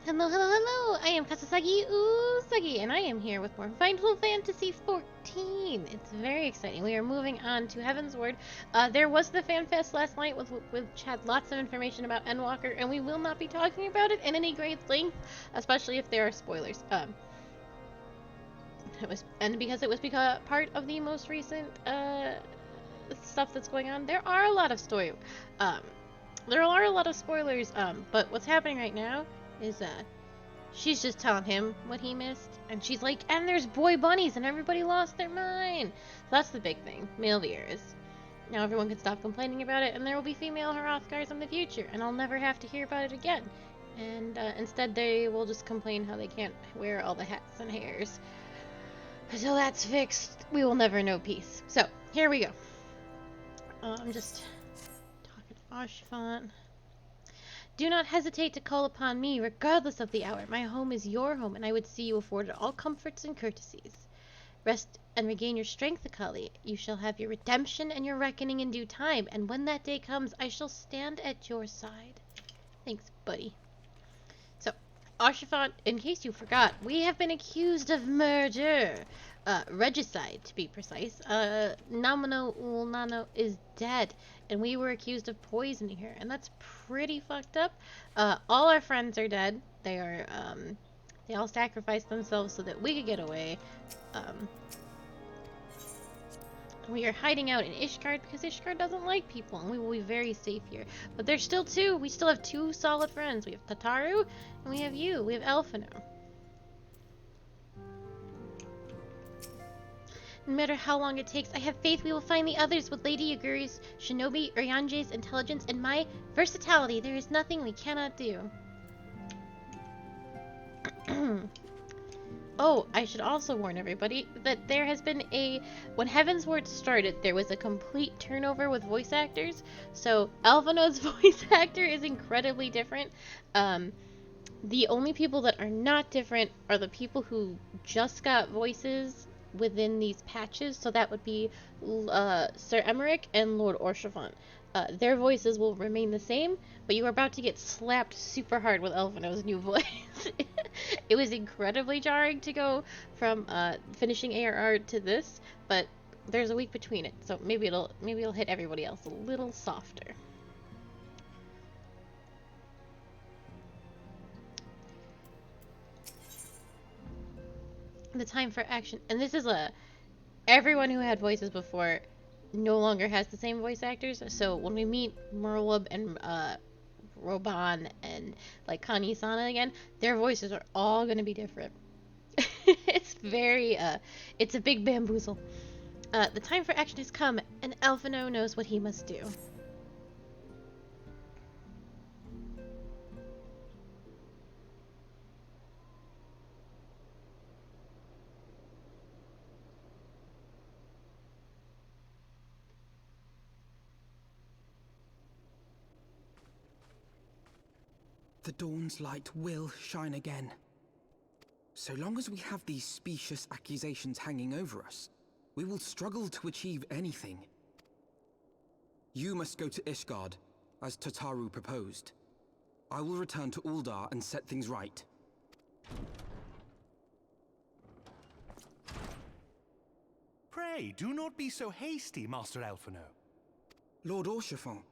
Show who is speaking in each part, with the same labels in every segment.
Speaker 1: Hello, hello, hello! I am Kasasagi Usagi, and I am here with more Final Fantasy XIV. It's very exciting. We are moving on to Heavensward. There was the fan fest last night, which had lots of information about Endwalker, and we will not be talking about it in any great length, especially if there are spoilers. Because it was part of the most recent stuff that's going on. There are a lot of there are a lot of spoilers. But what's happening right now is she's just telling him what he missed, and she's like, and there's boy bunnies, and everybody lost their mind. So that's the big thing. Male Viers. Now everyone can stop complaining about it, and there will be female Hrothgars in the future, and I'll never have to hear about it again. And instead, they will just complain how they can't wear all the hats and hairs. Until that's fixed, we will never know peace. So here we go. I'm just talking Ashfont. Do not hesitate to call upon me, regardless of the hour. My home is your home, and I would see you afforded all comforts and courtesies. Rest and regain your strength, Akali. You shall have your redemption and your reckoning in due time, and when that day comes, I shall stand at your side. Thanks, buddy. So, Ashfont, in case you forgot, we have been accused of murder. Regicide, to be precise. Namino Ulnano is dead, and we were accused of poisoning her, and that's pretty fucked up. All our friends are dead. They all sacrificed themselves so that we could get away. We are hiding out in Ishgard because Ishgard doesn't like people, and we will be very safe here. But there's still two. We still have two solid friends. We have Tataru, and we have you. We have Elfino. No matter how long it takes, I have faith we will find the others. With Lady Yaguri's, Shinobi Uryange's intelligence, and my versatility, there is nothing we cannot do. Oh, I should also warn everybody that there has been when Heavensward started, there was a complete turnover with voice actors. So Alphinaud's voice actor is incredibly different. The only people that are not different are the people who just got voices within these patches, so that would be Sir Emmerich and Lord Orshafont. Their voices will remain the same, but you are about to get slapped super hard with Elfino's new voice. It was incredibly jarring to go from finishing ARR to this, but there's a week between it, so maybe it'll hit everybody else a little softer. The time for action, and this is everyone who had voices before no longer has the same voice actors, so when we meet Merlub and Roban and like Kani-sana again, their voices are all gonna be different. It's very it's a big bamboozle. The time for action has come, and Elfino knows what he must do.
Speaker 2: The dawn's light will shine again. So long as we have these specious accusations hanging over us, we will struggle to achieve anything. You must go to Ishgard, as Tataru proposed. I will return to Uldar and set things right.
Speaker 3: Pray, do not be so hasty, Master Elfino.
Speaker 2: Lord Orshafont.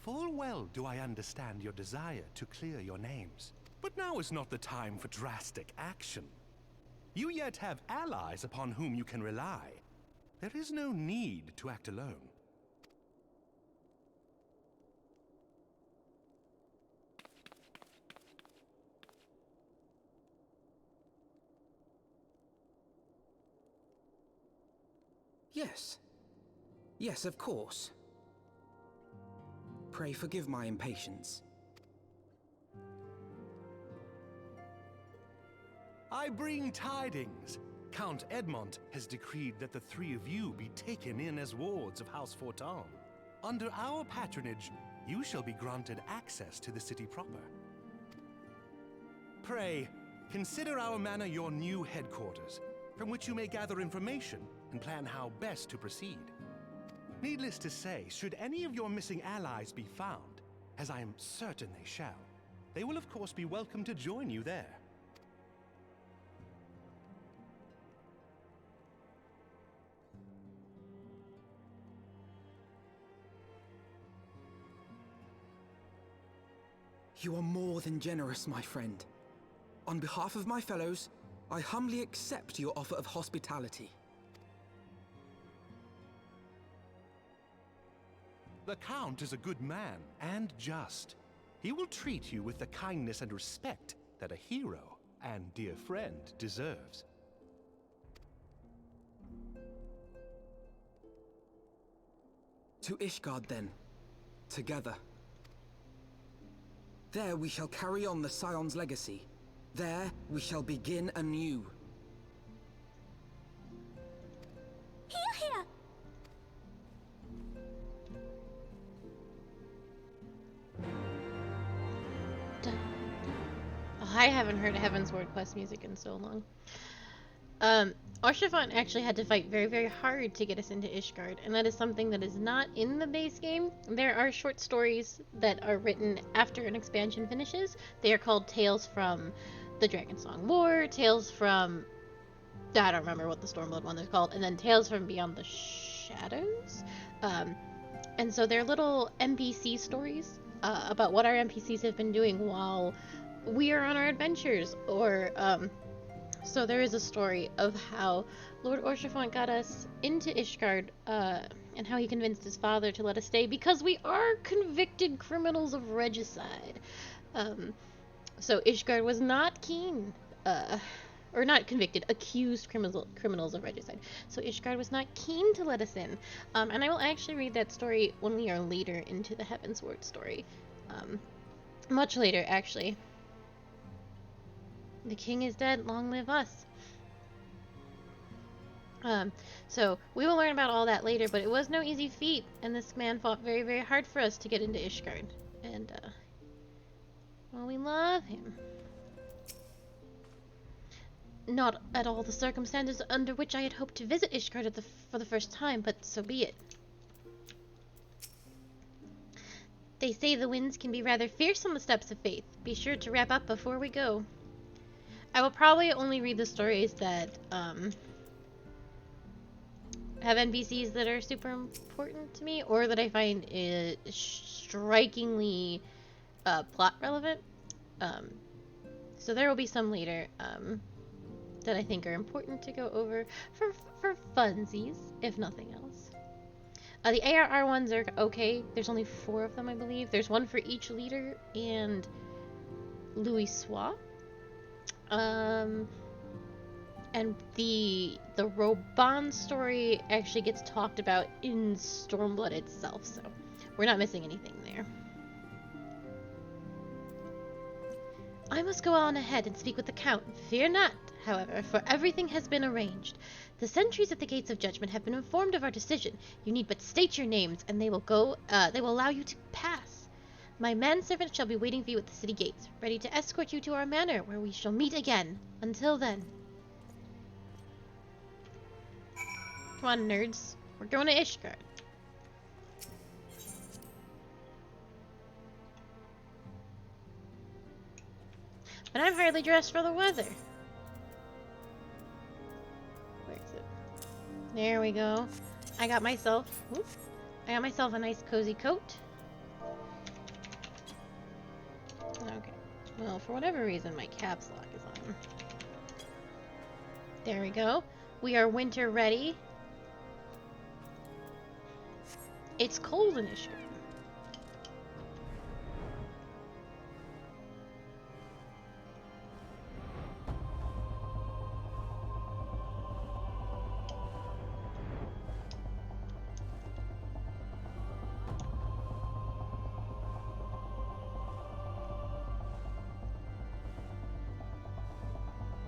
Speaker 3: Full well do I understand your desire to clear your names. But now is not the time for drastic action. You yet have allies upon whom you can rely. There is no need to act alone.
Speaker 2: Yes. Yes, of course. Pray forgive my impatience.
Speaker 3: I bring tidings. Count Edmond has decreed that the three of you be taken in as wards of House Fortan. Under our patronage, you shall be granted access to the city proper. Pray, consider our manor your new headquarters. from which you may gather information and plan how best to proceed. Needless to say, should any of your missing allies be found, as I am certain they shall, they will of course be welcome to join you there.
Speaker 2: You are more than generous, my friend. On behalf of my fellows, I humbly accept your offer of hospitality.
Speaker 3: The Count is a good man, and just. He will treat you with the kindness and respect that a hero and dear friend deserves.
Speaker 2: To Ishgard, then. Together. There we shall carry on the Scion's legacy. There we shall begin anew.
Speaker 4: Here!
Speaker 1: Oh, I haven't heard Heavensward quest music in so long. Orshifant actually had to fight very, very hard to get us into Ishgard, and that is something that is not in the base game. There are short stories that are written after an expansion finishes. They are called Tales from the Dragonsong War, Tales from... I don't remember what the Stormblood one is called, and then Tales from Beyond the Shadows. And so they're little NPC stories about what our NPCs have been doing while we are on our adventures, or... So there is a story of how Lord Orshifant got us into Ishgard, and how he convinced his father to let us stay because we are convicted criminals of regicide. So Ishgard was not keen, or not convicted, accused criminals of regicide. So Ishgard was not keen to let us in. And I will actually read that story when we are later into the Heavensward story. Much later, actually. The king is dead, long live us. So we will learn about all that later, but it was no easy feat, and this man fought very, very hard for us to get into Ishgard. And, well, we love him. Not at all the circumstances under which I had hoped to visit Ishgard for the first time, but so be it. They say the winds can be rather fierce on the steps of faith. Be sure to wrap up before we go. I will probably only read the stories that have NPCs that are super important to me, or that I find is strikingly plot relevant. So there will be some later that I think are important to go over for funsies, if nothing else. The ARR ones are okay. There's only 4 of them, I believe. There's one for each leader and Louis Sois. And the Roban story actually gets talked about in Stormblood itself, so we're not missing anything there. I must go on ahead and speak with the Count. Fear not, however, for everything has been arranged. The sentries at the gates of judgment have been informed of our decision. You need but state your names, and they will allow you to pass. My manservant shall be waiting for you at the city gates, ready to escort you to our manor, where we shall meet again. Until then. Come on, nerds. We're going to Ishgard. But I'm hardly dressed for the weather. Where is it? There we go. I got myself a nice cozy coat. Okay. Well, for whatever reason, my caps lock is on. There we go. We are winter ready. It's cold in Ishgard.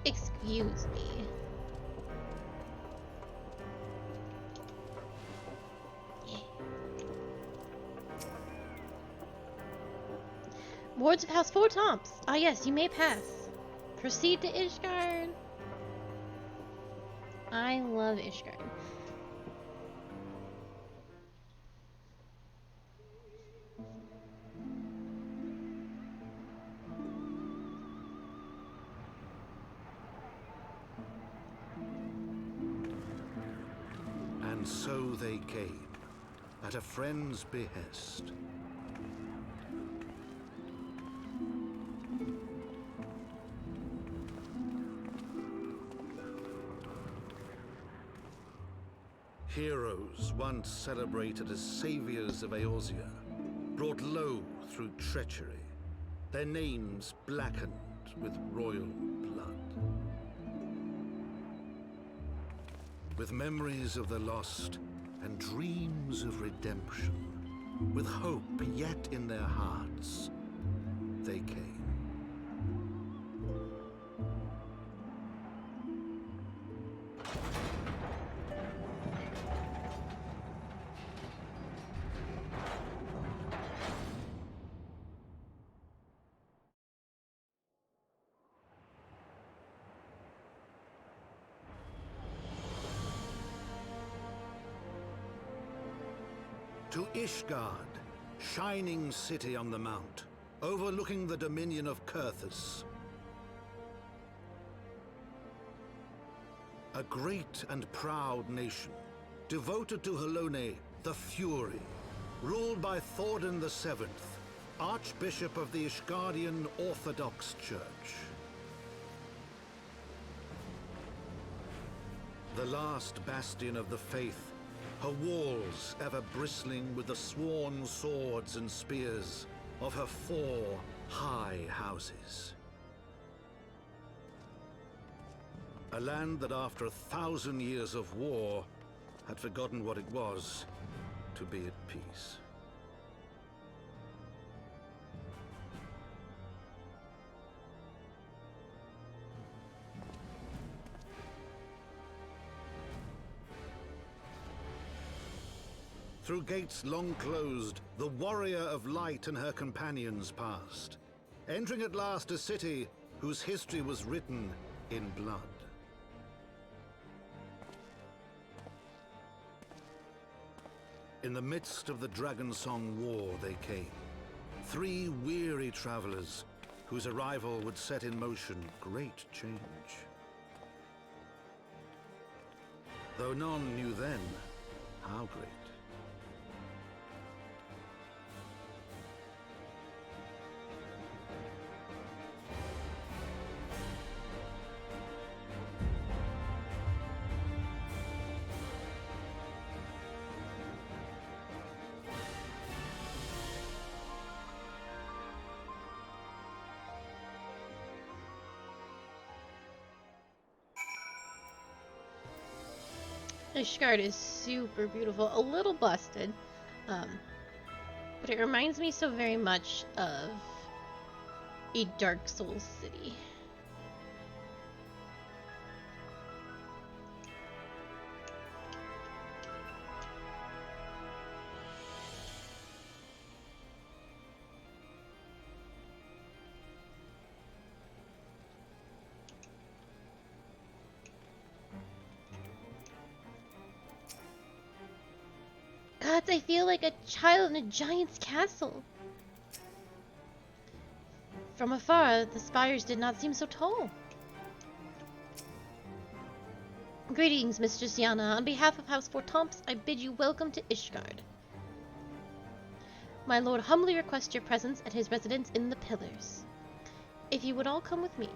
Speaker 1: Excuse me. Wards of House Four Tomps. Ah, yes, you may pass. Proceed to Ishgard. I love Ishgard.
Speaker 5: And so they came, at a friend's behest. Heroes once celebrated as saviors of Eorzea, brought low through treachery, their names blackened with royal blood. With memories of the lost and dreams of redemption, with hope yet in their hearts, they came. To Ishgard, shining city on the mount, overlooking the dominion of Kurthus. A great and proud nation, devoted to Helone, the Fury, ruled by Thordan VII, Archbishop of the Ishgardian Orthodox Church. The last bastion of the faith, her walls ever bristling with the sworn swords and spears of her 4 high houses. A land that after 1,000 years of war had forgotten what it was to be at peace. Through gates long closed, the warrior of light and her companions passed, entering at last a city whose history was written in blood. In the midst of the Dragonsong War they came, 3 weary travelers whose arrival would set in motion great change. Though none knew then how great.
Speaker 1: Ishgard is super beautiful, a little busted, but it reminds me so very much of a Dark Souls city. Gods, I feel like a child in a giant's castle. From afar, the spires did not seem so tall. Greetings, Mistress Yana. On behalf of House Fortomps, I bid you welcome to Ishgard. My lord humbly requests your presence at his residence in the Pillars. If you would all come with me.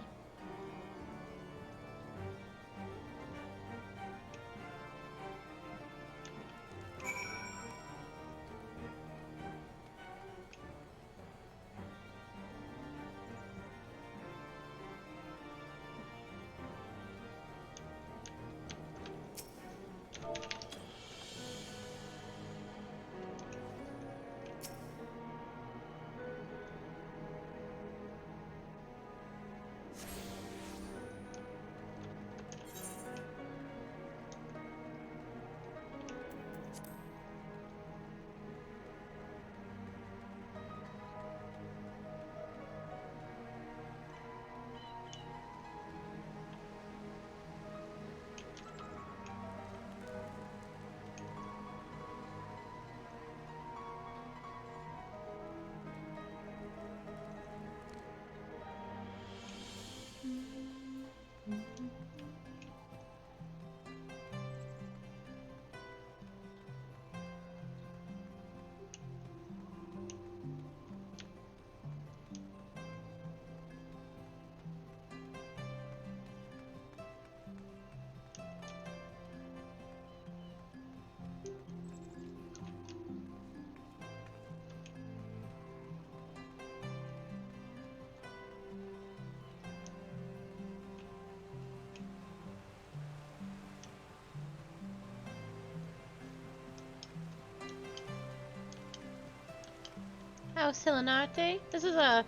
Speaker 1: House Hilinarte. This is a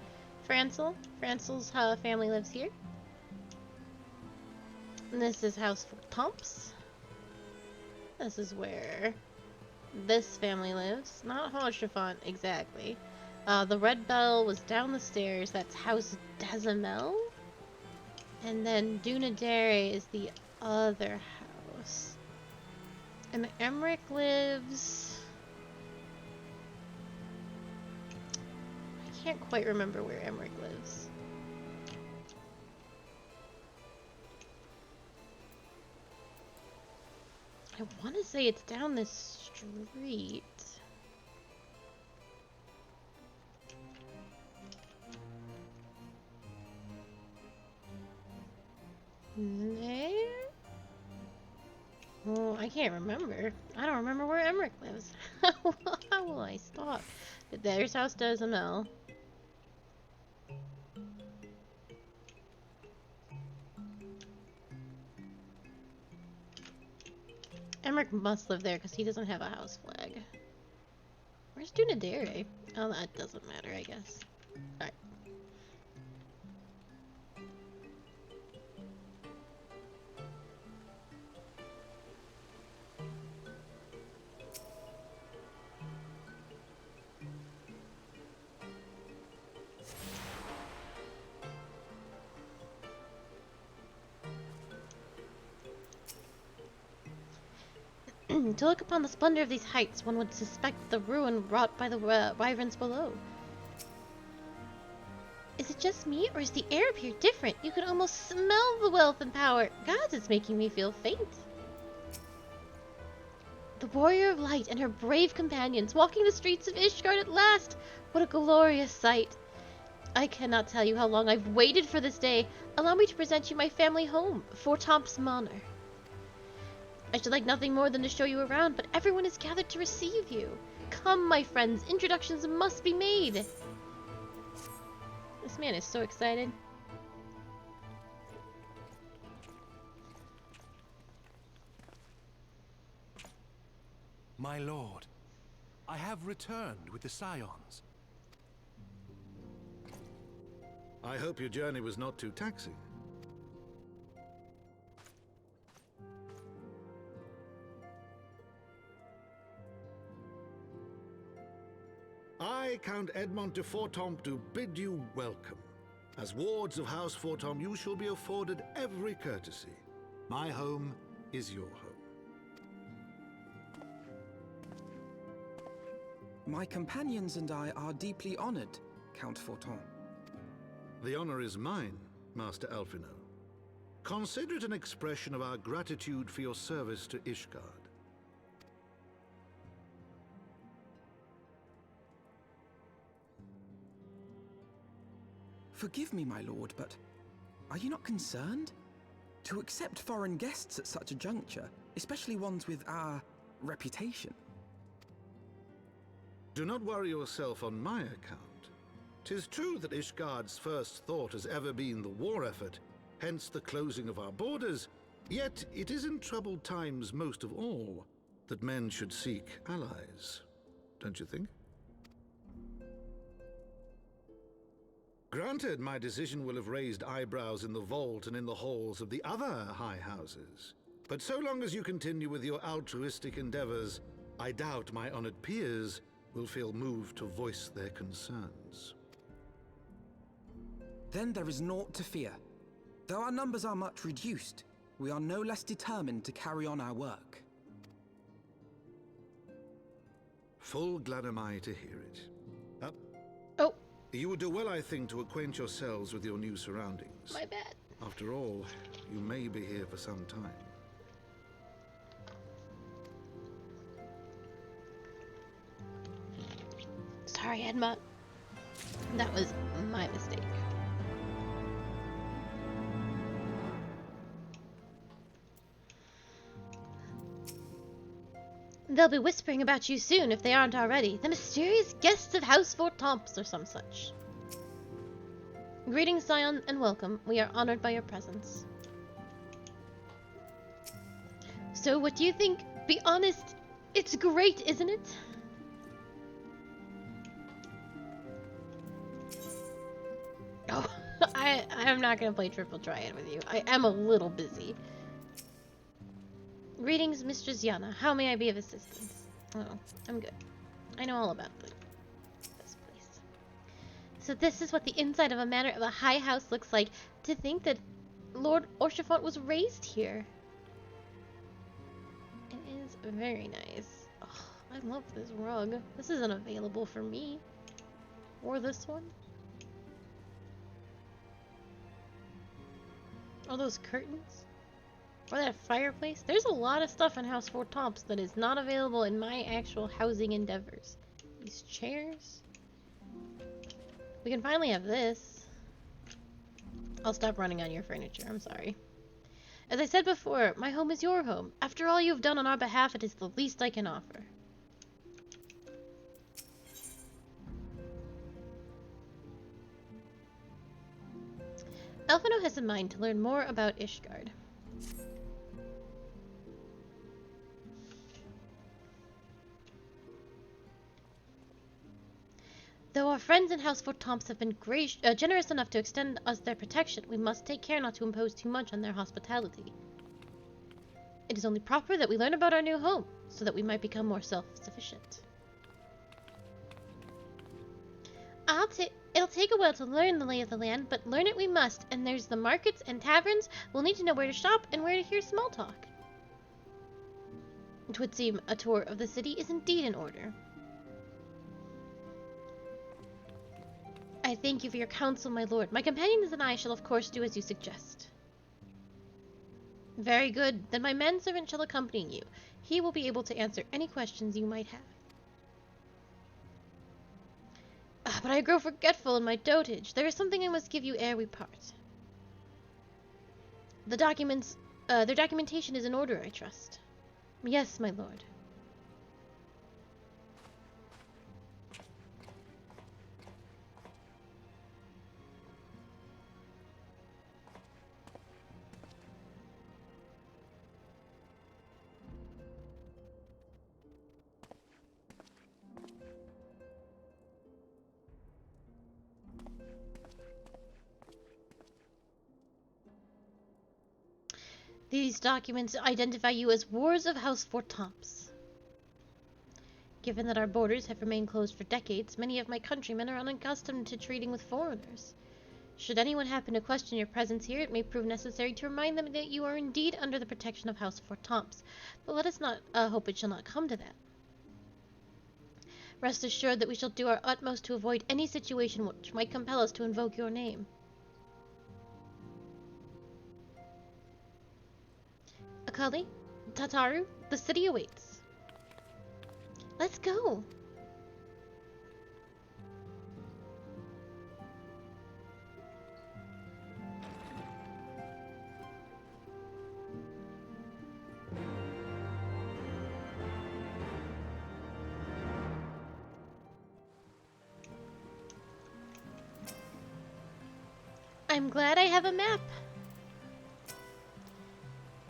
Speaker 1: Francel. Francel's family lives here. And this is House Tomps. This is where this family lives. Not Honchefont exactly. The red bell was down the stairs. That's House Dazamel. And then Dunadere is the other house. And Emmerich lives... I can't quite remember where Emmerich lives. I want to say it's down this street. There? Oh, I can't remember. I don't remember where Emmerich lives. How will I stop? But there's House Dazamel. Emmerich must live there because he doesn't have a house flag. Where's Dunadere? Oh, that doesn't matter, I guess. Alright. To look upon the splendor of these heights, one would suspect the ruin wrought by the wyverns below. Is it just me, or is the air up here different? You can almost smell the wealth and power. Gods, it's making me feel faint. The warrior of light and her brave companions walking the streets of Ishgard at last. What a glorious sight. I cannot tell you how long I've waited for this day. Allow me to present you my family home, Fort Tomps Manor. I should like nothing more than to show you around, but everyone is gathered to receive you. Come, my friends, introductions must be made. This man is so excited.
Speaker 3: My lord, I have returned with the Scions.
Speaker 5: I hope your journey was not too taxing. I, Count Edmond de Fortomp, do bid you welcome. As wards of House Fortomp, you shall be afforded every courtesy. My home is your home.
Speaker 2: My companions and I are deeply honored, Count Fortomp.
Speaker 5: The honor is mine, Master Alphino. Consider it an expression of our gratitude for your service to Ishgard.
Speaker 2: Forgive me, my lord, but are you not concerned? To accept foreign guests at such a juncture, especially ones with our reputation.
Speaker 5: Do not worry yourself on my account. 'Tis true that Ishgard's first thought has ever been the war effort, hence the closing of our borders, yet it is in troubled times most of all that men should seek allies. Don't you think? Granted, my decision will have raised eyebrows in the vault and in the halls of the other high houses. But so long as you continue with your altruistic endeavors, I doubt my honored peers will feel moved to voice their concerns.
Speaker 2: Then there is naught to fear. Though our numbers are much reduced, we are no less determined to carry on our work.
Speaker 5: Full glad am I to hear it.
Speaker 1: Oh,
Speaker 5: You would do well, I think, to acquaint yourselves with your new surroundings.
Speaker 1: my bad.
Speaker 5: After all, you may be here for some time.
Speaker 1: Sorry, Edmund. That was my mistake. They'll be whispering about you soon if they aren't already. The mysterious guests of House Fortomps or some such. Greetings, Scion, and welcome. We are honored by your presence. So, what do you think? Be honest, it's great, isn't it? I'm not gonna play Triple Triad with you. I am a little busy. Greetings, Mistress Yana. How may I be of assistance? Oh, I'm good. I know all about this place. So this is what the inside of a manor of a high house looks like. To think that Lord Orchifont was raised here. It is very nice. Oh, I love this rug. This isn't available for me. Or this one. All those curtains. Or that fireplace. There's a lot of stuff in House Fort Tomps that is not available in my actual housing endeavors. These chairs. We can finally have this. I'll stop running on your furniture. I'm sorry. As I said before, my home is your home. After all you've done on our behalf, it is the least I can offer. Elfino has in mind to learn more about Ishgard. Though our friends in House Fort Tomps have been generous enough to extend us their protection, we must take care not to impose too much on their hospitality. It is only proper that we learn about our new home, so that we might become more self-sufficient. It'll take a while to learn the lay of the land, but learn it we must, and there's the markets and taverns. We'll need to know where to shop and where to hear small talk. It would seem a tour of the city is indeed in order. I thank you for your counsel, my lord. My companions and I shall of course do as you suggest. Very good. Then my manservant shall accompany you. He will be able to answer any questions you might have. But I grow forgetful in my dotage. There is something I must give you ere we part. The documents, their documentation is in order, I trust. Yes, my lord. These documents identify you as wards of House Fort Tomps. Given that our borders have remained closed for decades, many of my countrymen are unaccustomed to trading with foreigners. Should anyone happen to question your presence here, it may prove necessary to remind them that you are indeed under the protection of House Fort Tomps, but let us not hope it shall not come to that. Rest assured that we shall do our utmost to avoid any situation which might compel us to invoke your name. Akali, Tataru, the city awaits. Let's go. I'm glad I have a map.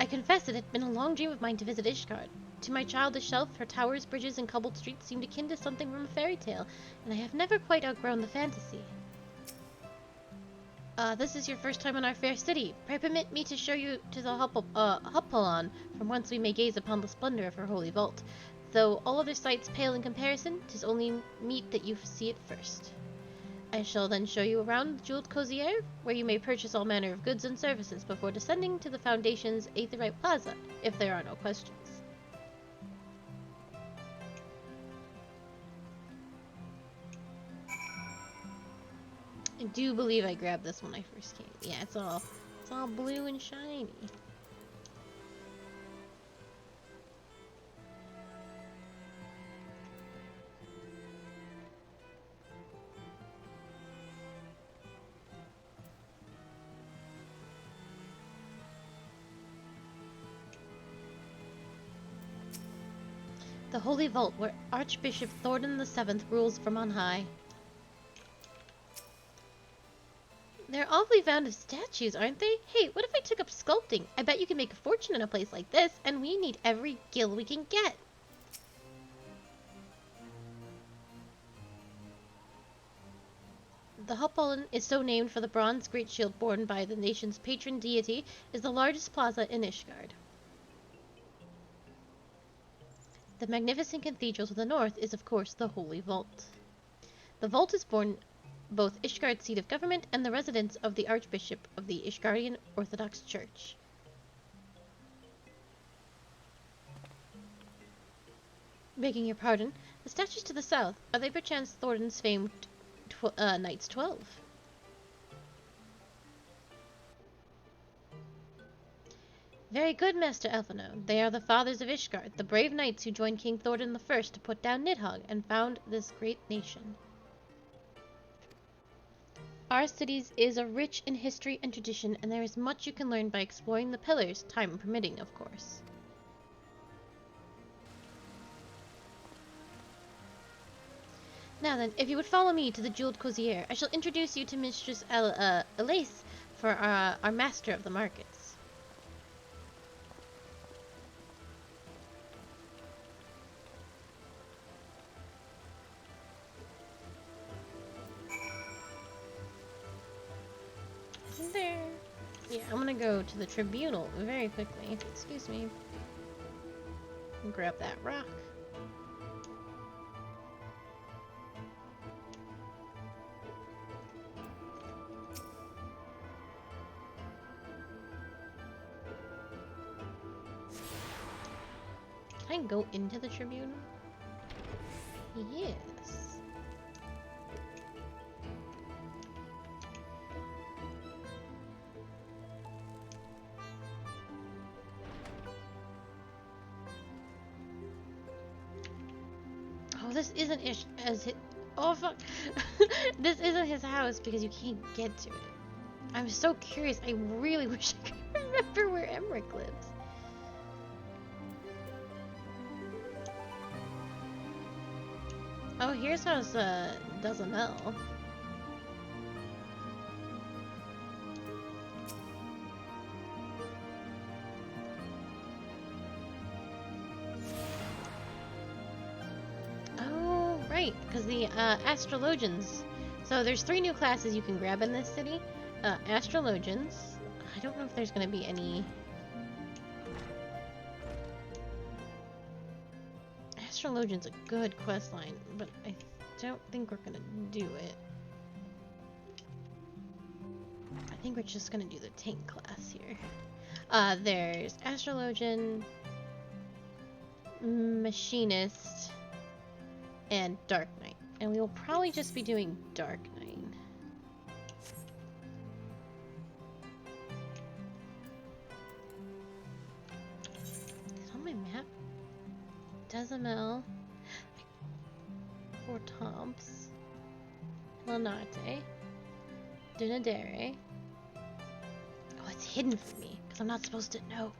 Speaker 1: I confess it had been a long dream of mine to visit Ishgard. To my childish self, her towers, bridges, and cobbled streets seemed akin to something from a fairy tale, and I have never quite outgrown the fantasy. This is your first time in our fair city. Pray permit me to show you to the Hupalon, from whence we may gaze upon the splendor of her holy vault. Though all other sights pale in comparison, 'tis only meet that you see it first. I shall then show you around the jeweled Cozier, where you may purchase all manner of goods and services before descending to the Foundation's Aetherite Plaza, if there are no questions. I do believe I grabbed this when I first came. Yeah, it's all blue and shiny. The Holy Vault, where Archbishop Thornton VII rules from on high. They're awfully fond of statues, aren't they? Hey, what if I took up sculpting? I bet you can make a fortune in a place like this, and we need every gil we can get. The Hoppollen is so named for the bronze great shield borne by the nation's patron deity, is the largest plaza in Ishgard. The magnificent cathedral to the north is, of course, the Holy Vault. The vault is both Ishgard's seat of government and the residence of the Archbishop of the Ishgardian Orthodox Church. Begging your pardon, the statues to the south, are they perchance Thornton's famed Knights 12? Very good, Master Elfino. They are the fathers of Ishgard, the brave knights who joined King Thornton I to put down Nidhogg and found this great nation. Our city is rich in history and tradition, and there is much you can learn by exploring the pillars, time permitting, of course. Now then, if you would follow me to the Jeweled Cozier, I shall introduce you to Mistress Elise for our Master of the Markets. There. Yeah, I'm gonna go to the Tribunal very quickly. Excuse me. Grab that rock. Can I go into the Tribunal? Yes. Oh, this isn't oh fuck. This isn't his house because you can't get to it. I'm so curious. I really wish I could remember where Emmerich lives. Oh, here's how's Dazamel. Oh, right, because the astrologians. So there's 3 new classes you can grab in this city. Astrologians. I don't know if there's going to be any. Astrologian's a good quest line, but I don't think we're gonna do it. I think we're just gonna do the tank class here. There's Astrologian, Machinist, and Dark Knight. And we will probably just be doing Dark Knight. Is it on my map? Dazamel, Fortomps, Lanarte, Dunadere. Oh, it's hidden from me, because I'm not supposed to know.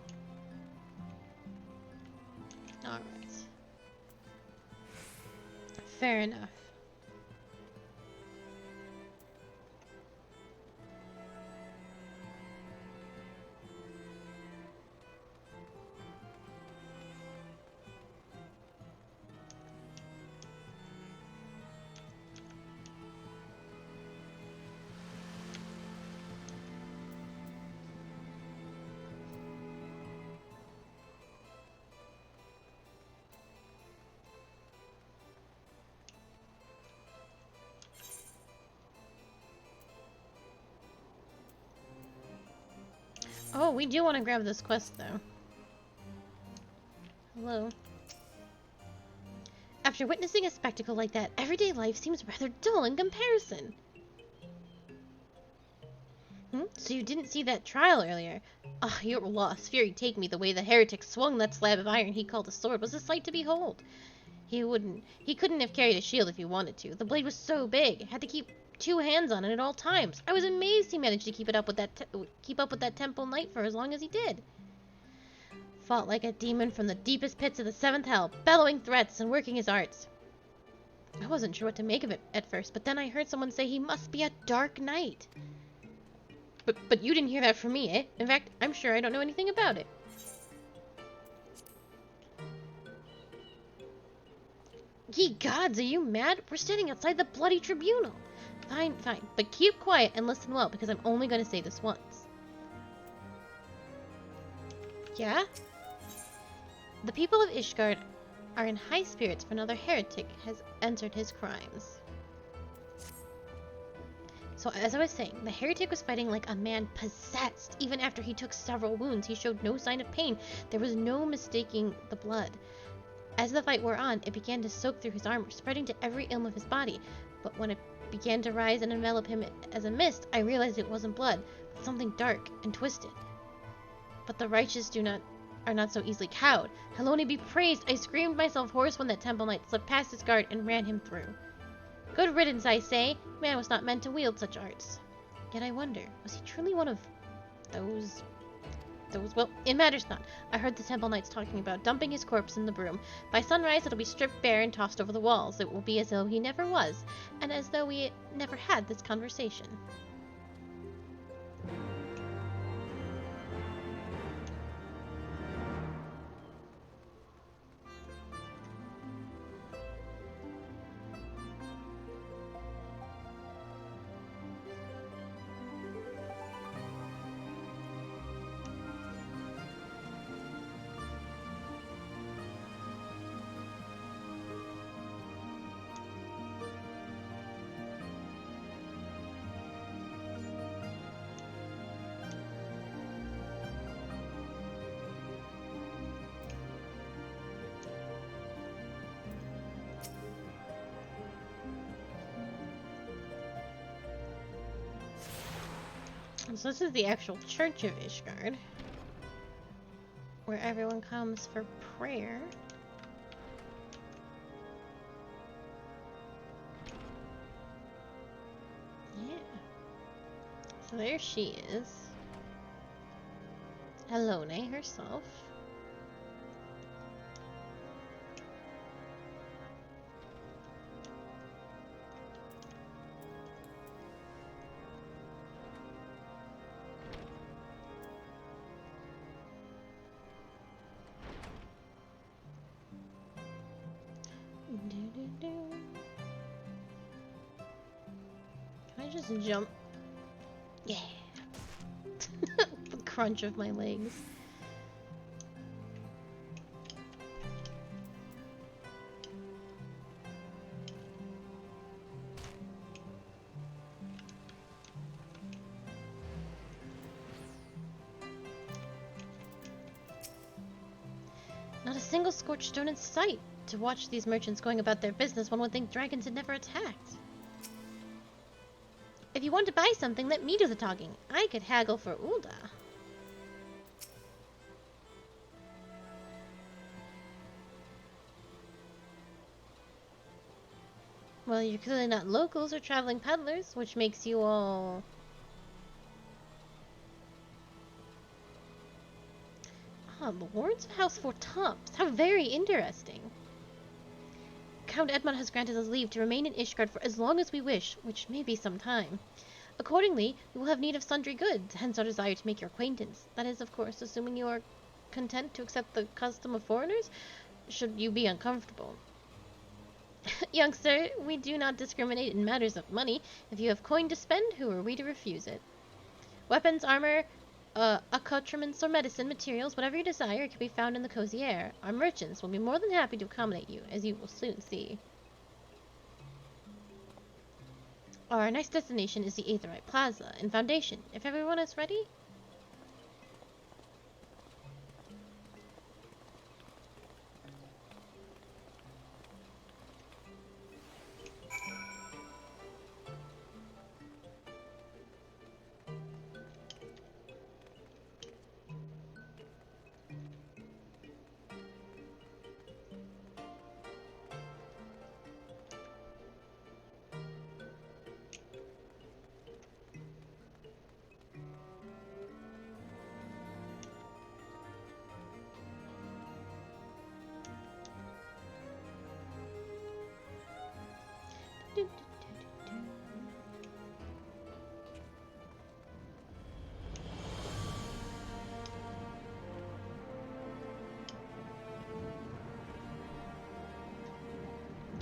Speaker 1: Alright. Fair enough. Oh, we do want to grab this quest, though. Hello. After witnessing a spectacle like that, everyday life seems rather dull in comparison. So you didn't see that trial earlier? Ah, your loss. Fury take me, the way the heretic swung that slab of iron he called a sword was a sight to behold. He couldn't have carried a shield if he wanted to. The blade was so big, had to keep 2 hands on it at all times. I was amazed he managed to keep up with that temple knight for as long as he did. Fought like a demon from the deepest pits of the 7th hell, bellowing threats and working his arts. I wasn't sure what to make of it at first, but then I heard someone say he must be a dark knight. But you didn't hear that from me, eh? In fact, I'm sure I don't know anything about it. Ye gods, are you mad? We're standing outside the bloody tribunal. Fine, fine. But keep quiet and listen well, because I'm only going to say this once. Yeah? The people of Ishgard are in high spirits for another heretic has entered his crimes. So, as I was saying, the heretic was fighting like a man possessed. Even after he took several wounds, he showed no sign of pain. There was no mistaking the blood. As the fight wore on, it began to soak through his armor, spreading to every ilm of his body. But when it began to rise and envelop him as a mist, I realized it wasn't blood, but something dark and twisted. But the righteous are not so easily cowed. Helone be praised! I screamed myself hoarse when that temple knight slipped past his guard and ran him through. Good riddance, I say. Man was not meant to wield such arts. Yet I wonder, was he truly one of those... Well, it matters not. I heard the temple knights talking about dumping his corpse in the broom. By sunrise, it'll be stripped bare and tossed over the walls. It will be as though he never was, and as though we never had this conversation. So this is the actual Church of Ishgard, where everyone comes for prayer. Yeah. So there she is. Helone herself. Can I just jump? Yeah. The crunch of my legs. Not a single scorched stone in sight. To watch these merchants going about their business, one would think dragons had never attacked. If you want to buy something, let me do the talking. I could haggle for Ulda. Well, you're clearly not locals or traveling peddlers, which makes you all... Ah, Lords of House Four Tops. How very interesting. Count Edmund has granted us leave to remain in Ishgard for as long as we wish, which may be some time. Accordingly, we will have need of sundry goods, hence our desire to make your acquaintance. That is, of course, assuming you are content to accept the custom of foreigners, should you be uncomfortable. Youngster, we do not discriminate in matters of money. If you have coin to spend, who are we to refuse it? Weapons, armor, accoutrements, or medicine materials, whatever you desire, can be found in the cozy air. Our merchants will be more than happy to accommodate you, as you will soon see. Our next destination is the Aetherite Plaza and Foundation. If everyone is ready...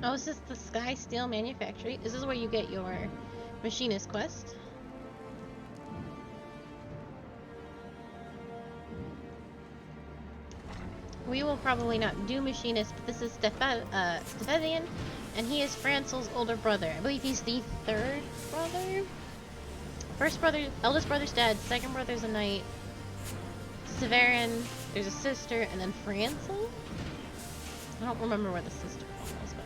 Speaker 1: Oh, is this the Sky Steel Manufactory? Is this where you get your machinist quest. We will probably not do machinist, but this is Stefanian, and he is Francel's older brother. I believe he's the third brother? First brother, eldest brother's dead, second brother's a knight, Severin, there's a sister, and then Francel? I don't remember where the sister was, but...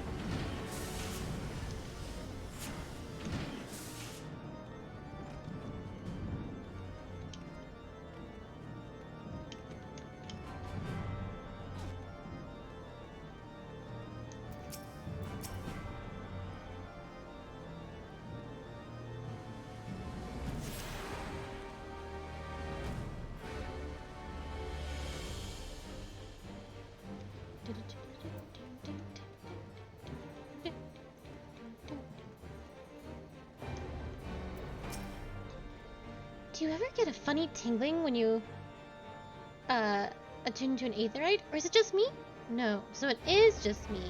Speaker 1: Do you ever get a funny tingling when you, attune to an aetherite? Or is it just me? No, so it is just me.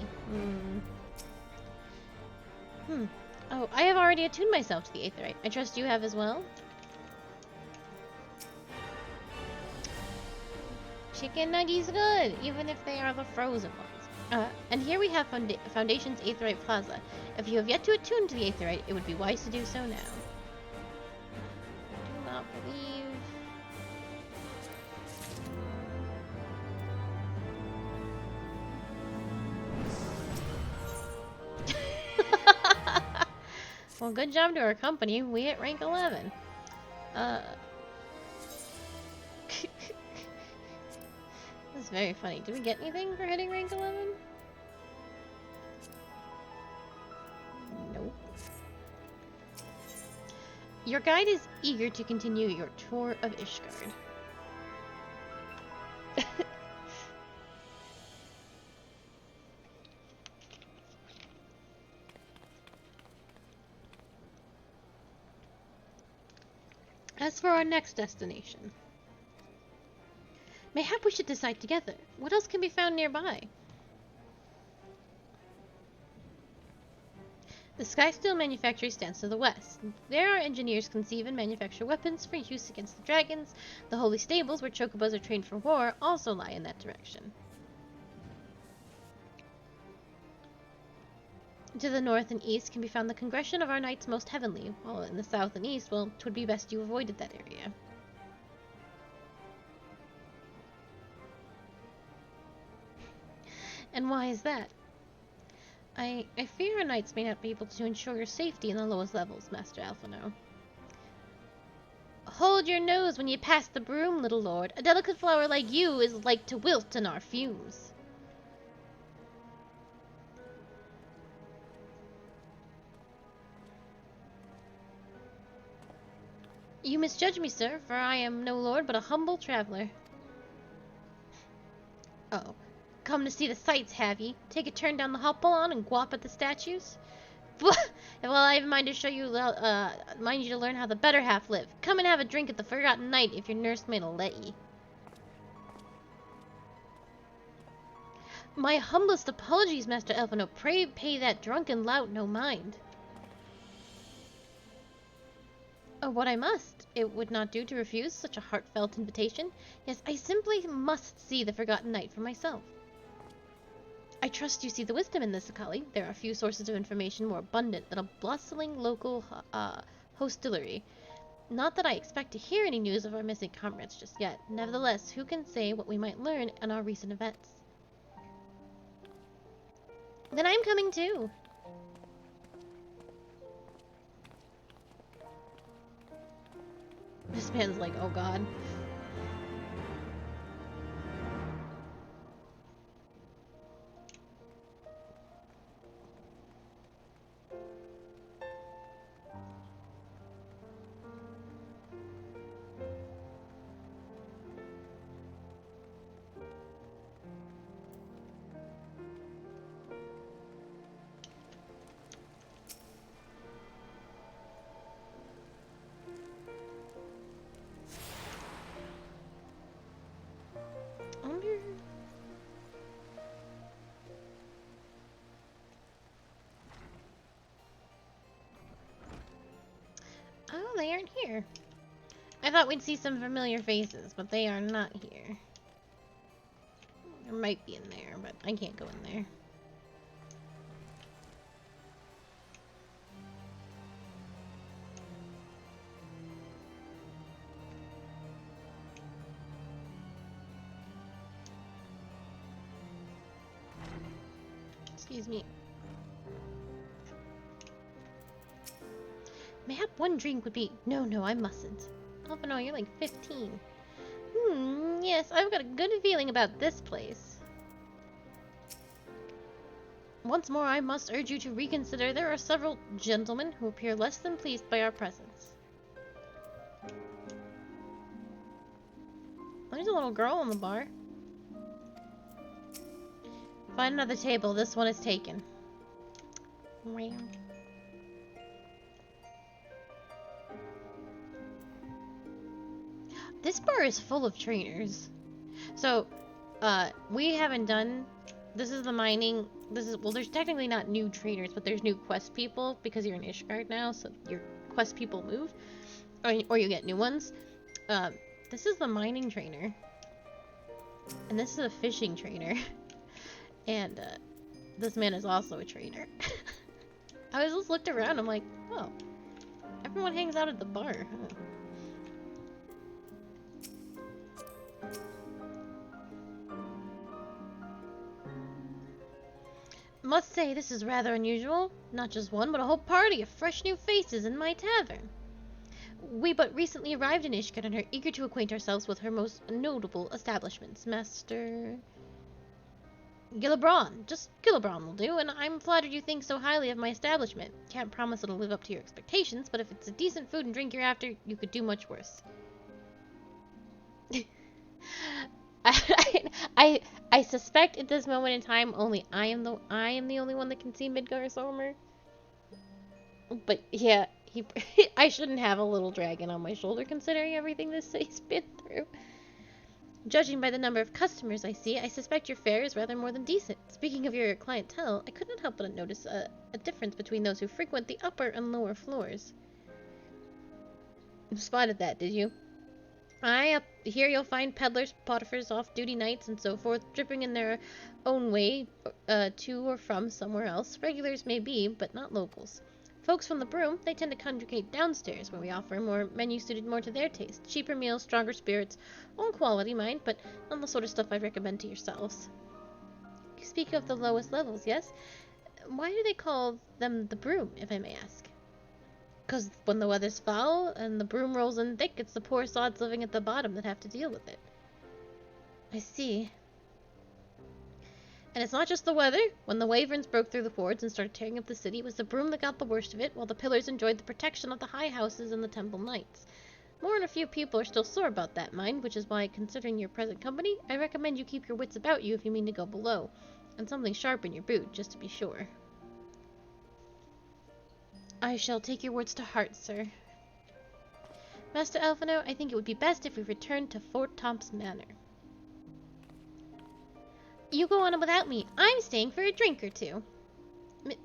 Speaker 1: Oh, I have already attuned myself to the aetherite. I trust you have as well? Chicken nuggies good, even if they are the frozen ones. And here we have Foundation's Aetherite Plaza. If you have yet to attune to the aetherite, it would be wise to do so now. Do not believe... Well, good job to our company. We hit rank 11. That's very funny. Did we get anything for hitting rank 11? Nope. Your guide is eager to continue your tour of Ishgard. As for our next destination, mayhap we should decide together. What else can be found nearby? The Skysteel Manufactory stands to the west. There our engineers conceive and manufacture weapons for use against the dragons. The holy stables, where chocobos are trained for war, also lie in that direction. To the north and east can be found the congression of our knights most heavenly, while in the south and east, well, 'twould be best you avoided that area. And why is that? I fear our knights may not be able to ensure your safety in the lowest levels, Master Alphino. Hold your nose when you pass the broom, little lord. A delicate flower like you is like to wilt in our fumes. You misjudge me, sir, for I am no lord but a humble traveler. Oh. Come to see the sights, have ye? Take a turn down the hopalon and guap at the statues? Well, I have a mind to show you, mind you to learn how the better half live. Come and have a drink at the Forgotten Knight if your nursemaid'll let ye. My humblest apologies, Master Elfino. Pray pay that drunken lout no mind. Oh, what I must. It would not do to refuse such a heartfelt invitation. Yes, I simply must see the Forgotten Knight for myself. I trust you see the wisdom in this, Akali. There are few sources of information more abundant than a bustling local hostelry. Not that I expect to hear any news of our missing comrades just yet. Nevertheless, who can say what we might learn in our recent events? Then I'm coming too. This man's like, oh god. they aren't here. I thought we'd see some familiar faces, but they are not here. There might be in there, but I can't go in there. Excuse me. Mayhap one drink would be... No, I mustn't. Oh, no, you're like 15. Yes, I've got a good feeling about this place. Once more, I must urge you to reconsider. There are several gentlemen who appear less than pleased by our presence. There's a little girl in the bar. Find another table. This one is taken. This bar is full of trainers. So, we haven't done... This is the mining... Well, there's technically not new trainers, but there's new quest people, because you're in Ishgard now, so your quest people move. Or you get new ones. This is the mining trainer. And this is a fishing trainer. And, this man is also a trainer. I was just looked around, I'm like, oh. Everyone hangs out at the bar, huh? Must say, this is rather unusual. Not just one, but a whole party of fresh new faces in my tavern. We but recently arrived in Ishgard and are eager to acquaint ourselves with her most notable establishments. Master... Gillibrand. Just Gillibrand will do, and I'm flattered you think so highly of my establishment. Can't promise it'll live up to your expectations, but if it's a decent food and drink you're after, you could do much worse. I suspect at this moment in time only I am the only one that can see Midgar Somer. But yeah, I shouldn't have a little dragon on my shoulder considering everything this city's been through. Judging by the number of customers I see, I suspect your fare is rather more than decent. Speaking of your clientele, I could not help but notice a difference between those who frequent the upper and lower floors. You spotted that, did you? Aye, up here you'll find peddlers, potterers, off-duty knights, and so forth, dripping in their own way to or from somewhere else. Regulars may be, but not locals. Folks from the Broom, they tend to congregate downstairs, where we offer more menus suited more to their taste. Cheaper meals, stronger spirits, own quality, mind, but not the sort of stuff I recommend to yourselves. You speak of the lowest levels, yes? Why do they call them the Broom, if I may ask? 'Cause when the weather's foul and the broom rolls in thick, it's the poor sods living at the bottom that have to deal with it. I see. And it's not just the weather. When the Wyverns broke through the fords and started tearing up the city, it was the broom that got the worst of it, while the pillars enjoyed the protection of the high houses and the temple knights. More than a few people are still sore about that, mind, which is why, considering your present company, I recommend you keep your wits about you if you mean to go below, and something sharp in your boot, just to be sure. I shall take your words to heart, sir. Master Alphino, I think it would be best if we returned to Fort Tomp's Manor. You go on without me. I'm staying for a drink or two.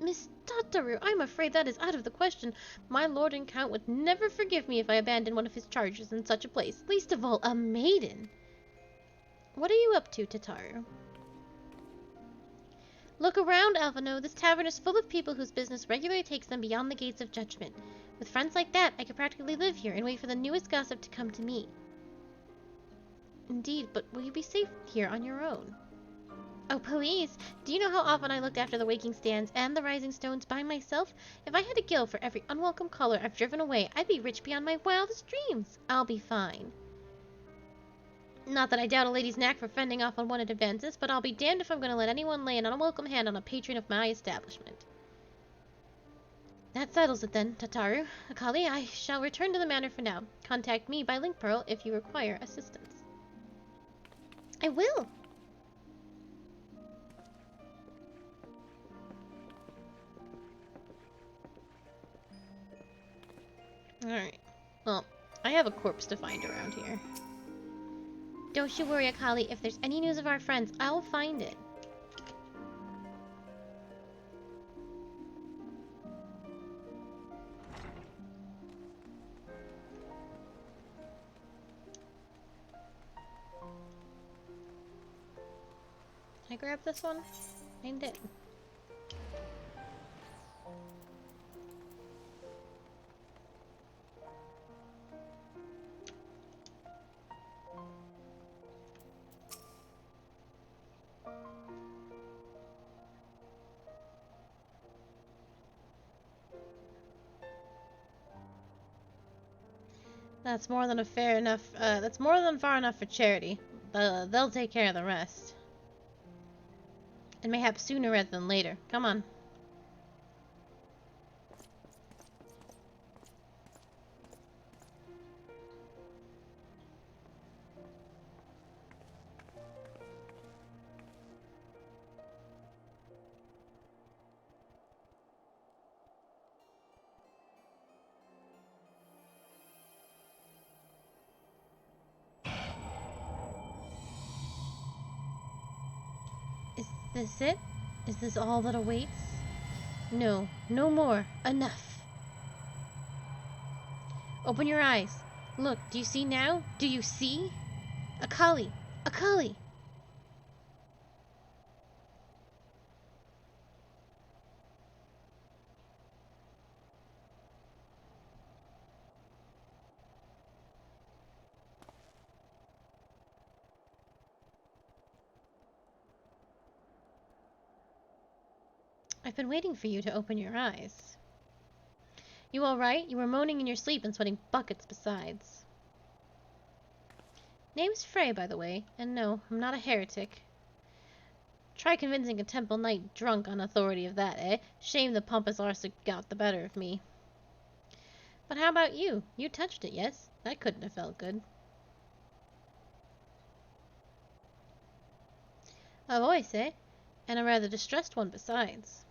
Speaker 1: Miss Tataru, I'm afraid that is out of the question. My lord and count would never forgive me if I abandoned one of his charges in such a place, least of all a maiden. What are you up to, Tataru? Look around, Alphino. This tavern is full of people whose business regularly takes them beyond the gates of judgment. With friends like that, I could practically live here and wait for the newest gossip to come to me. Indeed, but will you be safe here on your own? Oh, please! Do you know how often I looked after the waking stands and the rising stones by myself? If I had a gill for every unwelcome caller I've driven away, I'd be rich beyond my wildest dreams. I'll be fine. Not that I doubt a lady's knack for fending off unwanted advances, but I'll be damned if I'm going to let anyone lay an unwelcome hand on a patron of my establishment. That settles it then, Tataru. Akali, I shall return to the manor for now. Contact me by link pearl if you require assistance. I will! Alright. Well, I have a corpse to find around here. Don't you worry, Akali. If there's any news of our friends, I'll find it. grab this one? I did. That's more than that's more than far enough for charity. They'll take care of the rest. And mayhaps sooner rather than later. Come on. Is this it? Is this all that awaits? No, no more. Enough. Open your eyes. Look, do you see now? Do you see? Akali! Akali! I've been waiting for you to open your eyes. You all right? You were moaning in your sleep and sweating buckets besides. Name's Frey, by the way, and no, I'm not a heretic. Try convincing a temple knight drunk on authority of that, eh? Shame the pompous arse got the better of me. But how about you? You touched it, yes? That couldn't have felt good. A voice, eh? And a rather distressed one besides.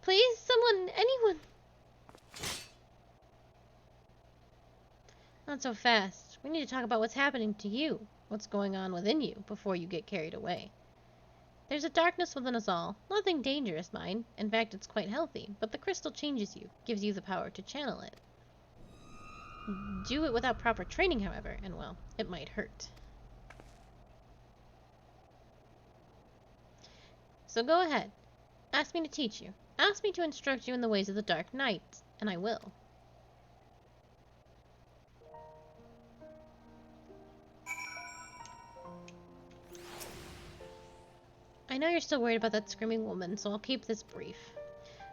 Speaker 1: Please, someone, anyone! Not so fast. We need to talk about what's happening to you, what's going on within you, before you get carried away. There's a darkness within us all. Nothing dangerous, mind. In fact, it's quite healthy, but the crystal changes you, gives you the power to channel it. Do it without proper training, however, and well, it might hurt. So go ahead. Ask me to teach you. Ask me to instruct you in the ways of the Dark Knight, and I will. I know you're still worried about that screaming woman, so I'll keep this brief.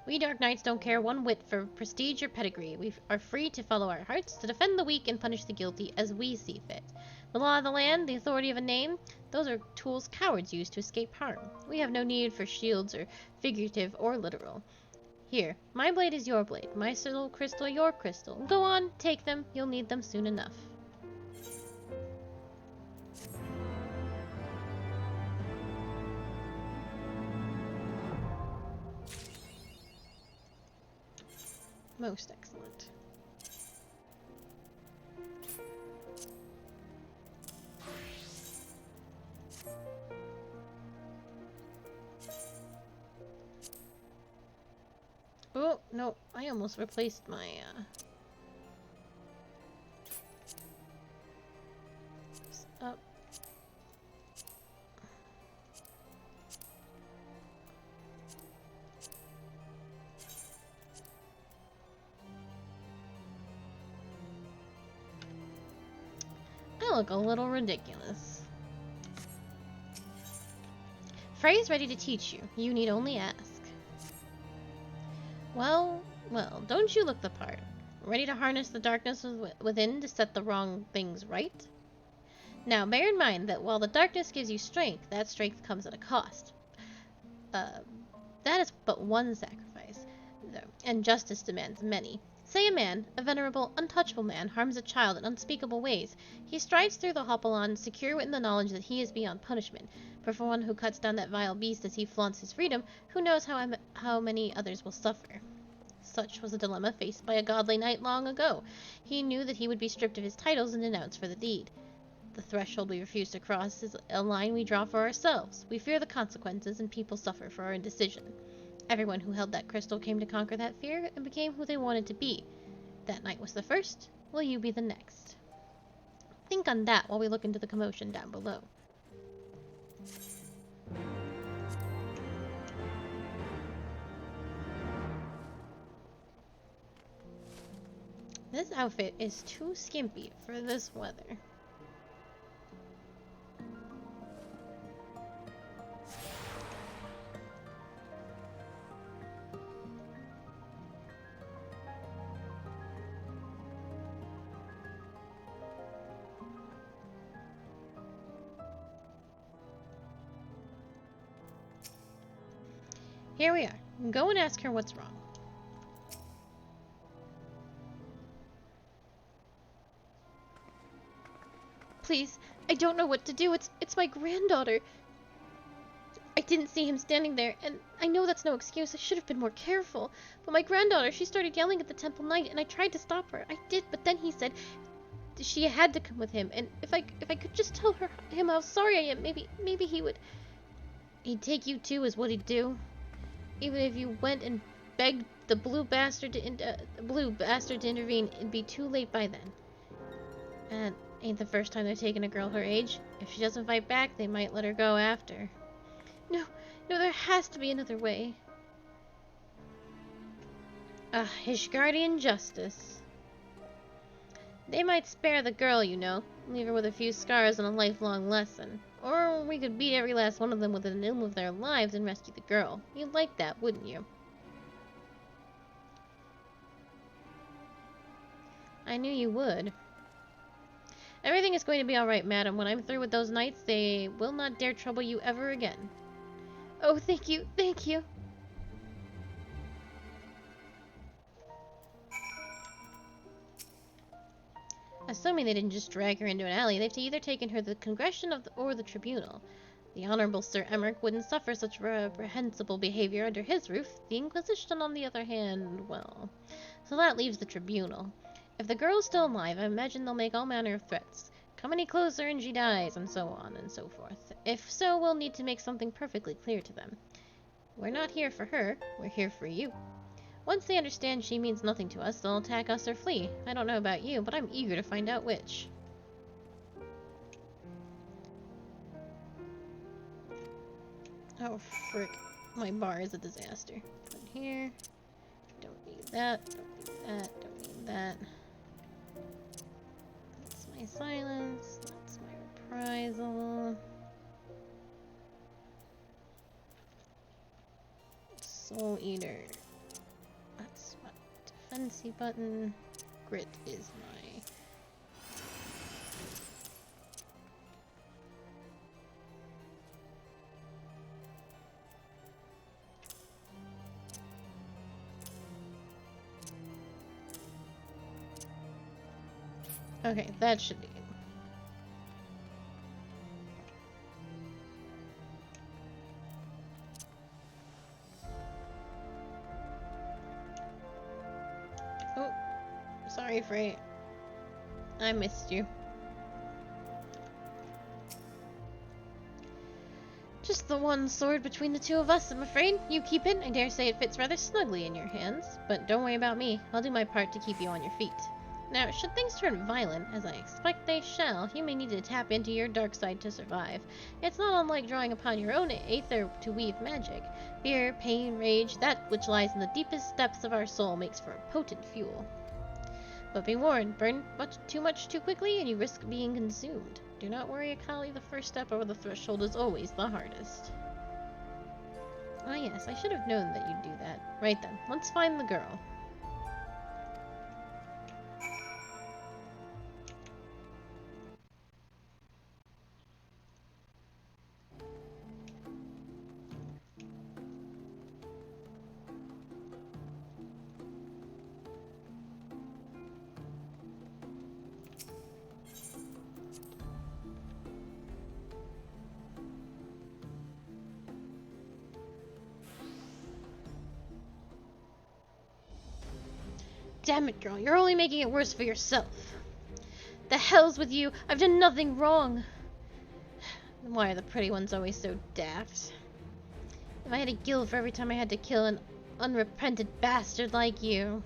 Speaker 1: We Dark Knights don't care one whit for prestige or pedigree. We are free to follow our hearts, to defend the weak and punish the guilty as we see fit. The law of the land, the authority of a name, those are tools cowards use to escape harm. We have no need for shields, or figurative or literal. Here, my blade is your blade, my soul crystal your crystal. Go on, take them, you'll need them soon enough. Most excellent. Oh, no, I almost replaced my, up. I look a little ridiculous. Frey's ready to teach you. You need only ask. Well, don't you look the part? Ready to harness the darkness within to set the wrong things right? Now, bear in mind that while the darkness gives you strength, that strength comes at a cost. That is but one sacrifice, though, and justice demands many. Say a man, a venerable, untouchable man, harms a child in unspeakable ways. He strides through the Hopalon, secure in the knowledge that he is beyond punishment. But for one who cuts down that vile beast as he flaunts his freedom, who knows how many others will suffer? Such was a dilemma faced by a godly knight long ago. He knew that he would be stripped of his titles and denounced for the deed. The threshold we refuse to cross is a line we draw for ourselves. We fear the consequences, and people suffer for our indecision. Everyone who held that crystal came to conquer that fear and became who they wanted to be. That night was the first. Will you be the next? Think on that while we look into the commotion down below. This outfit is too skimpy for this weather. Here we are. Go and ask her what's wrong. Please, I don't know what to do. It's my granddaughter. I didn't see him standing there, and I know that's no excuse. I should have been more careful. But my granddaughter, she started yelling at the temple knight, and I tried to stop her. I did, but then he said she had to come with him, and if I could just tell him how sorry I am, maybe he would. He'd take you too, is what he'd do. Even if you went and begged the blue bastard to intervene, it'd be too late by then. And ain't the first time they're taking a girl her age. If she doesn't fight back, they might let her go after. No, there has to be another way. Ishgardian justice. They might spare the girl, you know. Leave her with a few scars and a lifelong lesson. Or we could beat every last one of them within an ilm of their lives and rescue the girl. You'd like that, wouldn't you? I knew you would. Everything is going to be alright, madam. When I'm through with those knights, they will not dare trouble you ever again. Oh, thank you, thank you. Assuming they didn't just drag her into an alley, they've either taken her to the Congression or the Tribunal. The Honorable Sir Emmerich wouldn't suffer such reprehensible behavior under his roof. The Inquisition, on the other hand, well... So that leaves the Tribunal. If the girl's still alive, I imagine they'll make all manner of threats. Come any closer and she dies, and so on and so forth. If so, we'll need to make something perfectly clear to them. We're not here for her, we're here for you. Once they understand she means nothing to us, they'll attack us or flee. I don't know about you, but I'm eager to find out which. Oh, frick. My bar is a disaster. Put here. Don't need that. Don't need that. Don't need that. That's my silence. That's my reprisal. Soul Eater. That's what? Defensy button. Grit is my... Okay, that should be it. Oh, sorry, Frey. I missed you. Just the one sword between the two of us, I'm afraid. You keep it. I dare say it fits rather snugly in your hands. But don't worry about me. I'll do my part to keep you on your feet. Now, should things turn violent, as I expect they shall, you may need to tap into your dark side to survive. It's not unlike drawing upon your own aether to weave magic. Fear, pain, rage, that which lies in the deepest depths of our soul makes for a potent fuel. But be warned, burn too much too quickly and you risk being consumed. Do not worry, Akali, the first step over the threshold is always the hardest. Ah yes, I should have known that you'd do that. Right then, let's find the girl. Damn it, girl. You're only making it worse for yourself. The hell's with you? I've done nothing wrong. Why are the pretty ones always so daft? If I had a guild for every time I had to kill an unrepented bastard like you.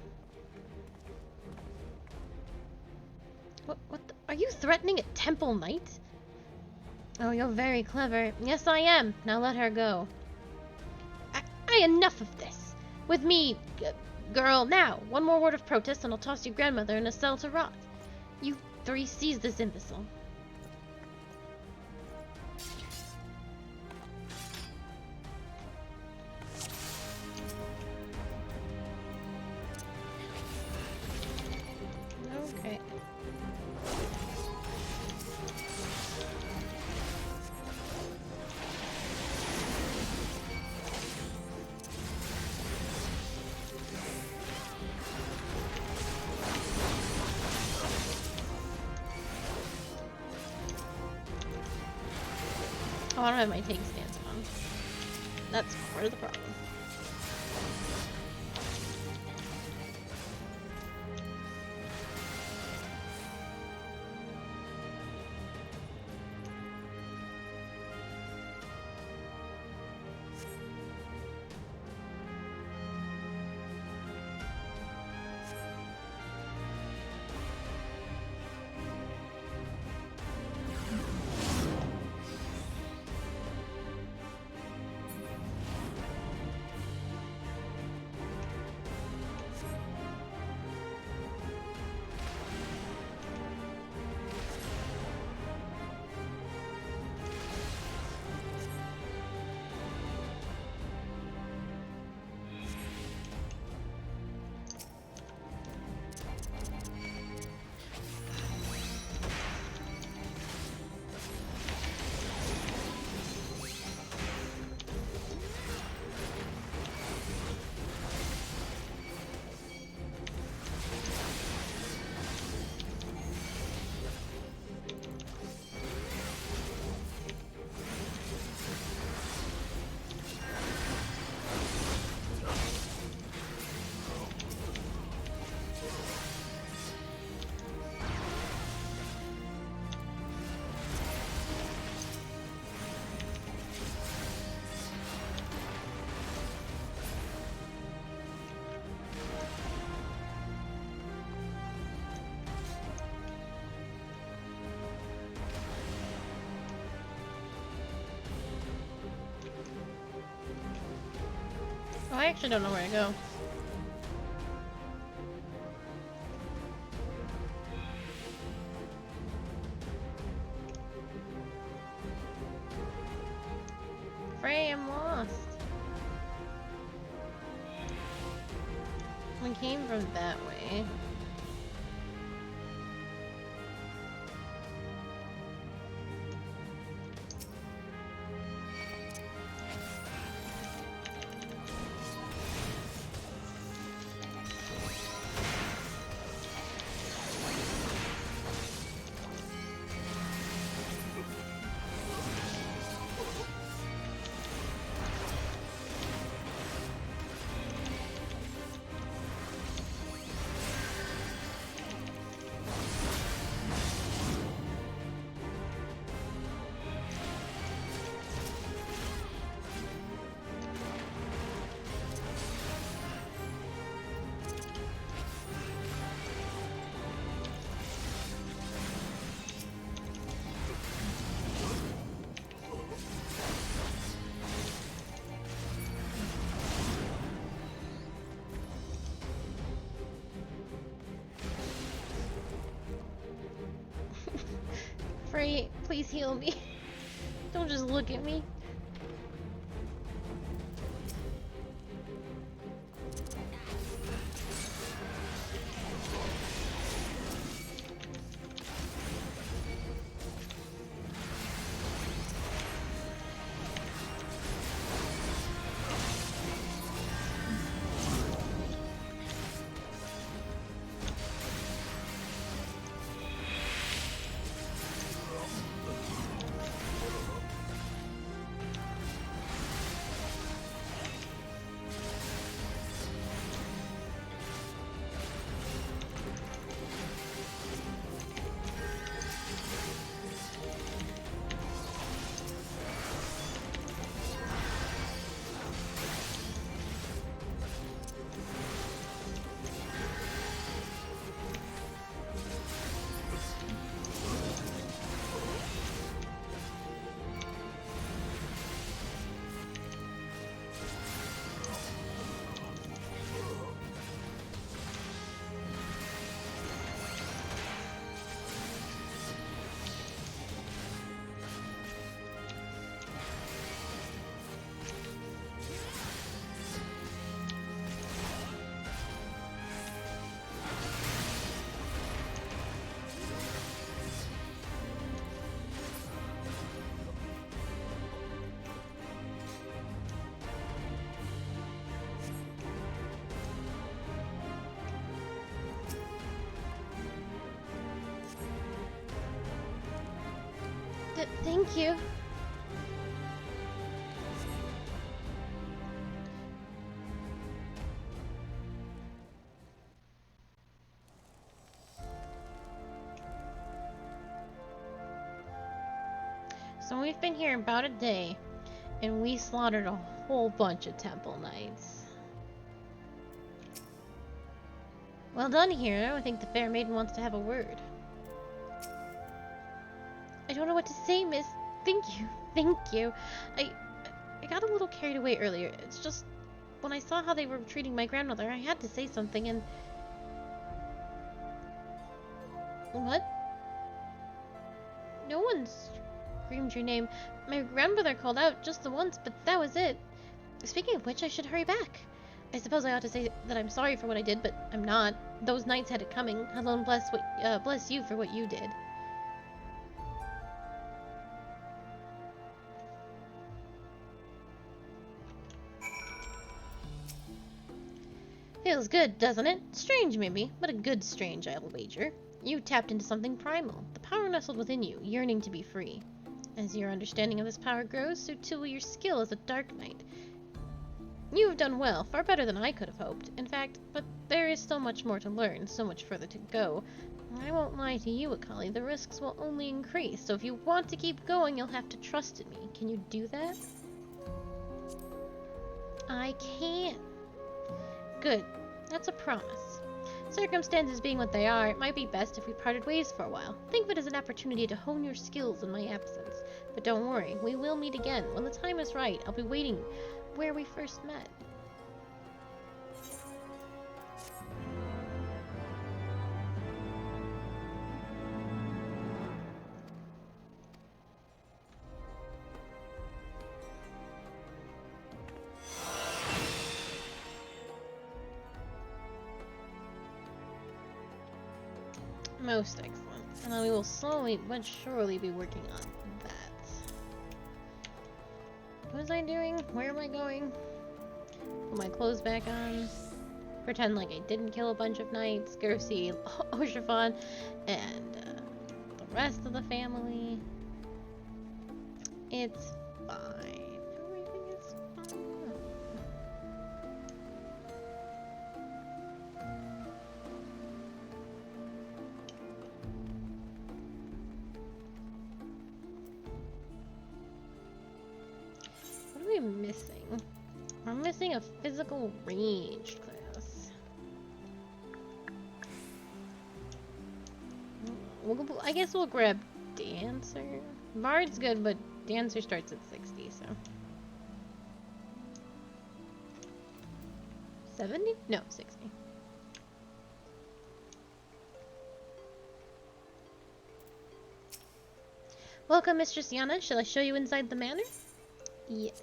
Speaker 1: What the, are you threatening a temple knight? Oh, you're very clever. Yes, I am. Now let her go. Enough of this. With me... Girl, now! One more word of protest and I'll toss your grandmother in a cell to rot. You three seize this imbecile. Okay. Oh, I don't have my take stance on. That's part of the problem. Oh, I actually don't know where to go. Frey, I'm lost. We came from that way. Frey, please heal me. Don't just look at me. Thank you. So we've been here about a day, and we slaughtered a whole bunch of temple knights. Well done, hero. I think the fair maiden wants to have a word. I don't know what to say, miss. Thank you. Thank you. I got a little carried away earlier. It's just, when I saw how they were treating my grandmother, I had to say something and... What? No one screamed your name. My grandmother called out just the once, but that was it. Speaking of which, I should hurry back. I suppose I ought to say that I'm sorry for what I did, but I'm not. Those knights had it coming. Alone bless you for what you did. Feels good, doesn't it? Strange, maybe, but a good strange, I'll wager. You tapped into something primal, the power nestled within you, yearning to be free. As your understanding of this power grows, so too will your skill as a Dark Knight. You have done well, far better than I could have hoped. In fact, but there is so much more to learn, so much further to go. I won't lie to you, Akali, the risks will only increase, so if you want to keep going, you'll have to trust in me. Can you do that? I can. Good. That's a promise. Circumstances being what they are, it might be best if we parted ways for a while. Think of it as an opportunity to hone your skills in my absence. But don't worry, we will meet again. When the time is right, I'll be waiting where we first met. Most excellent. And we will slowly but surely be working on that. What was I doing? Where am I going? Put my clothes back on. Pretend like I didn't kill a bunch of knights. Go see Oshafan and the rest of the family. It's fine. Everything is fine. What are we missing? We're missing a physical ranged class. I guess we'll grab Dancer. Bard's good, but Dancer starts at 60, so... 70? No, 60. Welcome, Mistress Yana. Shall I show you inside the manor? Yes.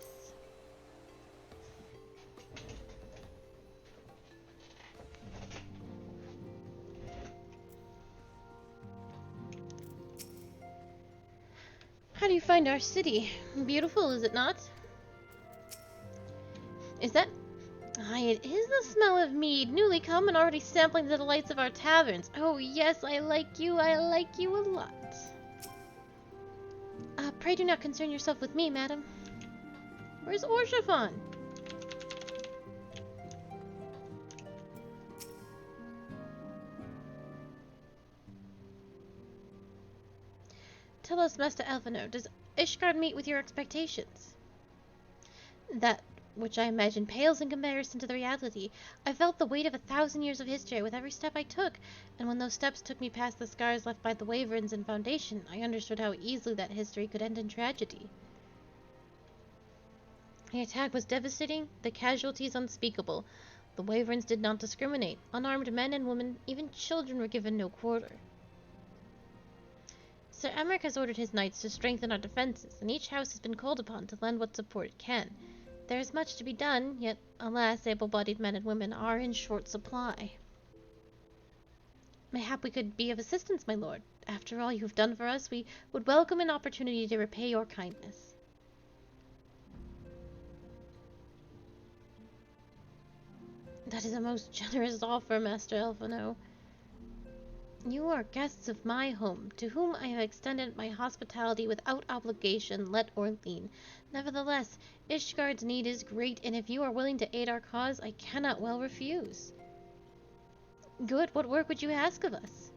Speaker 1: How do you find our city? Beautiful, is it not? Is that... Aye, it is the smell of mead, newly come and already sampling the delights of our taverns. Oh yes, I like you a lot. Pray do not concern yourself with me, madam. Where's Oshafan? Tell us, Master Elfino, does Ishgard meet with your expectations? That which I imagine pales in comparison to the reality. I felt the weight of 1,000 years of history with every step I took, and when those steps took me past the scars left by the Wyverns and Foundation, I understood how easily that history could end in tragedy. The attack was devastating, the casualties unspeakable. The Wyverns did not discriminate. Unarmed men and women, even children, were given no quarter. Sir Emmerich has ordered his knights to strengthen our defenses, and each house has been called upon to lend what support it can. There is much to be done, yet, alas, able-bodied men and women are in short supply. Mayhap we could be of assistance, my lord. After all you have done for us, we would welcome an opportunity to repay your kindness. That is a most generous offer, Master Elfino. You are guests of my home, to whom I have extended my hospitality without obligation, let or lien. Nevertheless, Ishgard's need is great, and if you are willing to aid our cause, I cannot well refuse. Good, what work would you ask of us?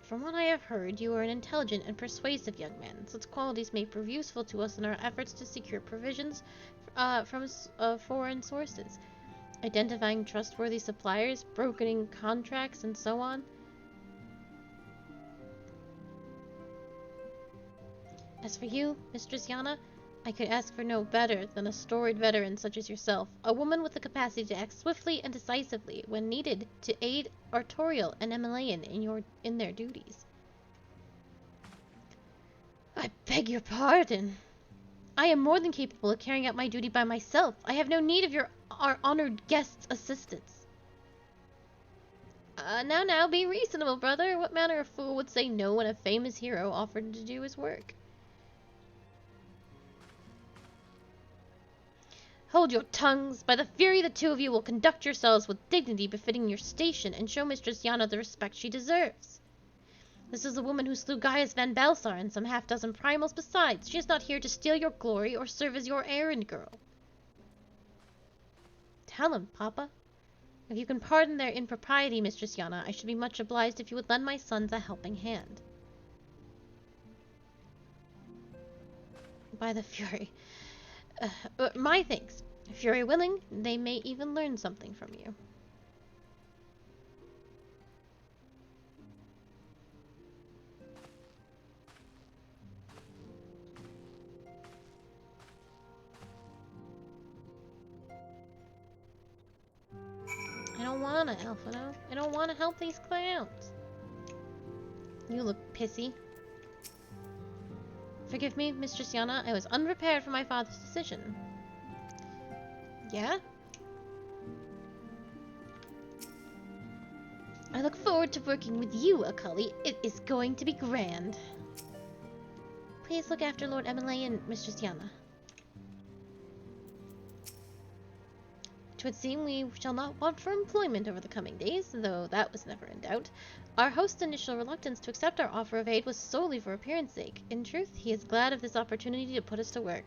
Speaker 1: From what I have heard, you are an intelligent and persuasive young man. Such qualities may prove useful to us in our efforts to secure provisions from foreign sources, identifying trustworthy suppliers, brokering contracts, and so on. As for you, Mistress Yana, I could ask for no better than a storied veteran such as yourself, a woman with the capacity to act swiftly and decisively when needed to aid Artorial and Emilian in their duties. I beg your pardon. I am more than capable of carrying out my duty by myself. I have no need of our honored guest's assistance. Now, be reasonable, brother. What manner of fool would say no when a famous hero offered to do his work? Hold your tongues! By the fury, the two of you will conduct yourselves with dignity befitting your station, and show Mistress Yana the respect she deserves. This is the woman who slew Gaius van Balsar and some half-dozen primals besides. She is not here to steal your glory or serve as your errand girl. Tell him, Papa. If you can pardon their impropriety, Mistress Yana, I should be much obliged if you would lend my sons a helping hand. By the fury. My thanks. If you're willing, they may even learn something from you. I don't wanna, Alphino. I don't wanna help these clowns. You look pissy. Forgive me, Mistress Yana. I was unprepared for my father's decision. Yeah? I look forward to working with you, Akali. It is going to be grand. Please look after Lord Emilian, Mistress Yana. It would seem we shall not want for employment over the coming days, though that was never in doubt. Our host's initial reluctance to accept our offer of aid was solely for appearance sake. In truth, he is glad of this opportunity to put us to work.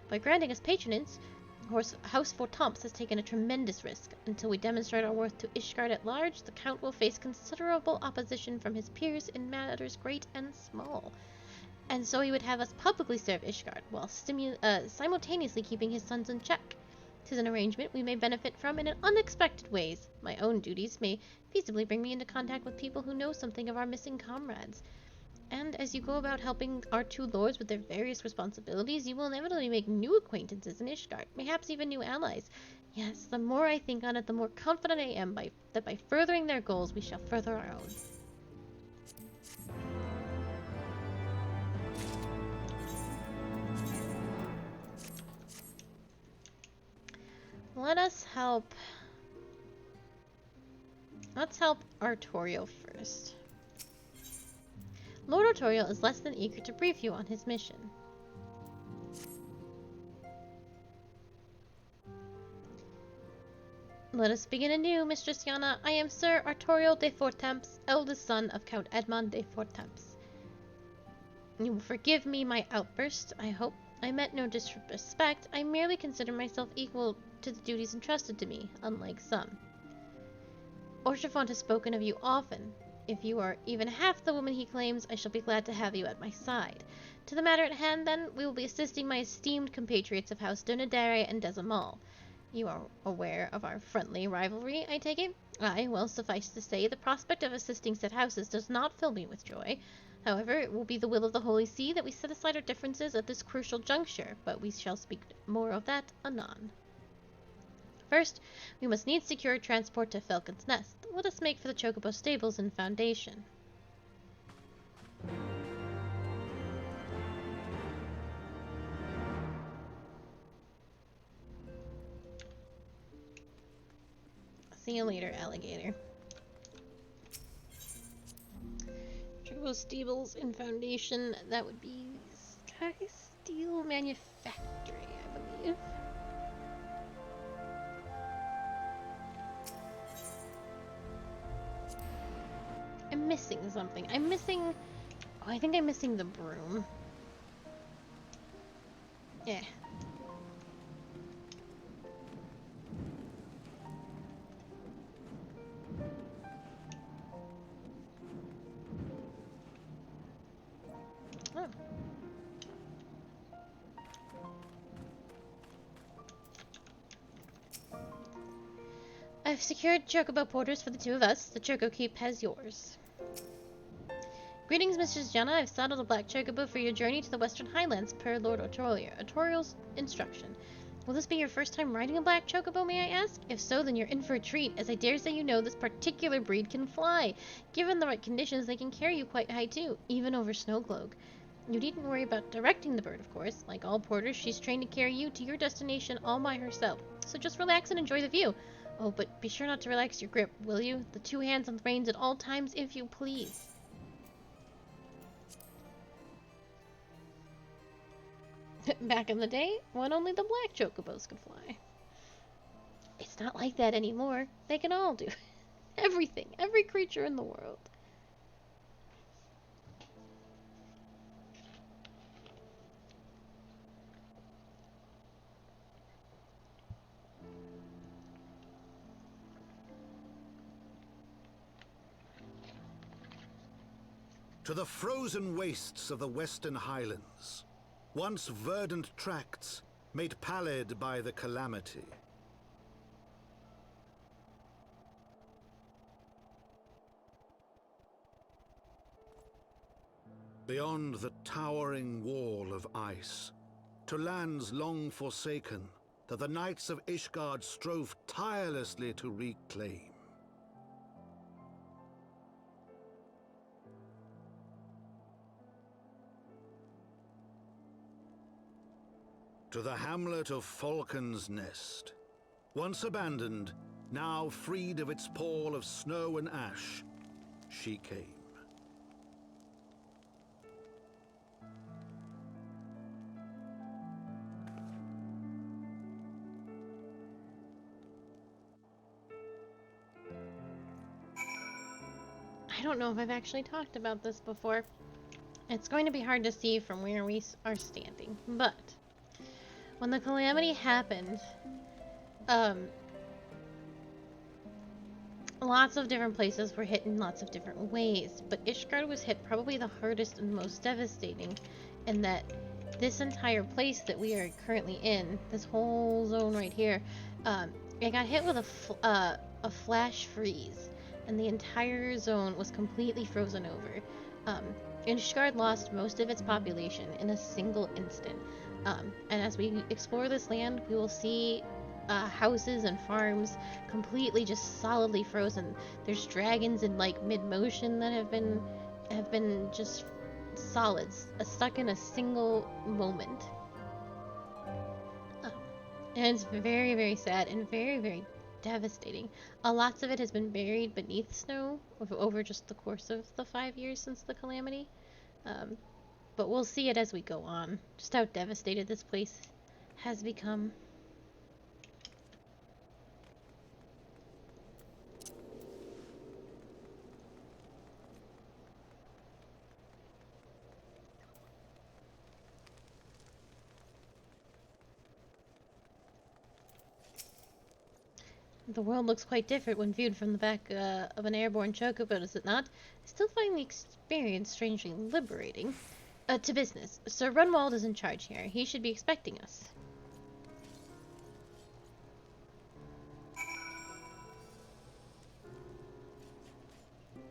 Speaker 1: By granting us patronage, House Fortemps has taken a tremendous risk. Until we demonstrate our worth to Ishgard at large, the Count will face considerable opposition from his peers in matters great and small. And so he would have us publicly serve Ishgard, while simultaneously keeping his sons in check. 'Tis an arrangement we may benefit from in unexpected ways. My own duties may feasibly bring me into contact with people who know something of our missing comrades. And as you go about helping our two lords with their various responsibilities, you will inevitably make new acquaintances in Ishgard, perhaps even new allies. Yes, the more I think on it, the more confident I am that by furthering their goals, we shall further our own. Let's help Artorial first. Lord Artorial is less than eager to brief you on his mission. Let us begin anew, Mistress Yana. I am Sir Artorial de Fortemps, eldest son of Count Edmond de Fortemps. You will forgive me my outburst, I hope. I meant no disrespect. I merely consider myself equal to the duties entrusted to me, unlike some. Orchefort has spoken of you often. If you are even half the woman he claims, I shall be glad to have you at my side. To the matter at hand, then, we will be assisting my esteemed compatriots of House Donadere and Desamal. You are aware of our friendly rivalry, I take it? Aye, well, suffice to say, the prospect of assisting said houses does not fill me with joy. However, it will be the will of the Holy See that we set aside our differences at this crucial juncture, but we shall speak more of that anon. First, we must needs secure transport to Falcon's Nest. Let us make for the Chocobo stables and foundation. See you later, alligator. Chocobo stables and foundation, that would be Sky Steel Manufactory, I believe. missing something. I'm missing... Oh, I think I'm missing the broom. Yeah. Oh. I've secured chocobo porters for the two of us. The choco keep has yours. Greetings, Mistress Jenna. I've saddled a black chocobo for your journey to the Western Highlands per Lord Autorial's instruction. Will this be your first time riding a black chocobo, may I ask? If so, then you're in for a treat, as I dare say you know this particular breed can fly. Given the right conditions, they can carry you quite high too, even over Snowcloak. You needn't worry about directing the bird, of course. Like all porters, she's trained to carry you to your destination all by herself. So just relax and enjoy the view. Oh, but be sure not to relax your grip, will you? The two hands on the reins at all times, if you please. Back in the day, when only the black chocobos could fly. It's not like that anymore. They can all do everything, every creature in the world.
Speaker 5: To the frozen wastes of the Western Highlands, once verdant tracts made pallid by the calamity. Beyond the towering wall of ice, to lands long forsaken that the knights of Ishgard strove tirelessly to reclaim. To the hamlet of Falcon's Nest, once abandoned, now freed of its pall of snow and ash, she came.
Speaker 1: I don't know if I've actually talked about this before. It's going to be hard to see from where we are standing, but when the calamity happened, lots of different places were hit in lots of different ways, but Ishgard was hit probably the hardest and most devastating, in that this entire place that we are currently in, this whole zone right here, it got hit with a flash freeze, and the entire zone was completely frozen over. Ishgard lost most of its population in a single instant. And as we explore this land, we will see houses and farms completely just solidly frozen. There's dragons in like mid-motion that have been just solids, stuck in a single moment. And it's very, very sad and very, very devastating. Lots of it has been buried beneath snow over just the course of the 5 years since the calamity. But we'll see it as we go on, just how devastated this place has become. The world looks quite different when viewed from the back of an airborne chocobo, does it not? I still find the experience strangely liberating. To business. Sir Runwald is in charge here. He should be expecting us.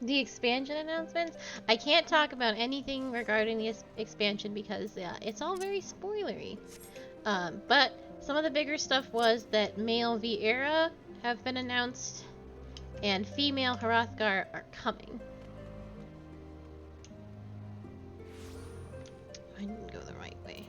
Speaker 1: The expansion announcements? I can't talk about anything regarding the expansion because it's all very spoilery. But some of the bigger stuff was that male Vieira have been announced and female Hrothgar are coming. I didn't go the right way.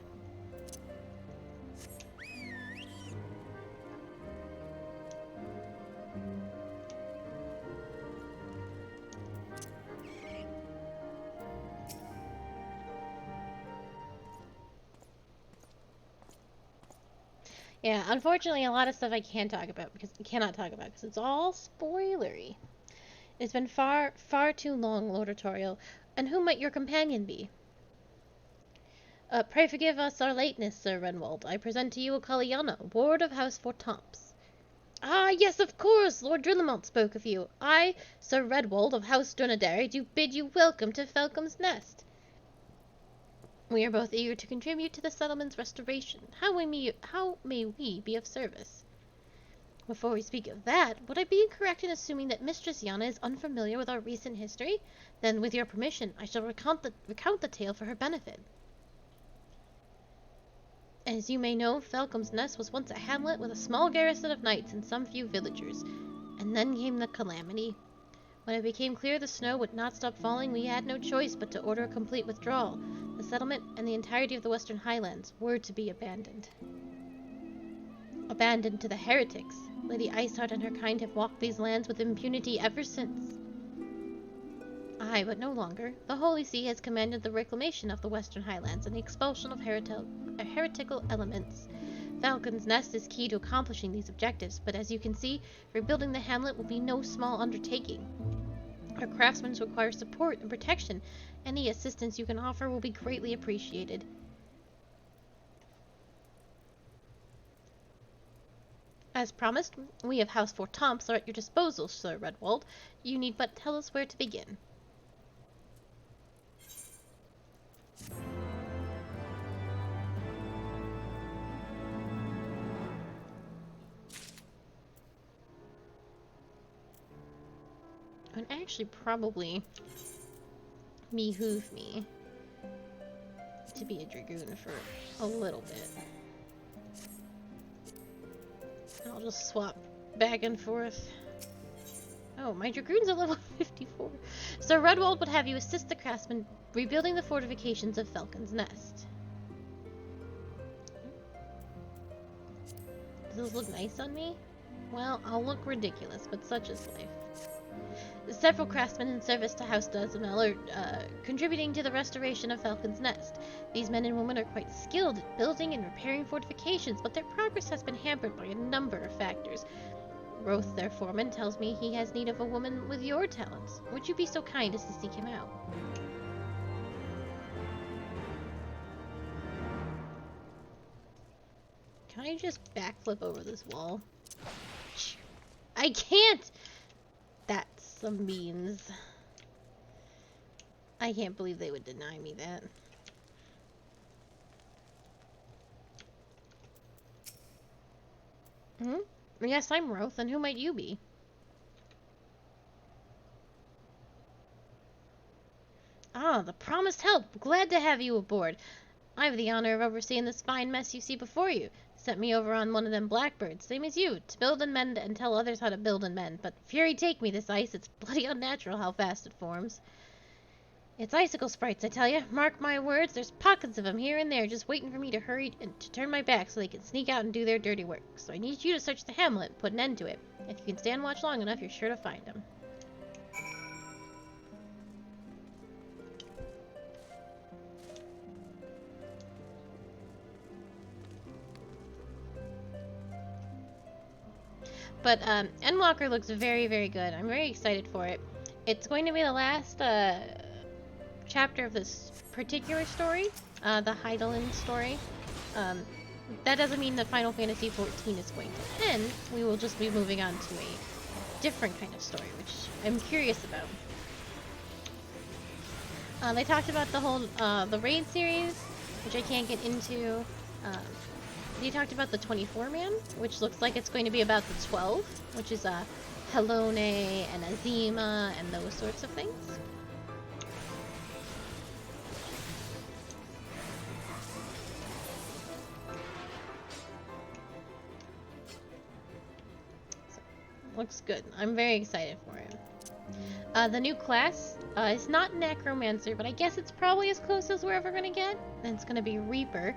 Speaker 1: Yeah, unfortunately, a lot of stuff I cannot talk about because it's all spoilery. It's been far, far too long, Lord Artorial. And who might your companion be? Pray forgive us our lateness, Sir Renwald. I present to you a Kaliana, ward of House Fortamps. Ah, yes, of course! Lord Drillamont spoke of you. I, Sir Redwald of House Durnadary, do bid you welcome to Falcom's Nest. We are both eager to contribute to the settlement's restoration. How may we be of service? Before we speak of that, would I be incorrect in assuming that Mistress Yana is unfamiliar with our recent history? Then, with your permission, I shall recount the tale for her benefit. As you may know, Falcom's Nest was once a hamlet with a small garrison of knights and some few villagers. And then came the calamity. When it became clear the snow would not stop falling, we had no choice but to order a complete withdrawal. The settlement and the entirety of the Western Highlands were to be abandoned. Abandoned to the heretics. Lady Iceheart and her kind have walked these lands with impunity ever since. Aye, but no longer. The Holy See has commanded the reclamation of the Western Highlands and the expulsion of heretical elements. Falcon's Nest is key to accomplishing these objectives, but as you can see, rebuilding the hamlet will be no small undertaking. Our craftsmen require support and protection. Any assistance you can offer will be greatly appreciated. As promised, we of House Fortamps are at your disposal, Sir Redwald. You need but tell us where to begin. It would actually probably behoove me to be a dragoon for a little bit. I'll just swap back and forth. Oh, my dragoons are level 54. Sir Redwald would have you assist the craftsmen rebuilding the fortifications of Falcon's Nest. Does this look nice on me? Well, I'll look ridiculous, but such is life. Several craftsmen in service to House Dazamel are contributing to the restoration of Falcon's Nest. These men and women are quite skilled at building and repairing fortifications, but their progress has been hampered by a number of factors. Roth, their foreman, tells me he has need of a woman with your talents. Would you be so kind as to seek him out? Can I just backflip over this wall? I can't! That's some beans. I can't believe they would deny me that. Yes, I'm Roth, and who might you be? Ah, the promised help! Glad to have you aboard. I have the honor of overseeing this fine mess you see before you. Sent me over on one of them blackbirds, same as you, to build and mend and tell others how to build and mend. But fury take me, this ice. It's bloody unnatural how fast it forms. It's icicle sprites, I tell you. Mark my words, there's pockets of them here and there just waiting for me to hurry and to turn my back so they can sneak out and do their dirty work. So I need you to search the hamlet and put an end to it. If you can stand watch long enough, you're sure to find them. But Endwalker looks very, very good. I'm very excited for it. It's going to be the last chapter of this particular story, the Heidelin story. That doesn't mean that Final Fantasy XIV is going to end. We will just be moving on to a different kind of story, which I'm curious about. They talked about the whole the raid series, which I can't get into. They talked about the 24-man, which looks like it's going to be about the 12, which is Helone and Azima and those sorts of things. So, looks good. I'm very excited for it. The new class is not Necromancer, but I guess it's probably as close as we're ever going to get. And it's going to be Reaper.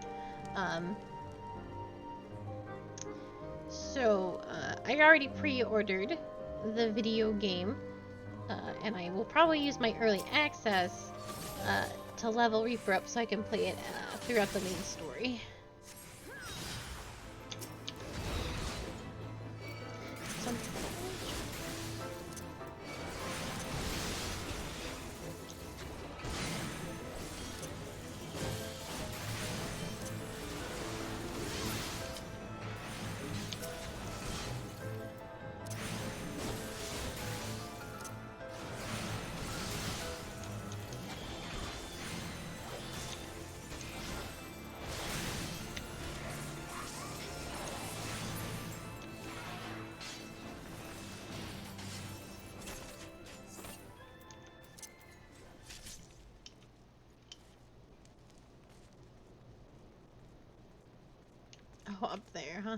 Speaker 1: So, I already pre-ordered the video game, and I will probably use my early access to level Reaper up so I can play it throughout the main story. up there, huh?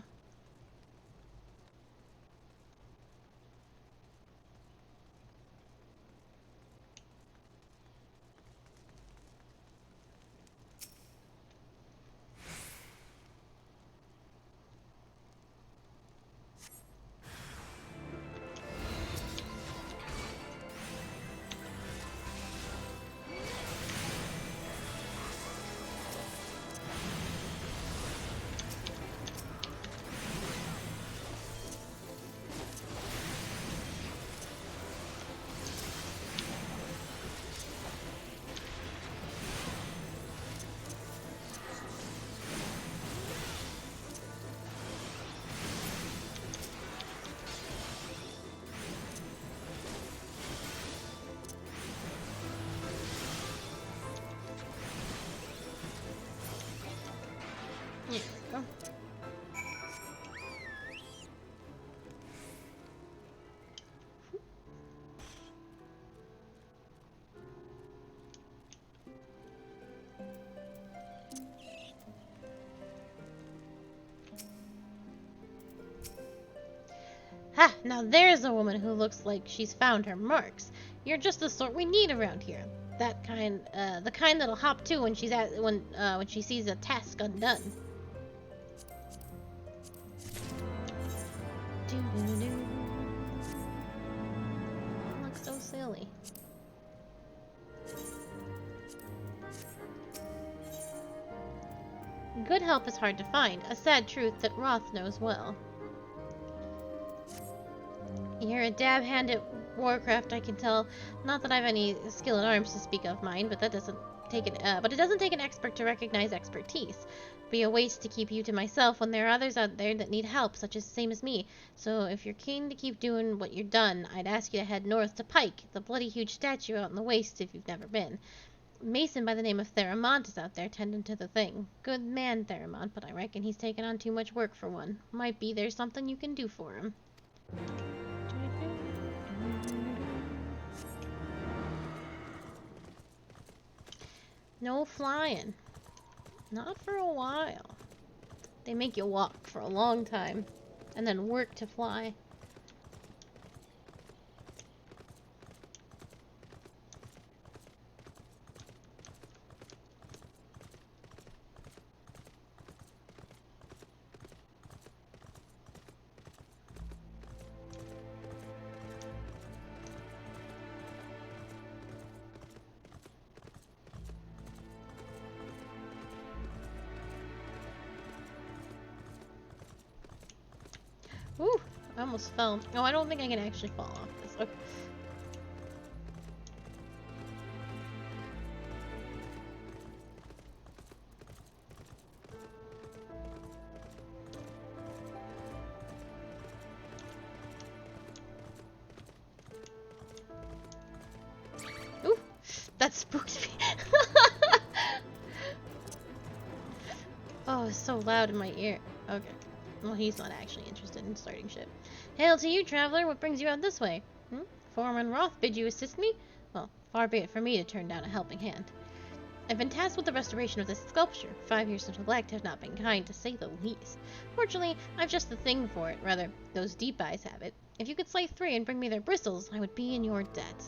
Speaker 1: There we go. Ha! Now there's a woman who looks like she's found her marks. You're just the sort we need around here. That kind, the kind that'll hop to when when she sees a task undone. Doo-doo-doo. Looks so silly. Good help is hard to find, a sad truth that Roth knows well. You're a dab hand at Warcraft, I can tell. Not that I've any skill in arms to speak of mine, but that doesn't take it doesn't take an expert to recognize expertise. Be a waste to keep you to myself when there are others out there that need help, such as same as me. So if you're keen to keep doing what you've done, I'd ask you to head north to Pike, the bloody huge statue out in the waste if you've never been. Mason by the name of Theramont is out there tending to the thing. Good man, Theramont, but I reckon he's taken on too much work for one. Might be there's something you can do for him. No flying. Not for a while. They make you walk for a long time, and then work to fly. Ooh, I almost fell. No, I don't think I can actually fall off this. Okay. Ooh, that spooked me. Oh, it's so loud in my ear. Okay. Well, he's not actually interested in starting shit. Hail to you, traveler. What brings you out this way? Foreman Roth bid you assist me? Well, far be it from me to turn down a helping hand. I've been tasked with the restoration of this sculpture. 5 years of neglect have not been kind, to say the least. Fortunately, I've just the thing for it. Rather, those deep eyes have it. If you could slay 3 and bring me their bristles, I would be in your debt.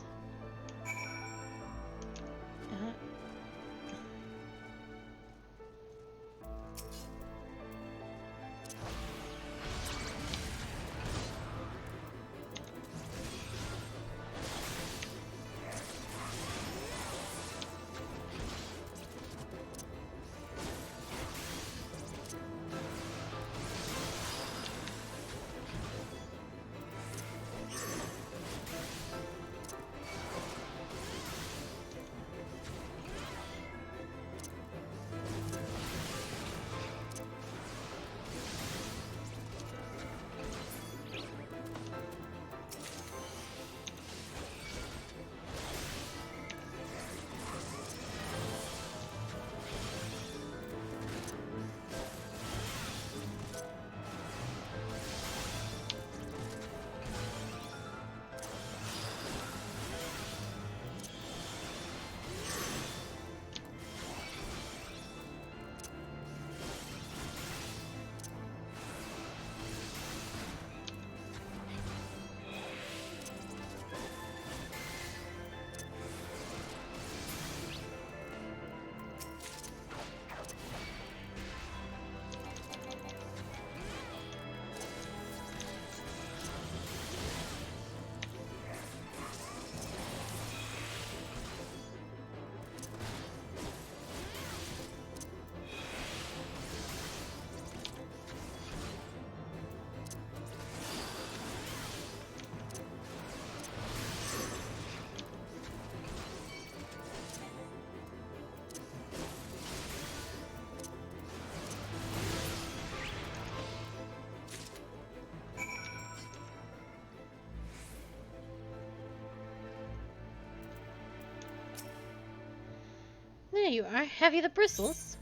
Speaker 1: you are. Have you the bristles?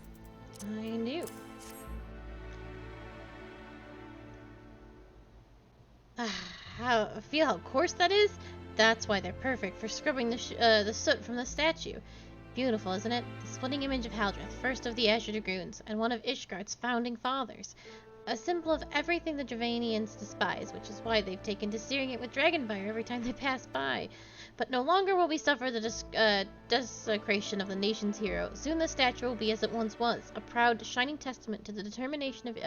Speaker 1: I do. Feel how coarse that is? That's why they're perfect for scrubbing the soot from the statue. Beautiful, isn't it? The splitting image of Haldreth, first of the Azure Dragoons, and one of Ishgard's founding fathers. A symbol of everything the Dravanians despise, which is why they've taken to searing it with dragonfire every time they pass by. But no longer will we suffer the desecration of the nation's hero. Soon the statue will be as it once was, a proud, shining testament to the determination of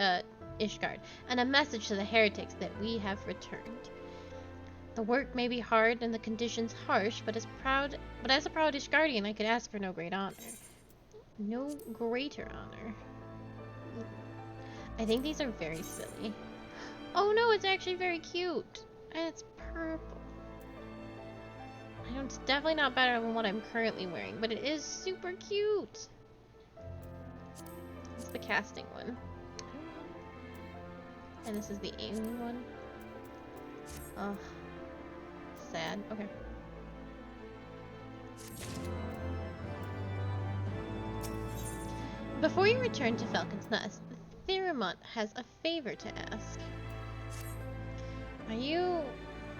Speaker 1: Ishgard, and a message to the heretics that we have returned. The work may be hard and the conditions harsh, but as a proud Ishgardian, I could ask for no great honor. No greater honor. I think these are very silly. Oh no, it's actually very cute. And it's purple. I know it's definitely not better than what I'm currently wearing, but it is super cute. It's the casting one. And this is the aiming one. Oh. Sad. Okay. Before you return to Falcon's Nest, Theramont has a favor to ask. Are you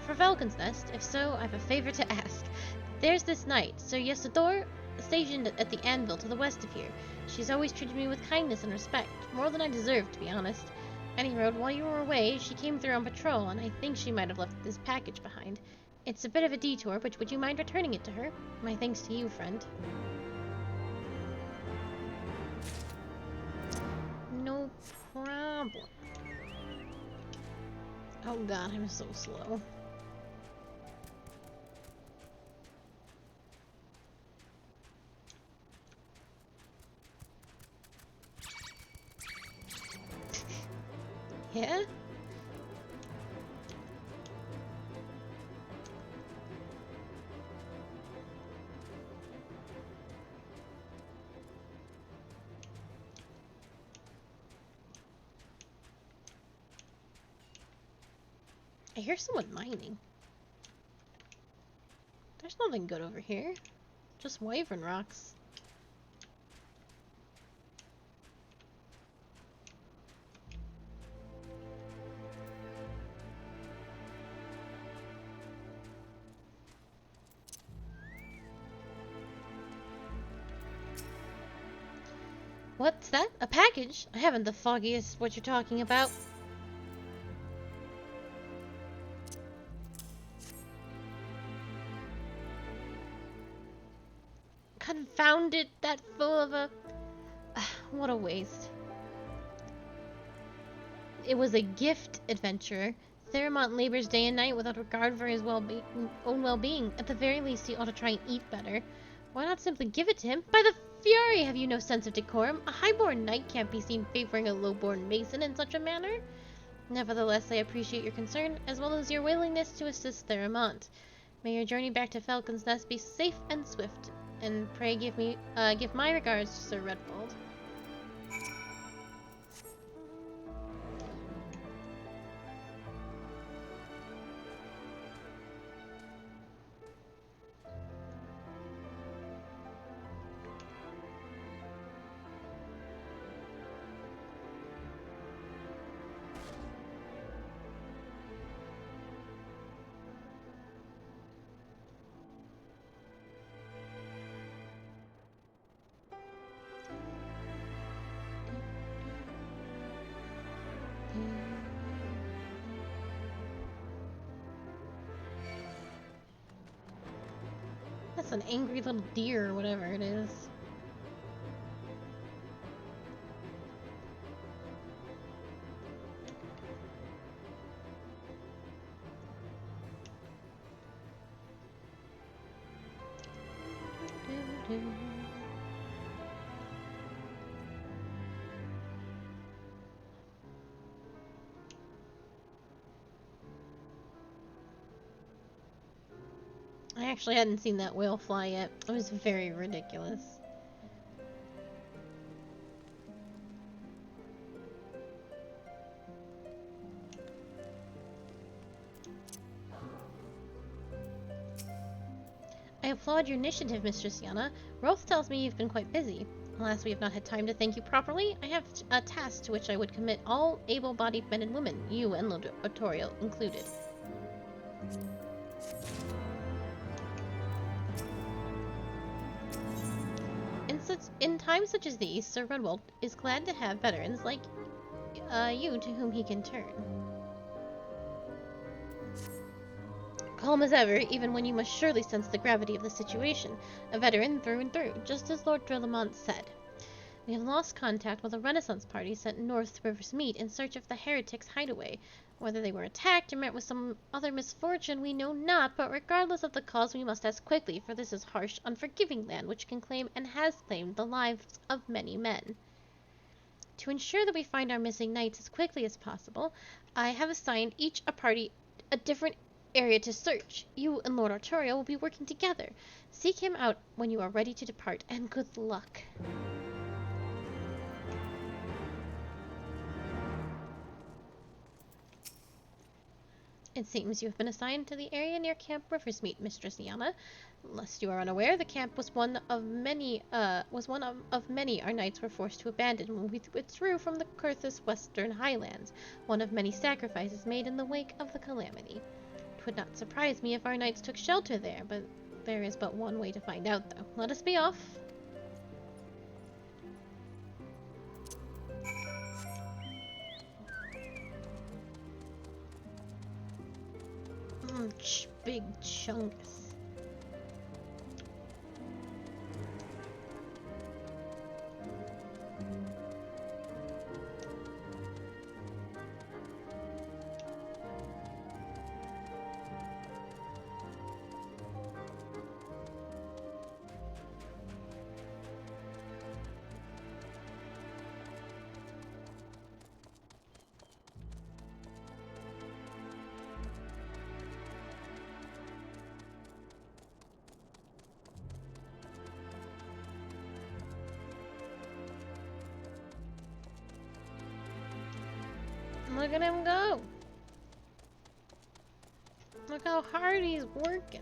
Speaker 1: for Falcon's Nest? If so, I have a favor to ask. There's this knight, Sir Yesador, stationed at the anvil to the west of here. She's always treated me with kindness and respect, more than I deserve, to be honest. Any road, while you were away, she came through on patrol, and I think she might have left this package behind. It's a bit of a detour, but would you mind returning it to her? My thanks to you, friend. No problem. Oh god, I'm so slow. Yeah? I hear someone mining. There's nothing good over here. Just wyvern rocks. What's that? A package? I haven't the foggiest what you're talking about. Confound it, that fool of a... what a waste. It was a gift, adventurer. Theramont labors day and night without regard for his own well-being. At the very least, he ought to try and eat better. Why not simply give it to him? By the fury, have you no sense of decorum? A highborn knight can't be seen favoring a lowborn mason in such a manner. Nevertheless, I appreciate your concern, as well as your willingness to assist Theramont. May your journey back to Falcon's Nest be safe and swift. And pray give my regards to Sir Redfold. That's an angry little deer or whatever it is. I actually hadn't seen that whale fly yet. It was very ridiculous. I applaud your initiative, Mistress Yana. Rolf tells me you've been quite busy. Alas, we have not had time to thank you properly. I have a task to which I would commit all able-bodied men and women, you and Lotoriel included. In times such as these, Sir Redwald is glad to have veterans like you to whom he can turn. Calm as ever, even when you must surely sense the gravity of the situation. A veteran through and through, just as Lord Drillamont said. We have lost contact with a Renaissance party sent north to River's Meet in search of the heretics' hideaway. Whether they were attacked or met with some other misfortune, we know not, but regardless of the cause, we must act quickly, for this is harsh, unforgiving land which can claim and has claimed the lives of many men. To ensure that we find our missing knights as quickly as possible, I have assigned each a party a different area to search. You and Lord Arturo will be working together. Seek him out when you are ready to depart, and good luck. It seems you have been assigned to the area near Camp Riversmeet, Mistress Yana. Lest you are unaware, the camp was one of many our knights were forced to abandon when we withdrew from the Kurthus Western Highlands, one of many sacrifices made in the wake of the calamity. It would not surprise me if our knights took shelter there, but there is but one way to find out, though. Let us be off. Big chungus. Look at him go. Look how hard he's working.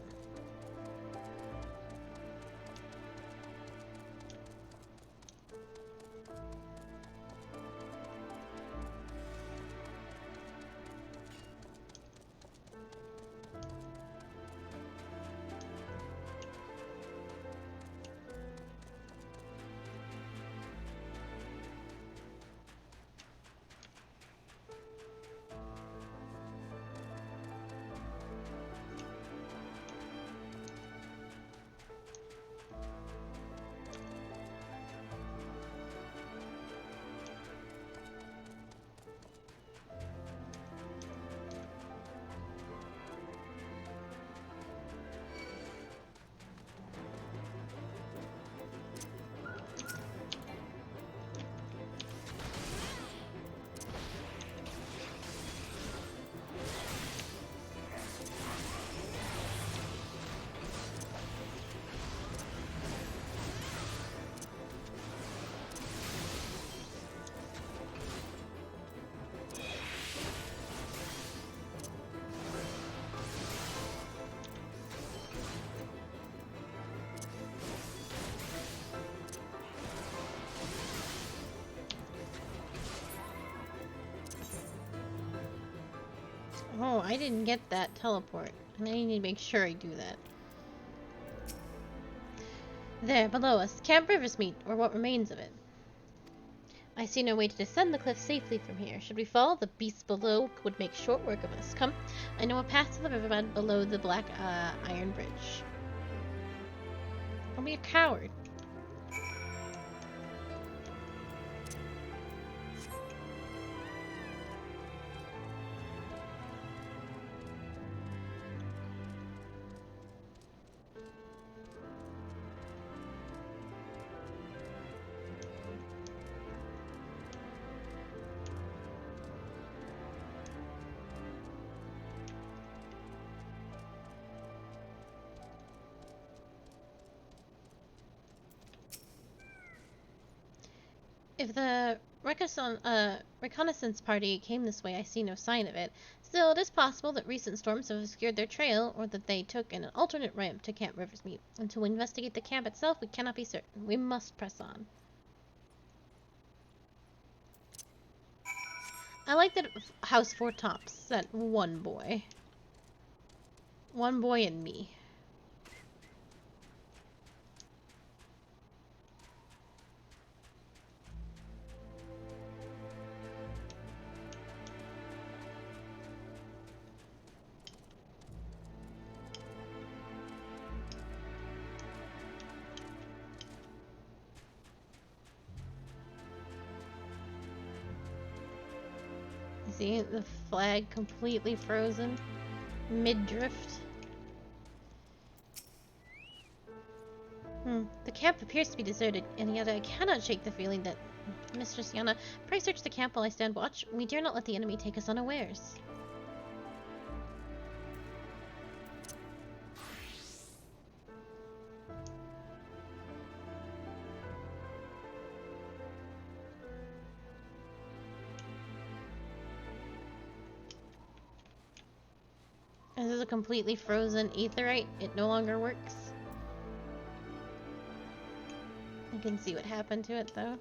Speaker 1: Oh, I didn't get that teleport. And I need to make sure I do that. There, below us, Camp Riversmeet, or what remains of it. I see no way to descend the cliff safely from here. Should we fall, the beasts below would make short work of us. Come, I know a path to the riverbed below the black iron bridge. Don't be a coward. If the reconnaissance party came this way, I see no sign of it. Still, it is possible that recent storms have obscured their trail, or that they took an alternate ramp to Camp Riversmeet. Until we investigate the camp itself, we cannot be certain. We must press on. I like that House Four Tops sent one boy. One boy and me. See the flag completely frozen mid-drift. The camp appears to be deserted, and yet I cannot shake the feeling that... Mistress Yana, pray search the camp while I stand watch. We dare not let the enemy take us unawares. This is a completely frozen aetherite. It no longer works. You can see what happened to it, though.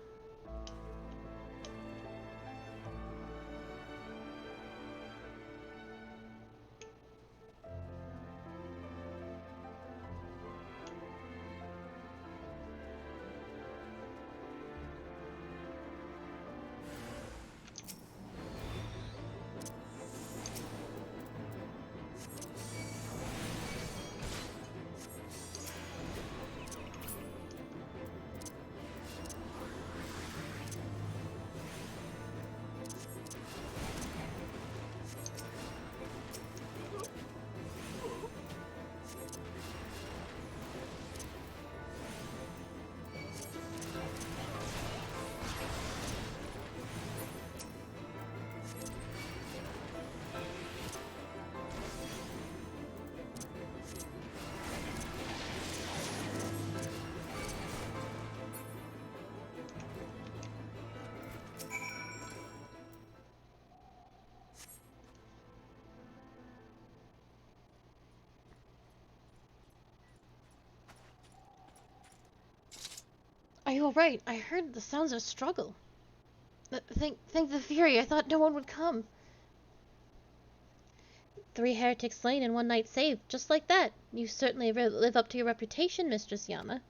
Speaker 1: Are you alright? I heard the sounds of a struggle. Thank the Fury, I thought no one would come. 3 heretics slain and 1 knight saved, just like that. You certainly live up to your reputation, Mistress Yana.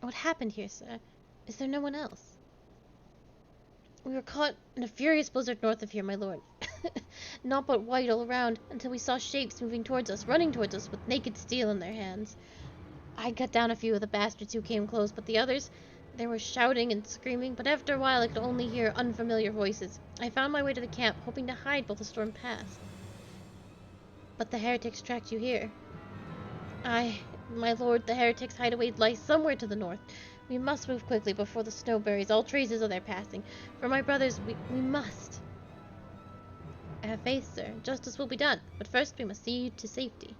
Speaker 1: What happened here, sir? Is there no one else? We were caught in a furious blizzard north of here, my lord. Naught but white all around, until we saw shapes moving towards us, running towards us with naked steel in their hands. I cut down a few of the bastards who came close, but the others, they were shouting and screaming, but after a while I could only hear unfamiliar voices. I found my way to the camp, hoping to hide while the storm passed. But the heretics tracked you here. My lord, the heretics' hideaway lies somewhere to the north. We must move quickly before the snow buries all traces of their passing. For my brothers, we must. I have faith, sir. Justice will be done, but first we must see you to safety.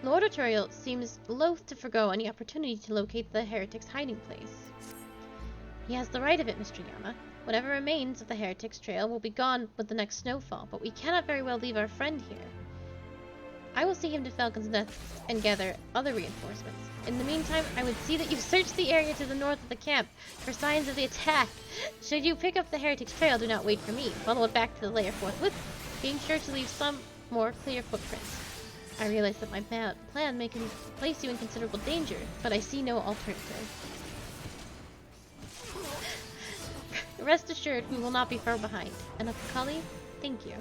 Speaker 1: Lord Arturiel seems loath to forgo any opportunity to locate the heretic's hiding place. He has the right of it, Mr. Yama. Whatever remains of the heretic's trail will be gone with the next snowfall, but we cannot very well leave our friend here. I will see him to Falcon's Nest and gather other reinforcements. In the meantime, I would see that you search the area to the north of the camp for signs of the attack. Should you pick up the heretic's trail, do not wait for me. Follow it back to the lair forthwith, being sure to leave some more clear footprints. I realize that my plan may place you in considerable danger, but I see no alternative. Rest assured, we will not be far behind. And Akali, thank you.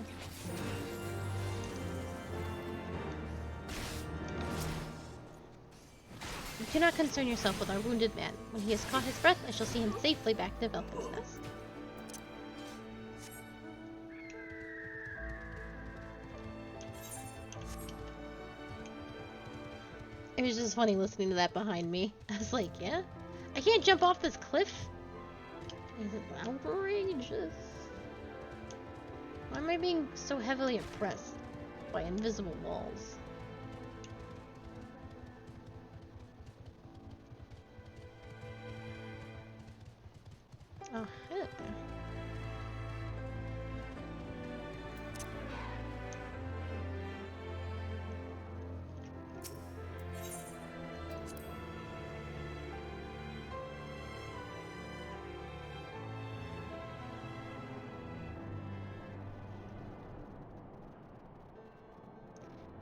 Speaker 1: Do not concern yourself with our wounded man. When he has caught his breath, I shall see him safely back to Falcon's Nest. It was just funny listening to that behind me. I was like, yeah? I can't jump off this cliff? Is it outrageous? Why am I being so heavily oppressed? by invisible walls. Oh, hello there.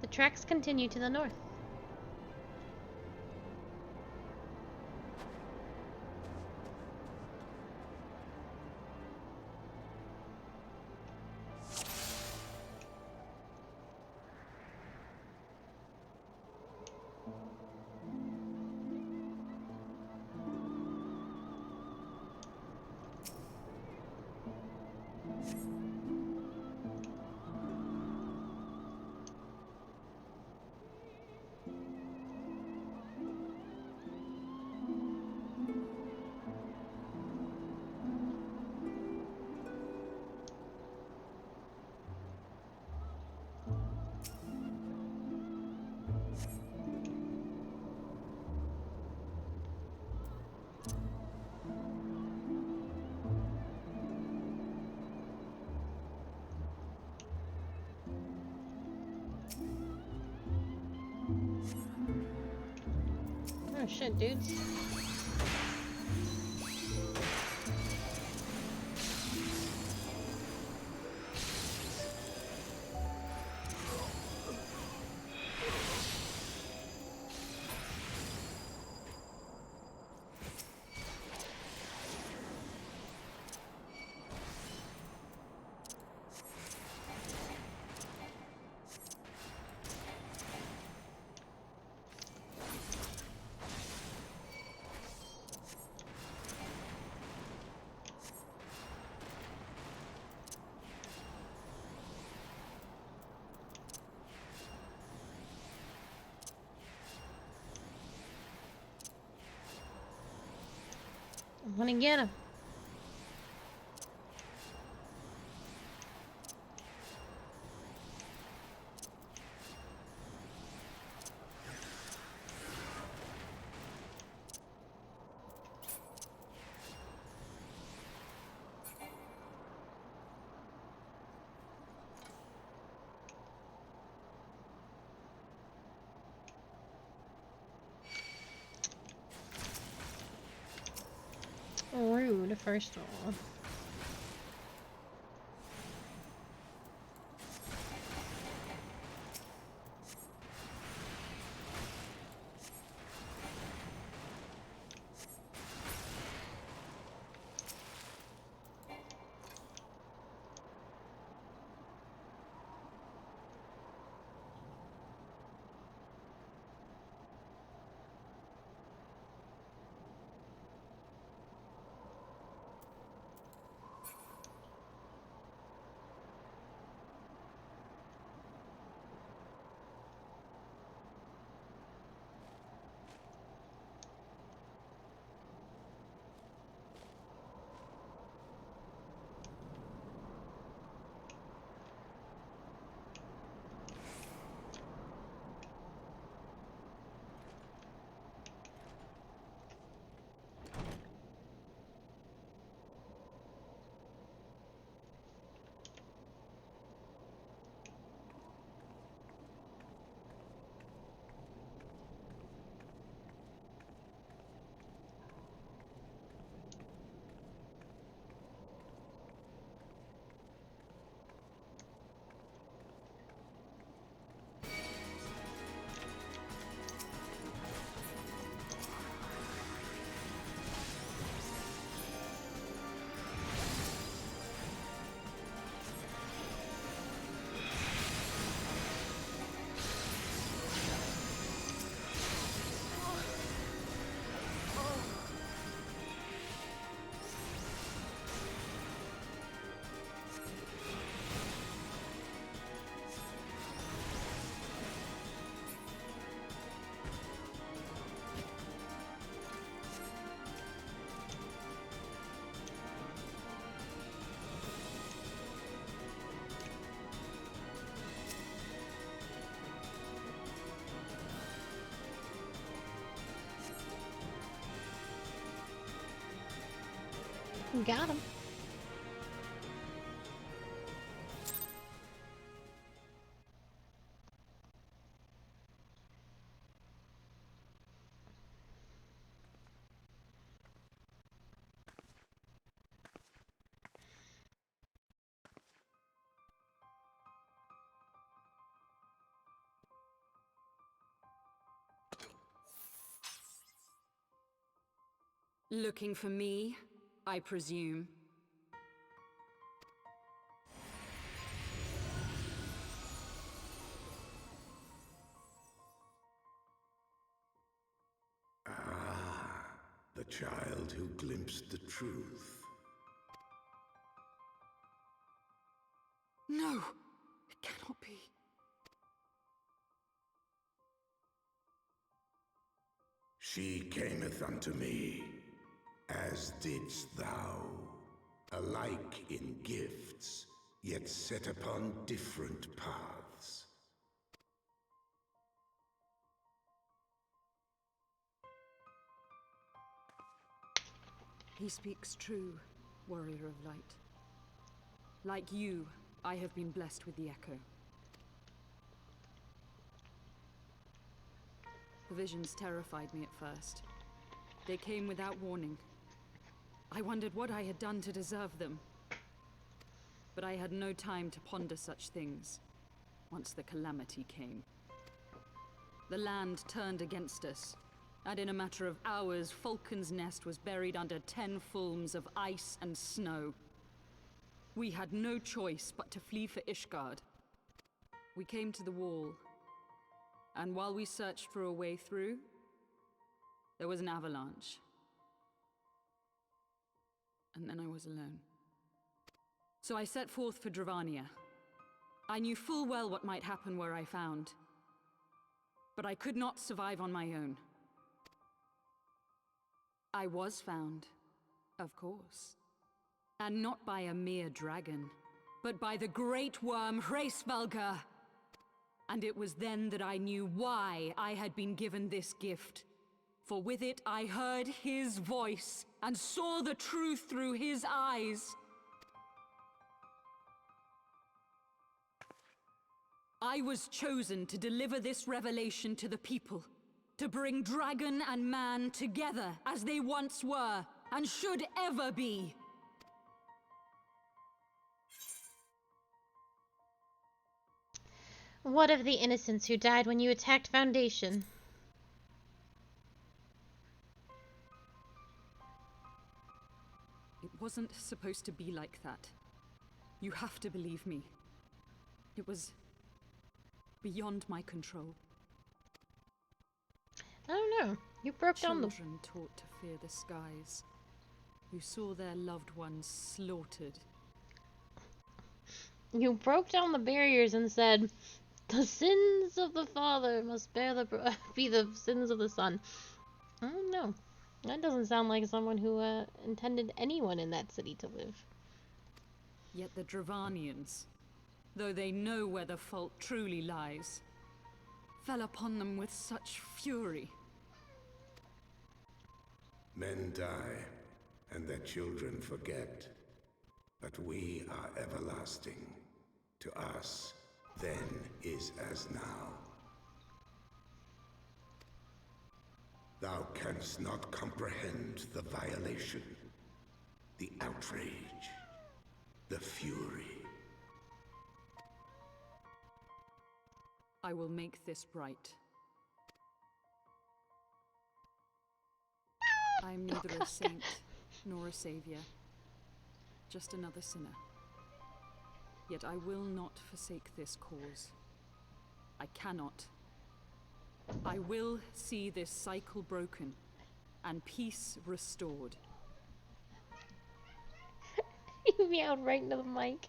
Speaker 1: The tracks continue to the north. Oh shit, dudes. I wanna get him. Rude, first of all. Got him.
Speaker 6: Looking for me, I presume.
Speaker 5: The child who glimpsed the truth.
Speaker 6: No! It cannot be.
Speaker 5: She cameth unto me, as didst thou, alike in gifts, yet set upon different paths.
Speaker 6: He speaks true, warrior of light. Like you, I have been blessed with the echo. The visions terrified me at first. They came without warning. I wondered what I had done to deserve them. But I had no time to ponder such things, once the calamity came. The land turned against us, and in a matter of hours, Falcon's Nest was buried under 10 fulms of ice and snow. We had no choice but to flee for Ishgard. We came to the wall, and while we searched for a way through, there was an avalanche. And then I was alone. So I set forth for Dravania. I knew full well what might happen where I found, but I could not survive on my own. I was found, of course. And not by a mere dragon, but by the great worm Hraesvelgr. And it was then that I knew why I had been given this gift. For with it I heard his voice, and saw the truth through his eyes. I was chosen to deliver this revelation to the people. To bring dragon and man together as they once were, and should ever be.
Speaker 1: What of the innocents who died when you attacked Foundation?
Speaker 6: It wasn't supposed to be like that. You have to believe me. It was beyond my control.
Speaker 1: I don't know. You broke down the...
Speaker 6: Children taught to fear the skies, who saw their loved ones slaughtered.
Speaker 1: You broke down the barriers and said, the sins of the father must be the sins of the son. I don't know. That doesn't sound like someone who intended anyone in that city to live.
Speaker 6: Yet the Dravanians, though they know where the fault truly lies, fell upon them with such fury.
Speaker 5: Men die, and their children forget. But we are everlasting. To us, then is as now. Thou canst not comprehend the violation, the outrage, the fury.
Speaker 6: I will make this right. I am neither a saint nor a savior, just another sinner. Yet I will not forsake this cause. I cannot. I will see this cycle broken and peace restored.
Speaker 1: You meowed right into the mic.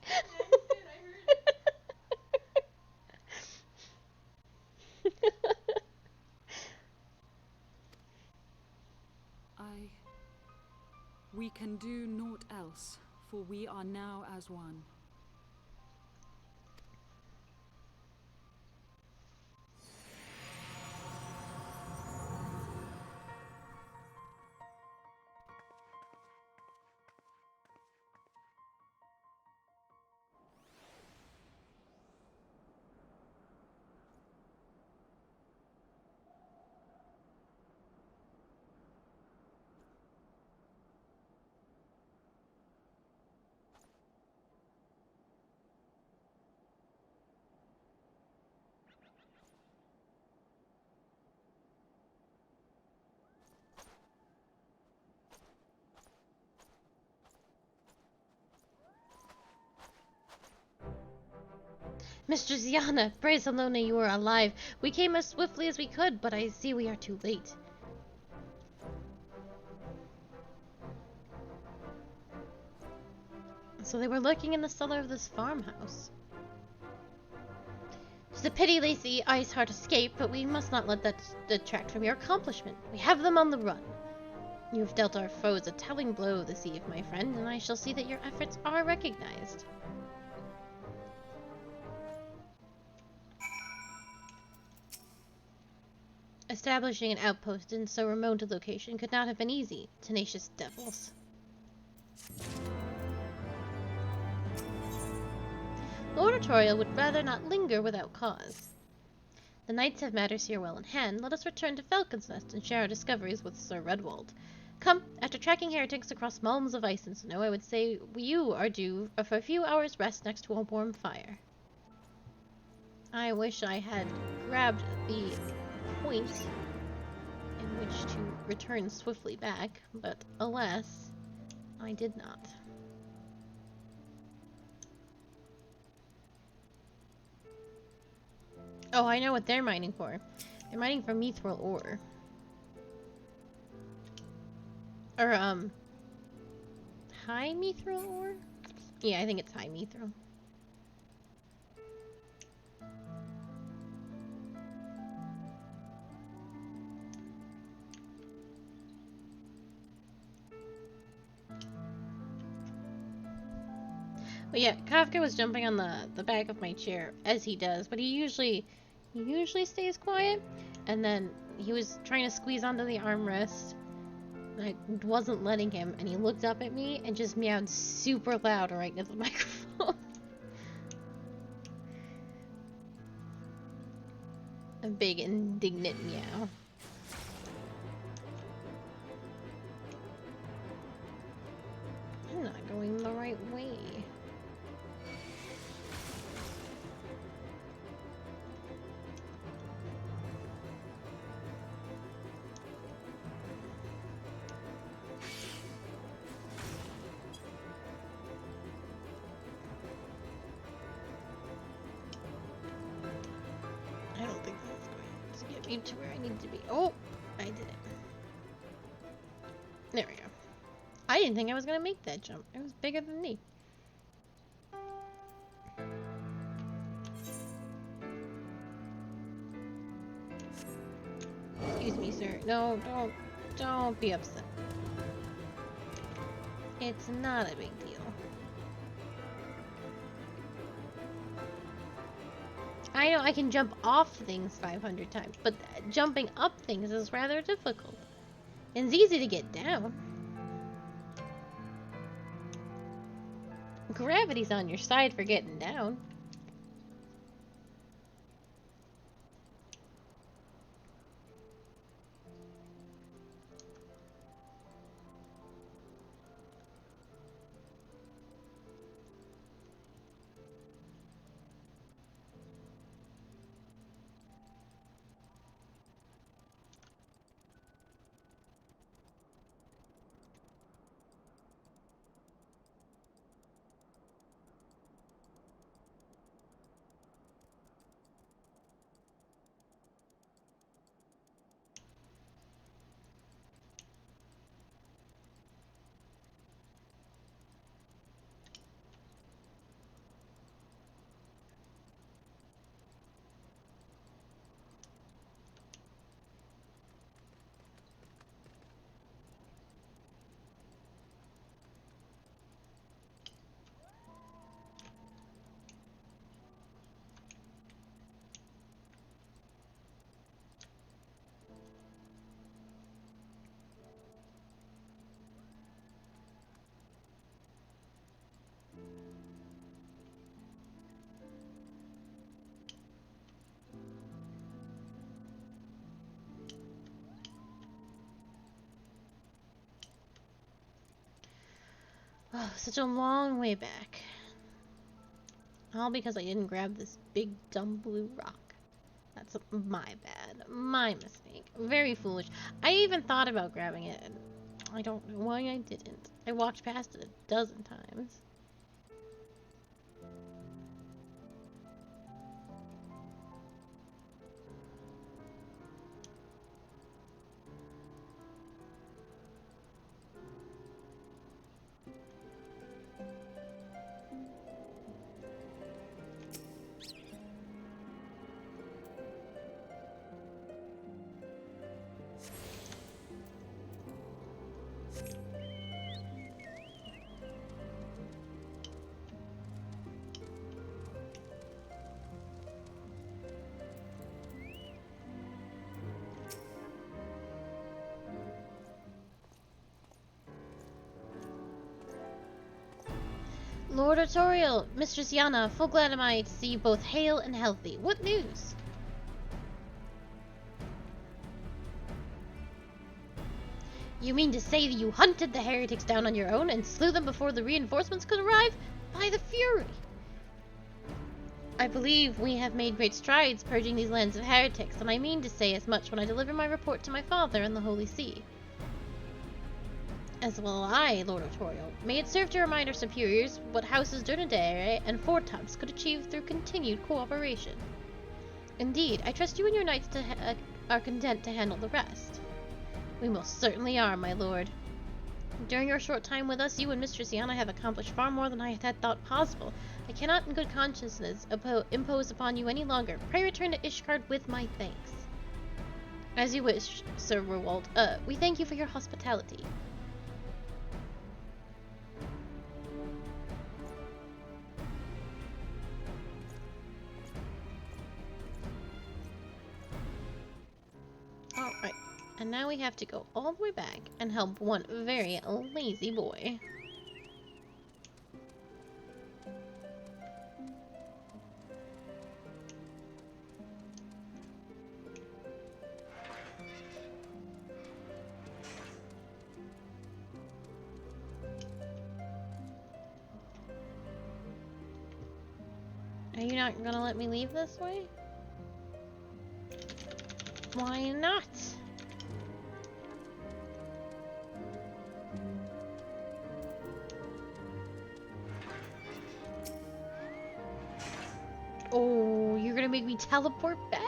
Speaker 6: We can do naught else, for we are now as one.
Speaker 1: Mistress Yana, praise Alone you are alive. We came as swiftly as we could, but I see we are too late. So they were lurking in the cellar of this farmhouse. It's a pity Lacey Iceheart escaped, but we must not let that detract from your accomplishment. We have them on the run. You have dealt our foes a telling blow this eve, my friend, and I shall see that your efforts are recognized. Establishing an outpost in so remote a location could not have been easy, tenacious devils. Lord Artorial would rather not linger without cause. The knights have matters here well in hand. Let us return to Falcon's Nest and share our discoveries with Sir Redwald. Come, after tracking heretics across malms of ice and snow, I would say you are due for a few hours' rest next to a warm fire. I wish I had grabbed the point in which to return swiftly back, but alas, I did not. Oh, I know what they're mining for. They're mining for mithril ore. Or, high mithril ore? Yeah, I think it's high mithril. But yeah, Kafka was jumping on the back of my chair, as he does, but he usually stays quiet, and then he was trying to squeeze onto the armrest, and I wasn't letting him, and he looked up at me and just meowed super loud right into the microphone. A big indignant meow. I'm not going the right way. To where I need to be. Oh, I did it. There we go. I didn't think I was gonna make that jump. It was bigger than me. Excuse me, sir. No, don't be upset. It's not a big deal. I know I can jump off things 500 times, but jumping up things is rather difficult. It's easy to get down. Gravity's on your side for getting down. Oh, such a long way back. All because I didn't grab this big dumb blue rock. That's my bad. My mistake. Very foolish. I even thought about grabbing it, and I don't know why I didn't. I walked past it 12 times. Lord Artorial, Mistress Yana, full glad am I to see you both hale and healthy. What news? You mean to say that you hunted the heretics down on your own and slew them before the reinforcements could arrive? By the Fury! I believe we have made great strides purging these lands of heretics, and I mean to say as much when I deliver my report to my father in the Holy See. As well I, Lord Artorial. May it serve to remind our superiors what houses Durnadere and Fortumps could achieve through continued cooperation. Indeed, I trust you and your knights are content to handle the rest. We most certainly are, my lord. During your short time with us, you and Mistress Yana have accomplished far more than I had thought possible. I cannot in good consciousness impose upon you any longer. Pray return to Ishgard with my thanks. As you wish, Sir Rowold. We thank you for your hospitality. Alright, and now we have to go all the way back and help one very lazy boy. Are you not gonna let me leave this way? Why not? Oh, you're gonna make me teleport back?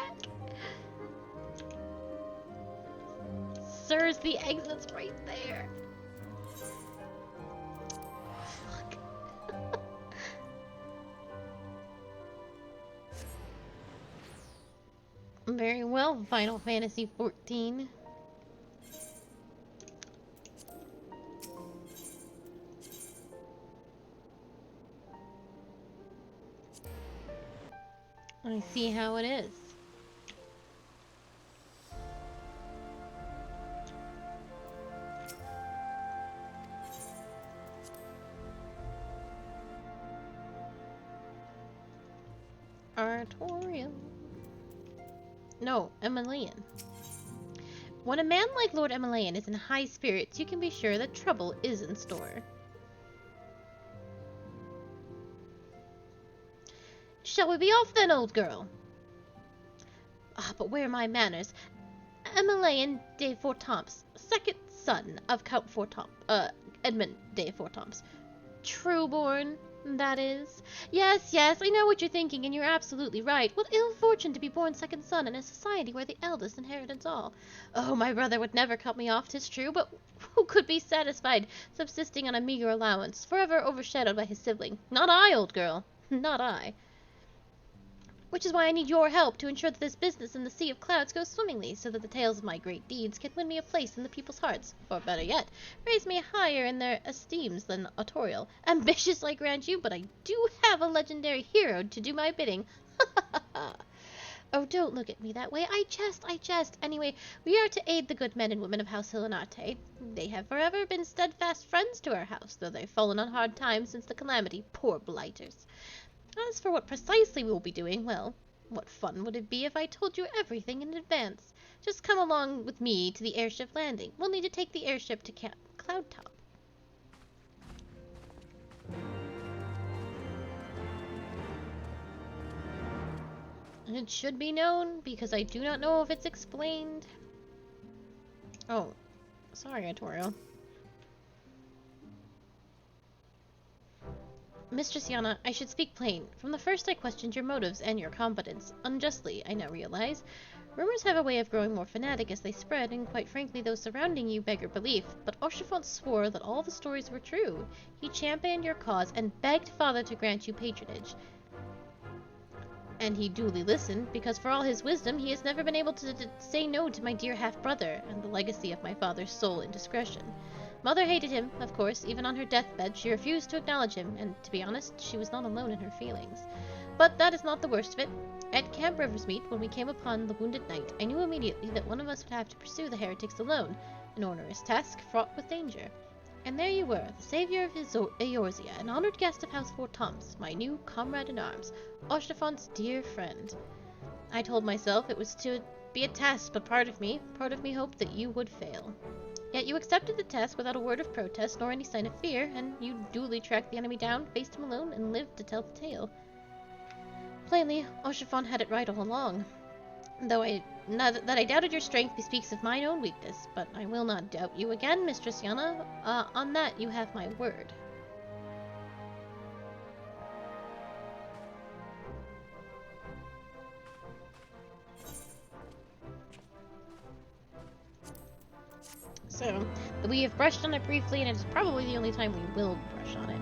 Speaker 1: Sirs, the exit's right there. Fuck. Very well, Final Fantasy XIV. I see how it is. Artorial. No, Emilian. When a man like Lord Emilian is in high spirits, you can be sure that trouble is in store. Shall we be off then, old girl? Ah, but where are my manners? Emilian de Fortamps, second son of Count Fortamps, Edmund de Fortamps. Trueborn, that is. Yes, I know what you're thinking, and you're absolutely right. What ill fortune to be born second son in a society where the eldest inherits all. Oh, my brother would never cut me off, 'tis true, but who could be satisfied, subsisting on a meager allowance, forever overshadowed by his sibling? Not I, old girl, not I. Which is why I need your help to ensure that this business in the Sea of Clouds goes swimmingly, so that the tales of my great deeds can win me a place in the people's hearts, or better yet, raise me higher in their esteems than Artorial. Ambitious, I grant you, but I do have a legendary hero to do my bidding. Oh, don't look at me that way. I jest. Anyway, we are to aid the good men and women of House Hillinate. They have forever been steadfast friends to our house, though they've fallen on hard times since the calamity. Poor blighters. As for what precisely we will be doing, well, what fun would it be if I told you everything in advance? Just come along with me to the airship landing. We'll need to take the airship to Camp Cloudtop. It should be known, because I do not know if it's explained. Oh, sorry, Artorial. Mistress Yana, I should speak plain. From the first I questioned your motives and your competence. Unjustly, I now realize. Rumors have a way of growing more fanatic as they spread, and quite frankly those surrounding you beg your belief. But Archifant swore that all the stories were true. He championed your cause and begged Father to grant you patronage. And he duly listened, because for all his wisdom, he has never been able to say no to my dear half-brother, and the legacy of my father's sole indiscretion. Mother hated him, of course. Even on her deathbed, she refused to acknowledge him, and to be honest, she was not alone in her feelings. But that is not the worst of it. At Camp Riversmeet, when we came upon the wounded knight, I knew immediately that one of us would have to pursue the heretics alone, an onerous task fraught with danger. And there you were, the savior of Eorzea, an honored guest of House Fort Toms, my new comrade-in-arms, Oshtafon's dear friend. I told myself it was to be a test, but part of me hoped that you would fail. Yet you accepted the test without a word of protest nor any sign of fear, and you duly tracked the enemy down, faced him alone, and lived to tell the tale. Plainly, Oshafon had it right all along. Though that I doubted your strength bespeaks of mine own weakness, but I will not doubt you again, Mistress Yana. On that you have my word. So, we have brushed on it briefly, and it's probably the only time we will brush on it.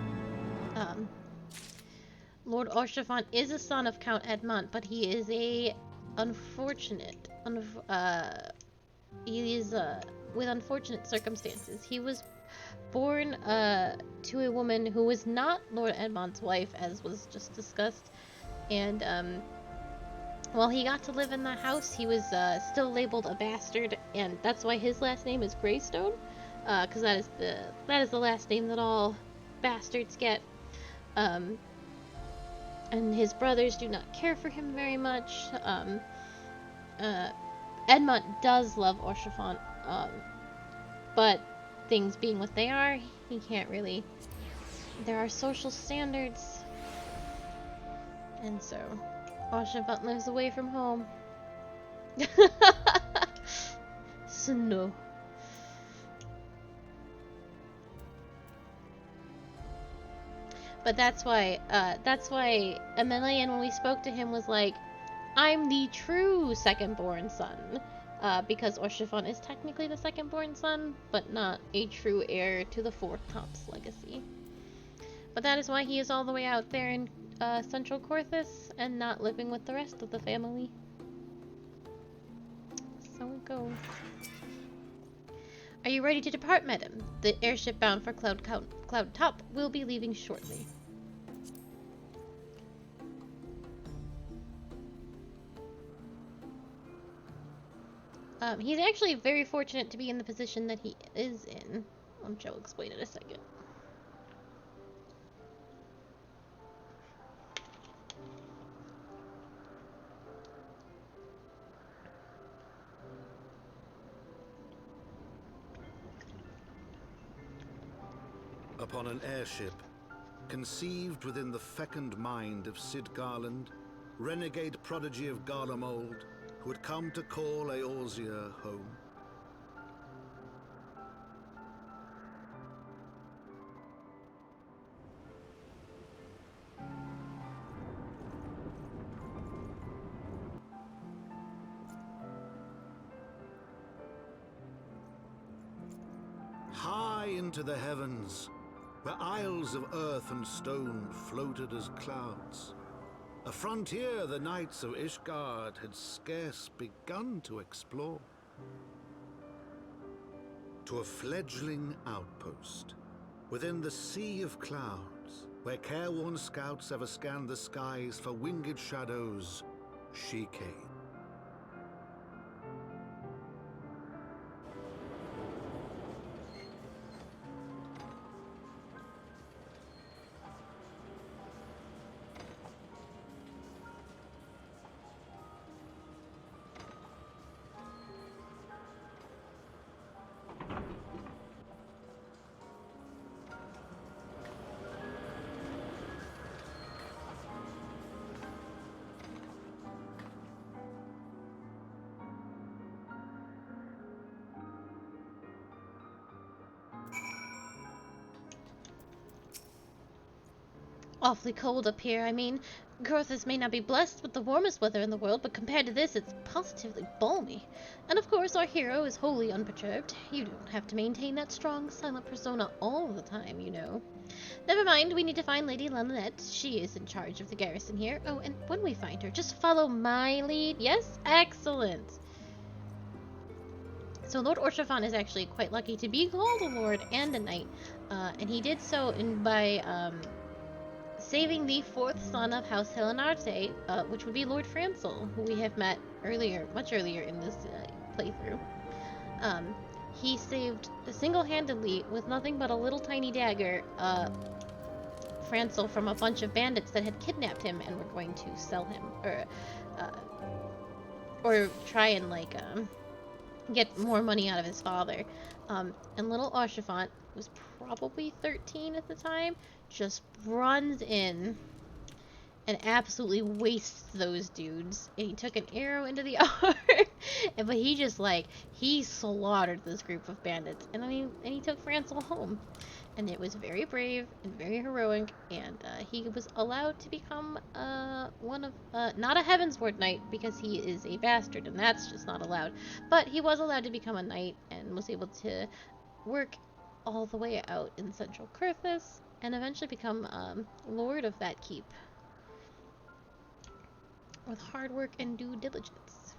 Speaker 1: Lord Oshafon is a son of Count Edmont, but he is with unfortunate circumstances. He was born to a woman who was not Lord Edmont's wife, as was just discussed, and while he got to live in the house, he was still labeled a bastard, and that's why his last name is Greystone, because that is the last name that all bastards get. And his brothers do not care for him very much. Edmont does love Oshafon, but things being what they are, he can't really. There are social standards, and so Oshafon lives away from home. So no. But that's why Emelian, when we spoke to him, was like, I'm the true second-born son. Because Oshafon is technically the second-born son, but not a true heir to the Fort Tops legacy. But that is why he is all the way out there in Central Corthus, and not living with the rest of the family. So it goes. Are you ready to depart, madam? The airship bound for Cloud Top will be leaving shortly. He's actually very fortunate to be in the position that he is in, which I'll explain in a second.
Speaker 5: Upon an airship, conceived within the fecund mind of Sid Garland, renegade prodigy of Garlemald, who had come to call Eorzea home. High into the heavens, where isles of earth and stone floated as clouds, a frontier the knights of Ishgard had scarce begun to explore. To a fledgling outpost, within the sea of clouds, where careworn scouts ever scanned the skies for winged shadows, she came.
Speaker 1: Awfully cold up here. I mean, Corthus may not be blessed with the warmest weather in the world, but compared to this, it's positively balmy. And of course, our hero is wholly unperturbed. You don't have to maintain that strong, silent persona all the time, you know. Never mind, we need to find Lady Lenonette. She is in charge of the garrison here. Oh, and when we find her, just follow my lead. Yes? Excellent. So Lord Oshafon is actually quite lucky to be called a lord and a knight. And he did so by saving the fourth son of House Helenarte, which would be Lord Francel, who we have met earlier, much earlier in this playthrough. he saved single-handedly, with nothing but a little tiny dagger, Francel from a bunch of bandits that had kidnapped him and were going to sell him, or try and, like, get more money out of his father. And little Archifant, who was probably 13 at the time, just runs in and absolutely wastes those dudes. And he took an arrow into the arm, but he just, like, he slaughtered this group of bandits. And then he took Francel home. And it was very brave and very heroic, and he was allowed to become one of, not a Heavensward knight, because he is a bastard, and that's just not allowed. But he was allowed to become a knight, and was able to work all the way out in central Kurthus, and eventually become lord of that keep. With hard work and due diligence.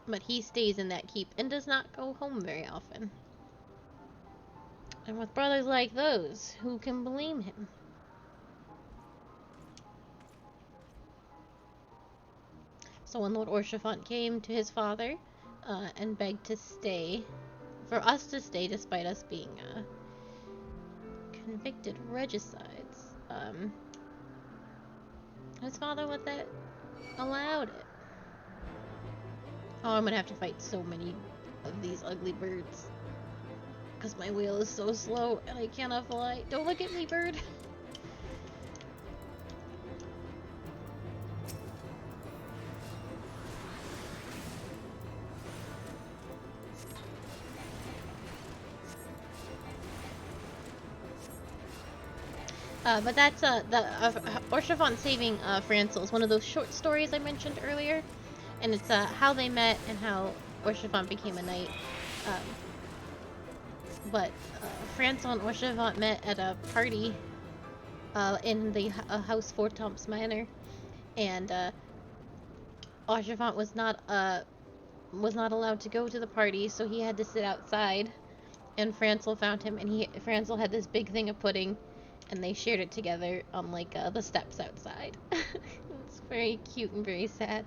Speaker 1: But he stays in that keep and does not go home very often. And with brothers like those, who can blame him? So when Lord Orchifant came to his father and begged to stay, for us to stay despite us being convicted regicides, his father allowed it. Oh, I'm gonna have to fight so many of these ugly birds. Because my wheel is so slow and I cannot fly. Don't look at me, bird! But that's, Orchifant saving, Francel is one of those short stories I mentioned earlier. And it's, how they met and how Orchifant became a knight. But Francel and Orchifant met at a party, in the house Fortom's Manor. And, Orchifant was not allowed to go to the party, so he had to sit outside. And Francel found him, and Francel had this big thing of pudding, and they shared it together on, like, the steps outside. It's very cute and very sad.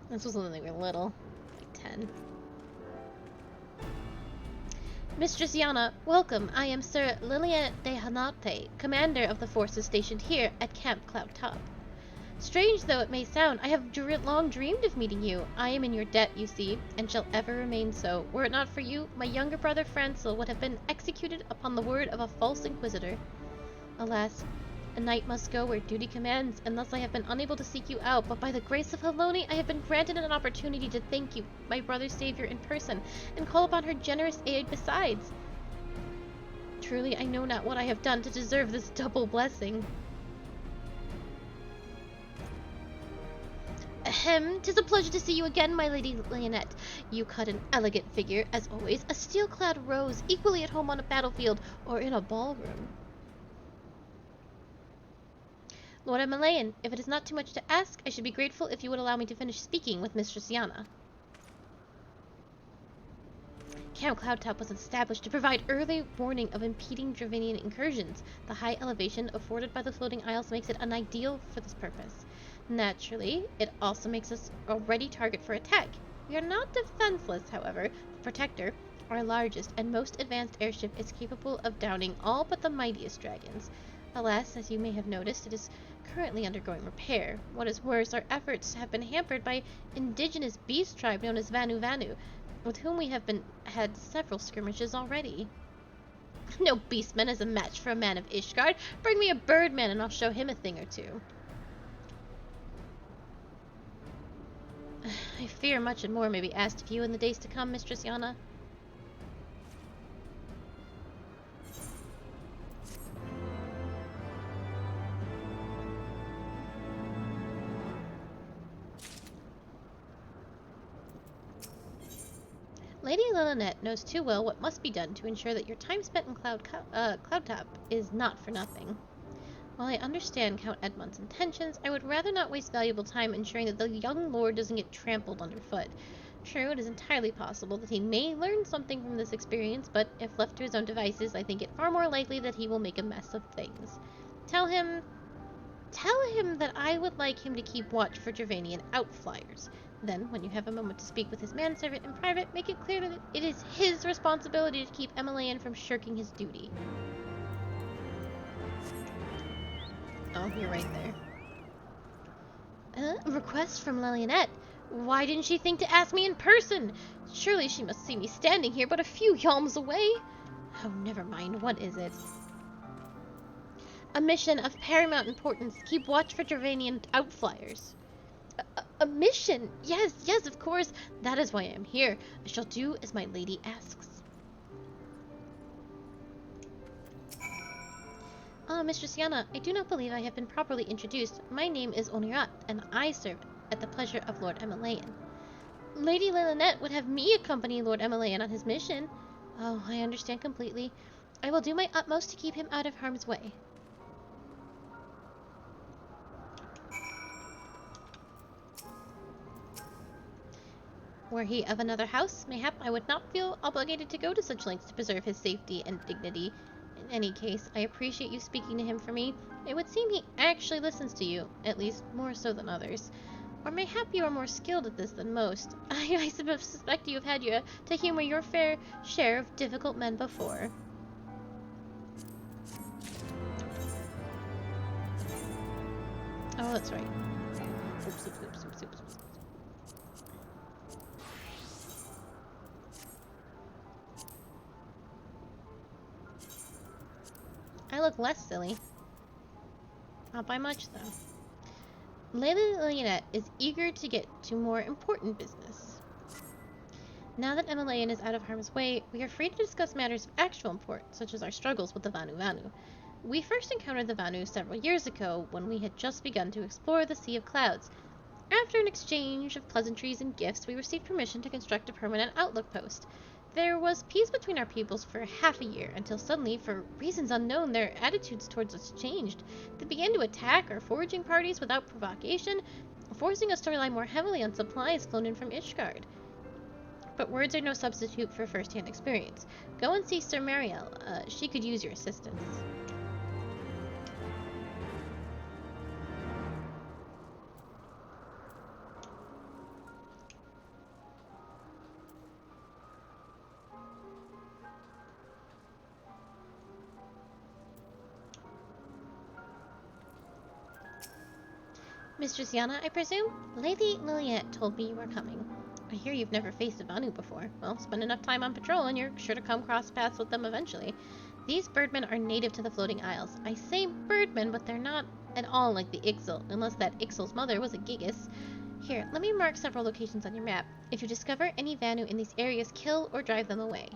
Speaker 1: This was when they were little, like 10. Mistress Yana, welcome. I am Sir Lilian de Hanate, commander of the forces stationed here at Camp Cloud Top. Strange though it may sound, I have long dreamed of meeting you. I am in your debt, you see, and shall ever remain so. Were it not for you, my younger brother Francel would have been executed upon the word of a false inquisitor. Alas, a knight must go where duty commands, and thus I have been unable to seek you out, but by the grace of Haloni, I have been granted an opportunity to thank you, my brother's savior, in person, and call upon her generous aid besides. Truly, I know not what I have done to deserve this double blessing. Ahem, 'tis a pleasure to see you again, my lady Leonette. You cut an elegant figure, as always, a steel-clad rose, equally at home on a battlefield or in a ballroom. Lord Malayan, if it is not too much to ask, I should be grateful if you would allow me to finish speaking with Mistress Yana. Camp Cloudtop was established to provide early warning of impeding Dravinian incursions. The high elevation afforded by the floating isles makes it unideal for this purpose. Naturally, it also makes us a ready target for attack. We are not defenseless, however. The Protector, our largest and most advanced airship, is capable of downing all but the mightiest dragons. Alas, as you may have noticed, it is currently undergoing repair. What is worse, our efforts have been hampered by indigenous beast tribe known as Vanu Vanu, with whom we have had several skirmishes already. No beastman is a match for a man of Ishgard. Bring me a birdman and I'll show him a thing or two. I fear much and more may be asked of you in the days to come, Mistress Yana. Lady Lilianette knows too well what must be done to ensure that your time spent in Cloudtop is not for nothing. While I understand Count Edmund's intentions, I would rather not waste valuable time ensuring that the young lord doesn't get trampled underfoot. True, it is entirely possible that he may learn something from this experience, but if left to his own devices, I think it far more likely that he will make a mess of things. Tell him that I would like him to keep watch for Gervanian outflyers. Then, when you have a moment to speak with his manservant in private, make it clear that it is his responsibility to keep Emilian from shirking his duty. Oh, you're right there. A request from Lillianette. Why didn't she think to ask me in person? Surely she must see me standing here but a few yalms away. Oh, never mind. What is it? A mission of paramount importance. Keep watch for Gervanian outflyers. A mission? Yes, of course. That is why I am here. I shall do as my lady asks. Mistress Yana, I do not believe I have been properly introduced. My name is Onirat, and I serve at the pleasure of Lord Emilian. Lady Lillianette would have me accompany Lord Emilian on his mission. Oh, I understand completely. I will do my utmost to keep him out of harm's way. Were he of another house, mayhap I would not feel obligated to go to such lengths to preserve his safety and dignity. In any case, I appreciate you speaking to him for me. It would seem he actually listens to you, at least more so than others. Or mayhap you are more skilled at this than most. I suspect you have had to humor your fair share of difficult men before. Oh, that's right. Oops. I look less silly. Not by much, though. Lady Lillianette is eager to get to more important business. Now that Emilian is out of harm's way, we are free to discuss matters of actual import, such as our struggles with the Vanu. We first encountered the Vanu several years ago, when we had just begun to explore the Sea of Clouds. After an exchange of pleasantries and gifts, we received permission to construct a permanent outlook post. There was peace between our peoples for half a year, until suddenly, for reasons unknown, their attitudes towards us changed. They began to attack our foraging parties without provocation, forcing us to rely more heavily on supplies flown in from Ishgard. But words are no substitute for first-hand experience. Go and see Sir Mariel. She could use your assistance. Mistress Yana, I presume? Lady Lillianette told me you were coming. I hear you've never faced a Vanu before. Well, spend enough time on patrol and you're sure to come cross paths with them eventually. These birdmen are native to the Floating Isles. I say birdmen, but they're not at all like the Ixal, unless that Ixal's mother was a Gigas. Here, let me mark several locations on your map. If you discover any Vanu in these areas, kill or drive them away.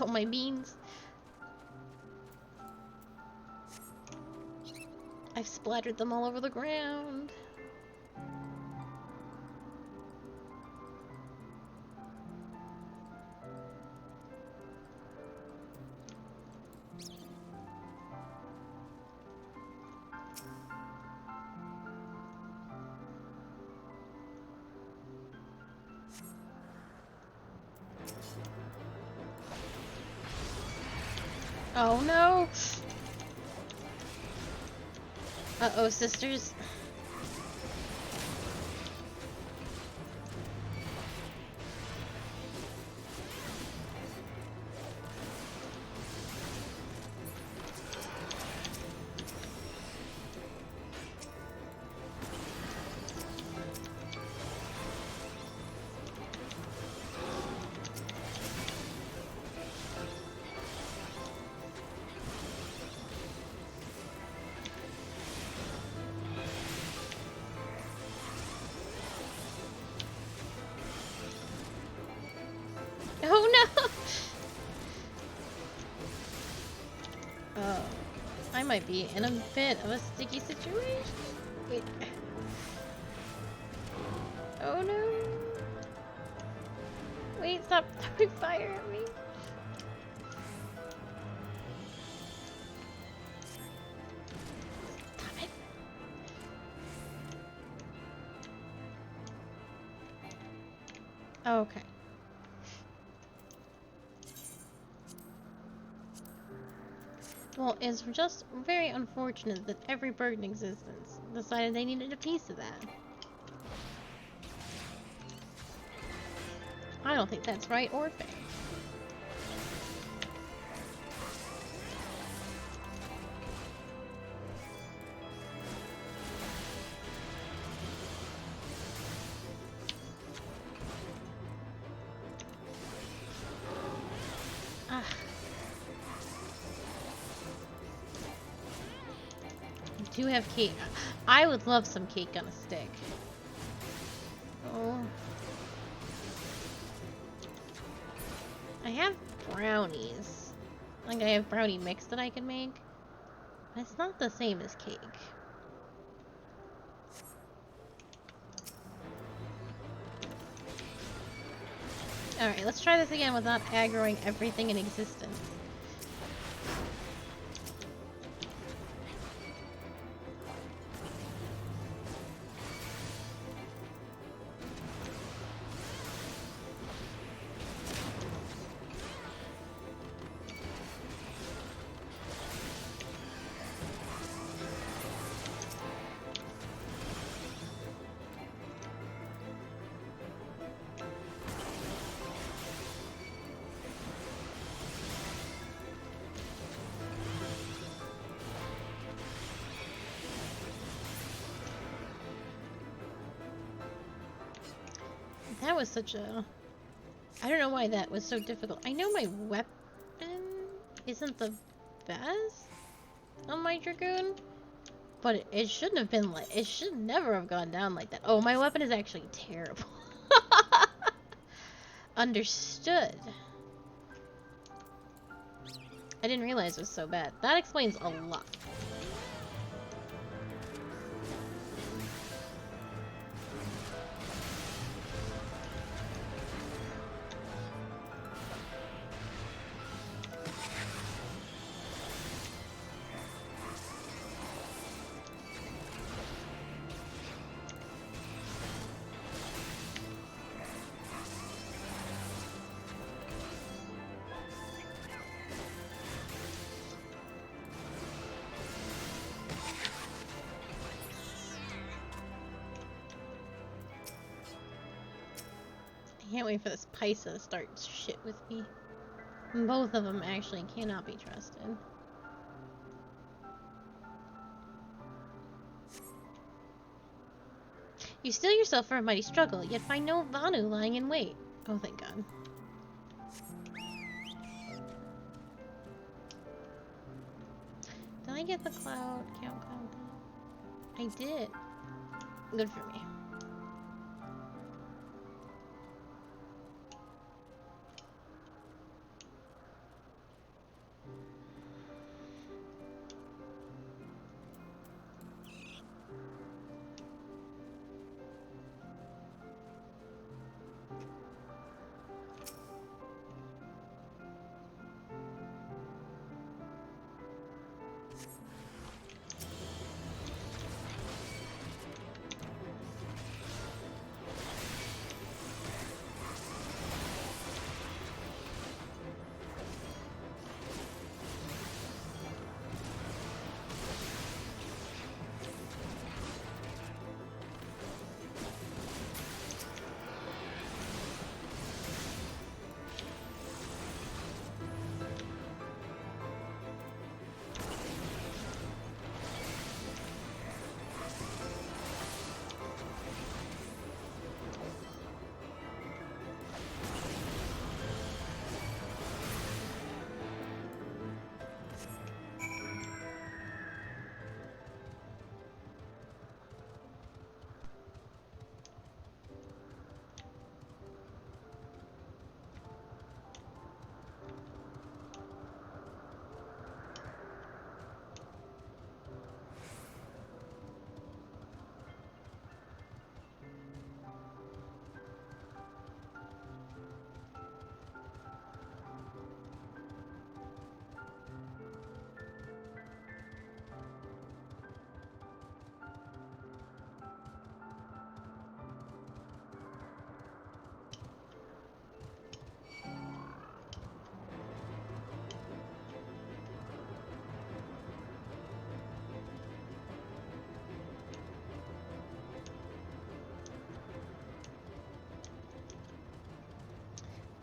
Speaker 1: Oh, my beans. I've splattered them all over the ground. Oh no! Uh-oh, sisters. Oh no! Oh, I might be in a bit of a sticky situation. Wait. Oh no! Wait, stop throwing fire at me. Okay. Well, it's just very unfortunate that every bird in existence decided they needed a piece of that. I don't think that's right or fair. Ah. I do have cake. I would love some cake on a stick. Oh. I have brownies. Like, I have brownie mix that I can make. But it's not the same as cake. Alright, let's try this again without aggroing everything in existence. That was such a... I don't know why that was so difficult. I know my weapon isn't the best on my Dragoon, but it shouldn't have been like... It should never have gone down like that. Oh, my weapon is actually terrible. Understood. I didn't realize it was so bad. That explains a lot. I can't wait for this Paisa to start shit with me. Both of them actually cannot be trusted. You steel yourself for a mighty struggle, yet find no Vanu lying in wait. Oh, thank God. Did I get the cloud? Count cloud? I did. Good for me.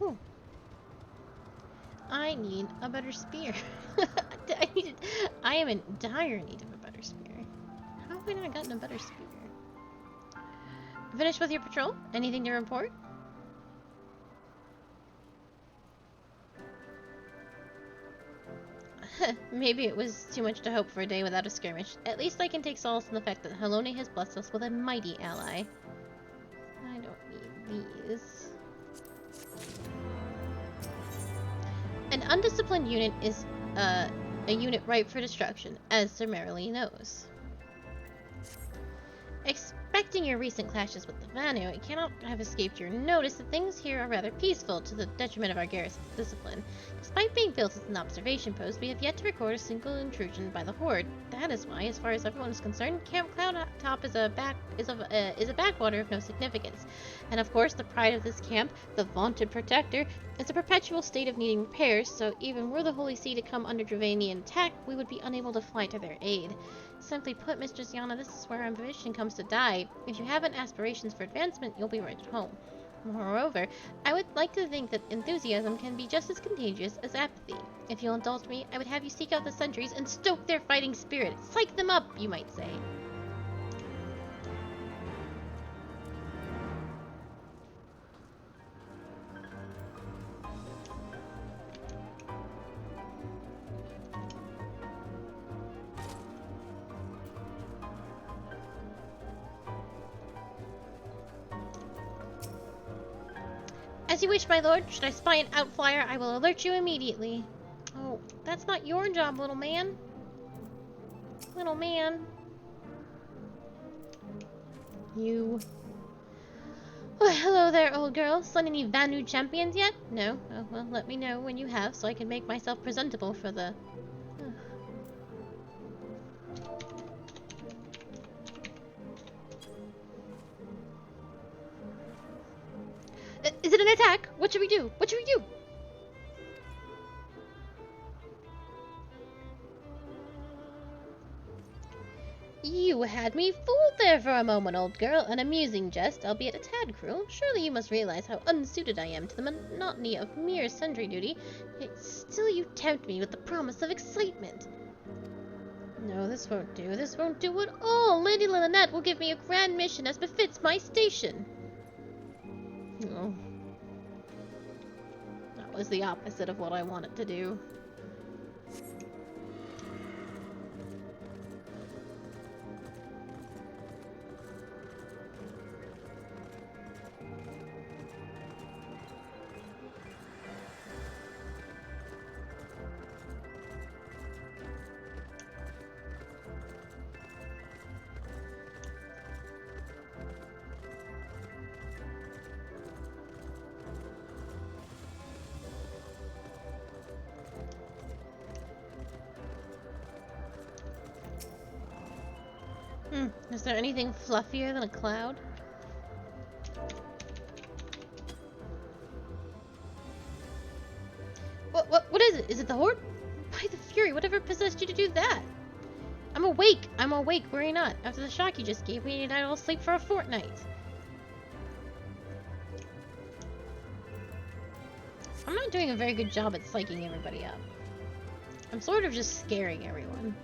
Speaker 1: Ooh. I need a better spear. I am in dire need of a better spear. How have I not gotten a better spear? Finished with your patrol? Anything to report? Maybe it was too much to hope for a day without a skirmish. At least I can take solace in the fact that Helone has blessed us with a mighty ally. I don't need these. An undisciplined unit is a unit ripe for destruction, as Sir Merrily knows. Expecting your recent clashes with the Vanu, it cannot have escaped your notice that things here are rather peaceful to the detriment of our garrison's discipline. Despite being built as an observation post, we have yet to record a single intrusion by the Horde. That is why, as far as everyone is concerned, Camp Cloudtop is a backwater of no significance. And of course, the pride of this camp, the Vaunted Protector, is a perpetual state of needing repairs, so even were the Holy See to come under Dravanian attack, we would be unable to fly to their aid. Simply put, Mistress Yana, this is where ambition comes to die. If you haven't aspirations for advancement, you'll be right at home. Moreover, I would like to think that enthusiasm can be just as contagious as apathy. If you'll indulge me, I would have you seek out the sentries and stoke their fighting spirit. Psych them up, you might say. As you wish, my lord. Should I spy an outflyer, I will alert you immediately. Oh, that's not your job, little man. Little man. You. Oh, hello there, old girl. Slain any Vanu champions yet? No? Oh, well, let me know when you have, so I can make myself presentable for the... Is it an attack? What should we do? What should we do? You had me fooled there for a moment, old girl. An amusing jest, albeit a tad cruel. Surely you must realize how unsuited I am to the monotony of mere sentry duty. Yet still you tempt me with the promise of excitement. No, this won't do. This won't do at all. Lady Lynette will give me a grand mission as befits my station. Oh. That was the opposite of what I wanted to do. Is there anything fluffier than a cloud? What is it? Is it the Horde? By the Fury, whatever possessed you to do that? I'm awake! I'm awake, worry not. After the shock you just gave me, I will sleep for a fortnight. I'm not doing a very good job at psyching everybody up. I'm sort of just scaring everyone.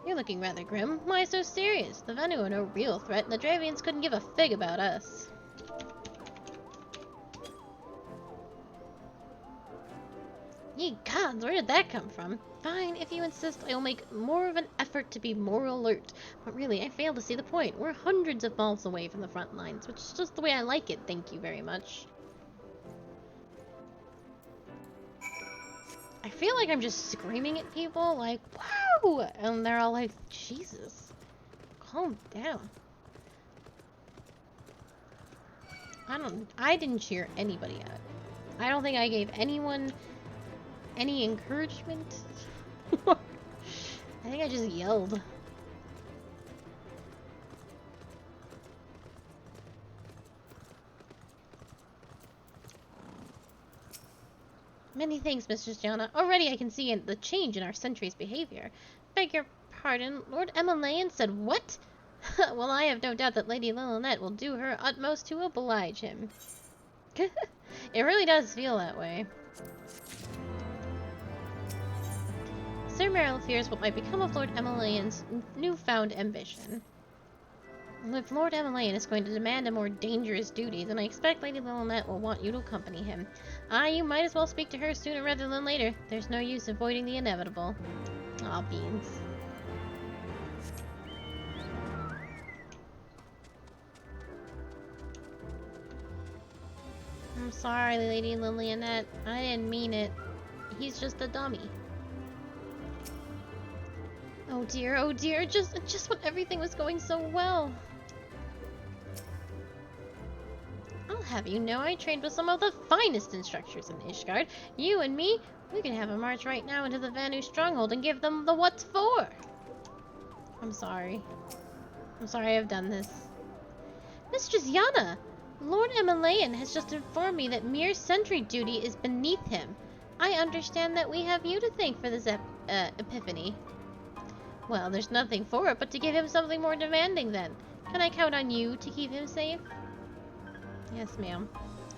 Speaker 1: You're looking rather grim. Why so serious? The Vanu are no real threat, and the Dravians couldn't give a fig about us. Ye gods, where did that come from? Fine, if you insist, I will make more of an effort to be more alert. But really, I fail to see the point. We're hundreds of miles away from the front lines, which is just the way I like it, thank you very much. I feel like I'm just screaming at people, like, wow! And they're all like, Jesus, calm down. I didn't cheer anybody out. I don't think I gave anyone any encouragement. I think I just yelled. Many thanks, Mistress Gianna. Already I can see the change in our sentry's behavior. Beg your pardon, Lord Emilian said what? Well, I have no doubt that Lady Lillinette will do her utmost to oblige him. It really does feel that way. Sir Merrill fears what might become of Lord Emilian's newfound ambition. If Lord Emilian is going to demand a more dangerous duty, then I expect Lady Lillinette will want you to accompany him. You might as well speak to her sooner rather than later. There's no use avoiding the inevitable. Aw, beans. I'm sorry, Lady Lillinette. I didn't mean it. He's just a dummy. Oh dear, just when everything was going so well. I'll have you know I trained with some of the finest instructors in Ishgard. You and me, we can have a march right now into the Vanu stronghold and give them the what's for. I'm sorry I've done this. Mistress Yana! Lord Emilian has just informed me that mere sentry duty is beneath him. I understand that we have you to thank for this epiphany. Well, there's nothing for it but to give him something more demanding then. Can I count on you to keep him safe? Yes, ma'am.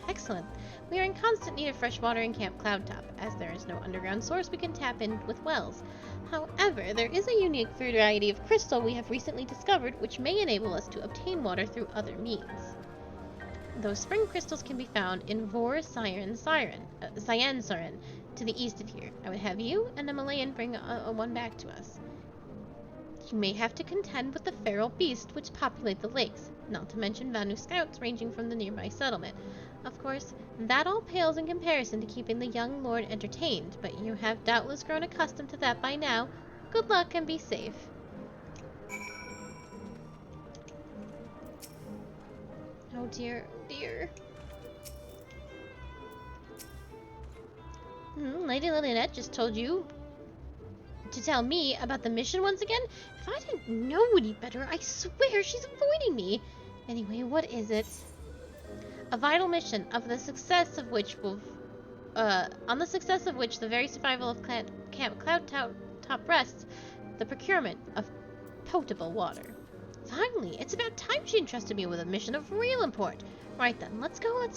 Speaker 1: Excellent. We are in constant need of fresh water in Camp Cloudtop, as there is no underground source we can tap in with wells. However, there is a unique variety of crystal we have recently discovered which may enable us to obtain water through other means. Those spring crystals can be found in Vor Cyan Sarin, to the east of here. I would have you and Emilian bring one back to us. You may have to contend with the feral beasts which populate the lakes, not to mention Vanu scouts ranging from the nearby settlement. Of course, that all pales in comparison to keeping the young lord entertained, but you have doubtless grown accustomed to that by now. Good luck and be safe. Oh dear, dear. Lady Lillinette just told you to tell me about the mission once again? If I didn't know any better, I swear she's avoiding me. Anyway, what is it? A vital mission of the success of which will, on the success of which the very survival of Camp Cloudtop rests, the procurement of potable water. Finally, it's about time she entrusted me with a mission of real import. Right then, let's go.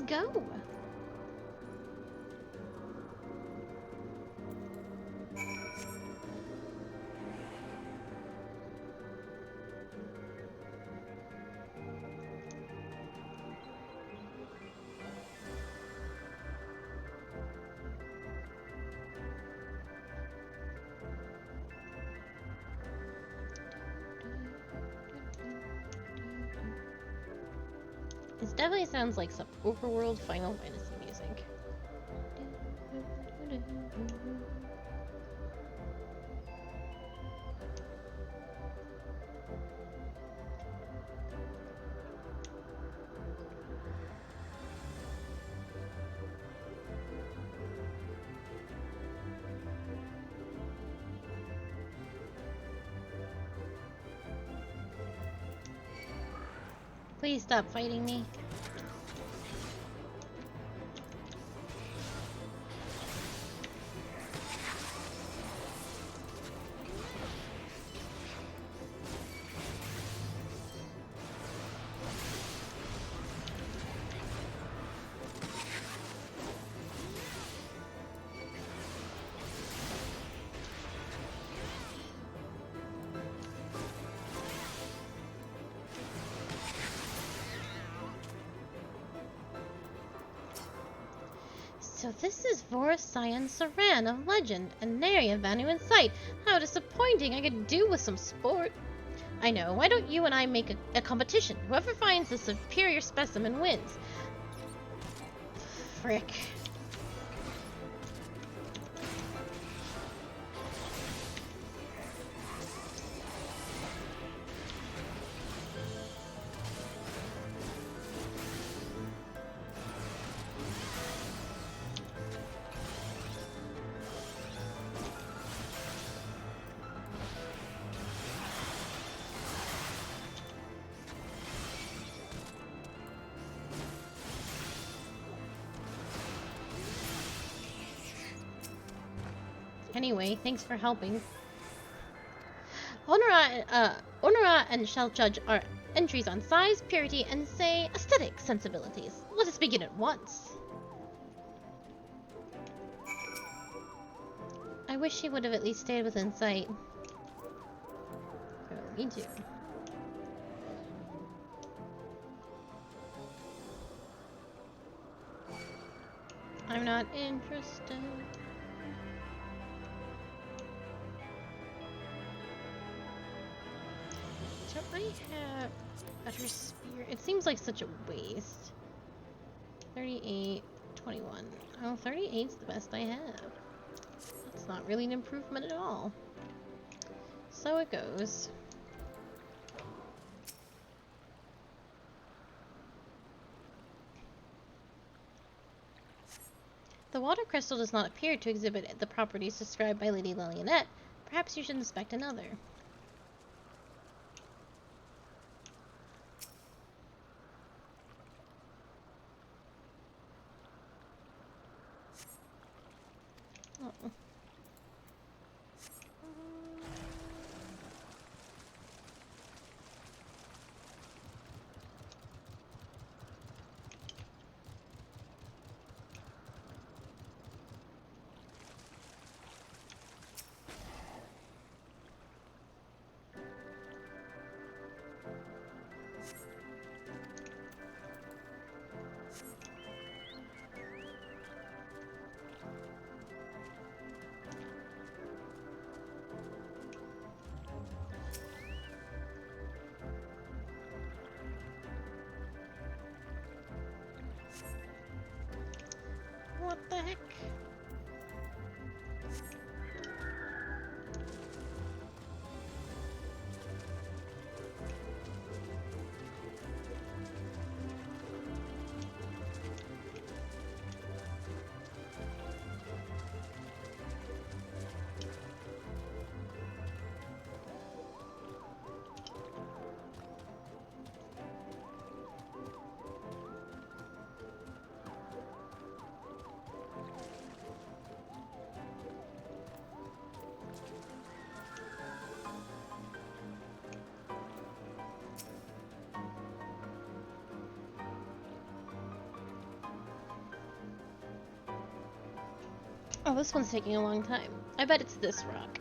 Speaker 1: This definitely sounds like some overworld Final Fantasy music. Please stop fighting me. So this is Vor Cyan Saran of legend, and nary a Vanu in sight. How disappointing! I could do with some sport. I know. Why don't you and I make a competition? Whoever finds the superior specimen wins. Frick. Anyway, thanks for helping. Honora and shall judge our entries on size, purity, and say aesthetic sensibilities. Let us begin at once. I wish he would have at least stayed within sight. Oh, me too. I'm not interested. Do I have better spear? It seems like such a waste. 38, 21. Oh, 38's the best I have. That's not really an improvement at all. So it goes. The water crystal does not appear to exhibit the properties described by Lady Lilionette. Perhaps you should inspect another. Oh. What the heck? Oh, this one's taking a long time. I bet it's this rock.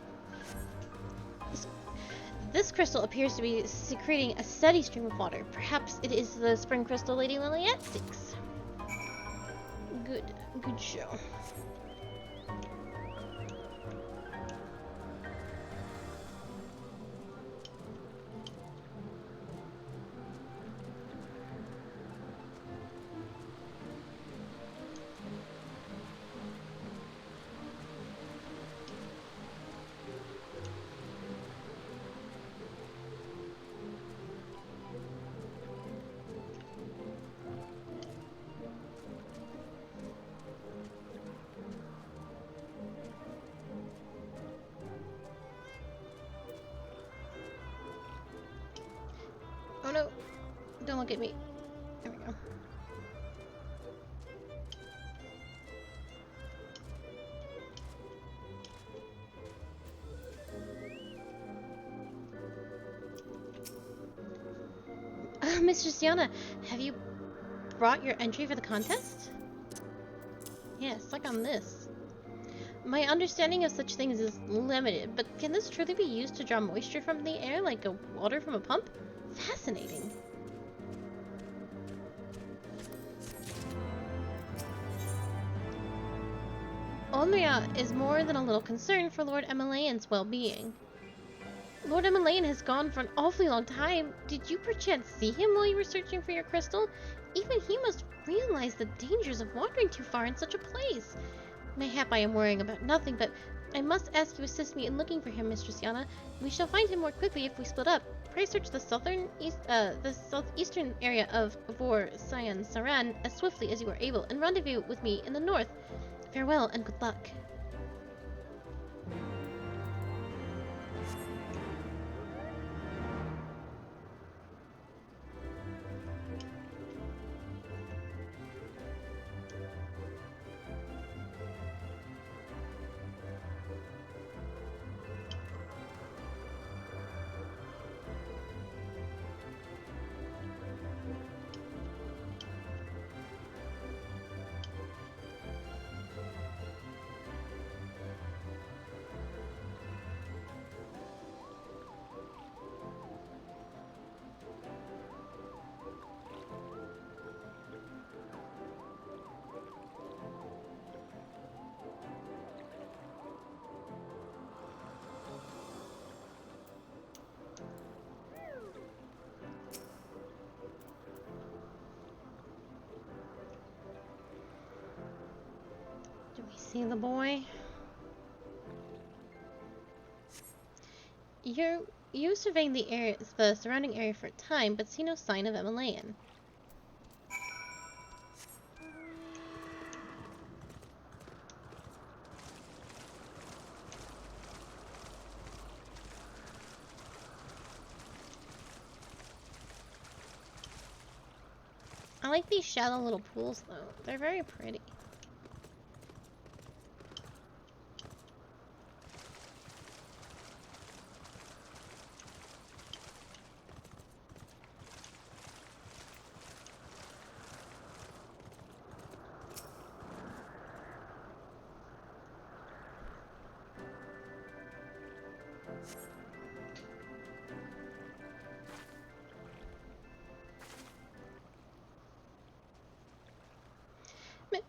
Speaker 1: This crystal appears to be secreting a steady stream of water. Perhaps it is the spring crystal Lady Lilionette seeks. Good show. Oh no! Don't look at me. There we go. Mistress Yana, have you brought your entry for the contest? Yes, like on this. My understanding of such things is limited, but can this truly be used to draw moisture from the air like water from a pump? Fascinating. Olmria is more than a little concerned for Lord Emelian's well-being. Lord Emelian has gone for an awfully long time. Did you perchance see him while you were searching for your crystal? Even he must realize the dangers of wandering too far in such a place. Mayhap I am worrying about nothing, but I must ask you to assist me in looking for him, Mistress Yana. We shall find him more quickly if we split up. Pray search the southeastern area of Vor Sayan Saran as swiftly as you are able, and rendezvous with me in the north. Farewell and good luck. See the boy? You surveying the surrounding area for a time, but see no sign of Emilian. I like these shallow little pools, though. They're very pretty.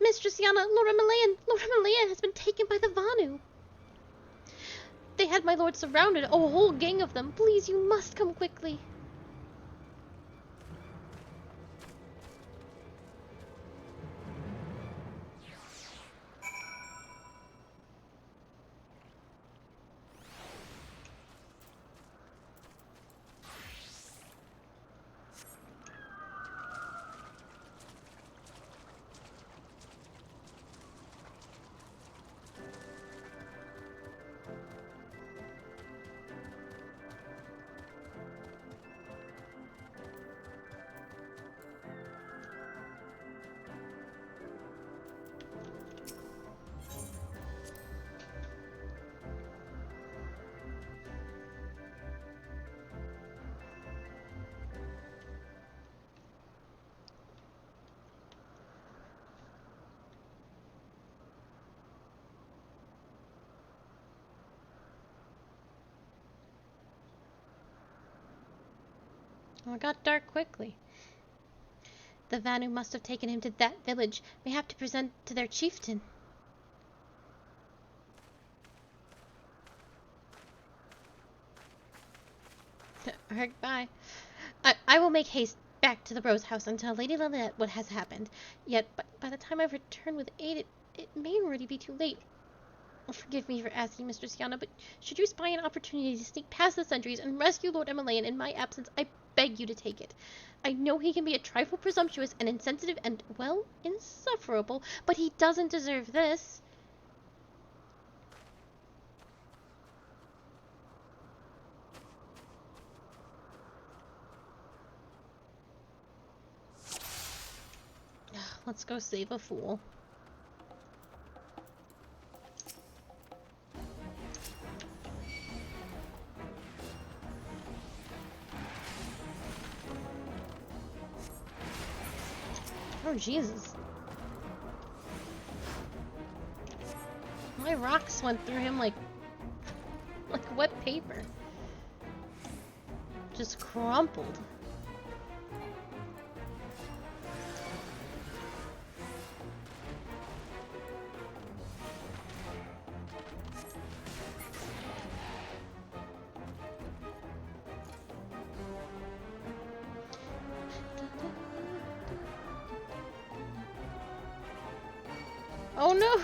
Speaker 1: Mistress Yana, Lord Emilian has been taken by the Vanu. They had my lord surrounded, a whole gang of them. Please, you must come quickly. Oh, it got dark quickly. The Vanu must have taken him to that village. They have to present to their chieftain. Alright, bye. I will make haste back to the Rose House and tell Lady Lynette what has happened. Yet, by the time I've returned with aid, it may already be too late. Forgive me for asking, Mistress Yana, but should you spy an opportunity to sneak past the sentries and rescue Lord Emilian in my absence, I beg you to take it. I know he can be a trifle presumptuous and insensitive and, well, insufferable, but he doesn't deserve this. Let's go save a fool. Oh, Jesus. My rocks went through him like wet paper. Just crumpled. Oh no!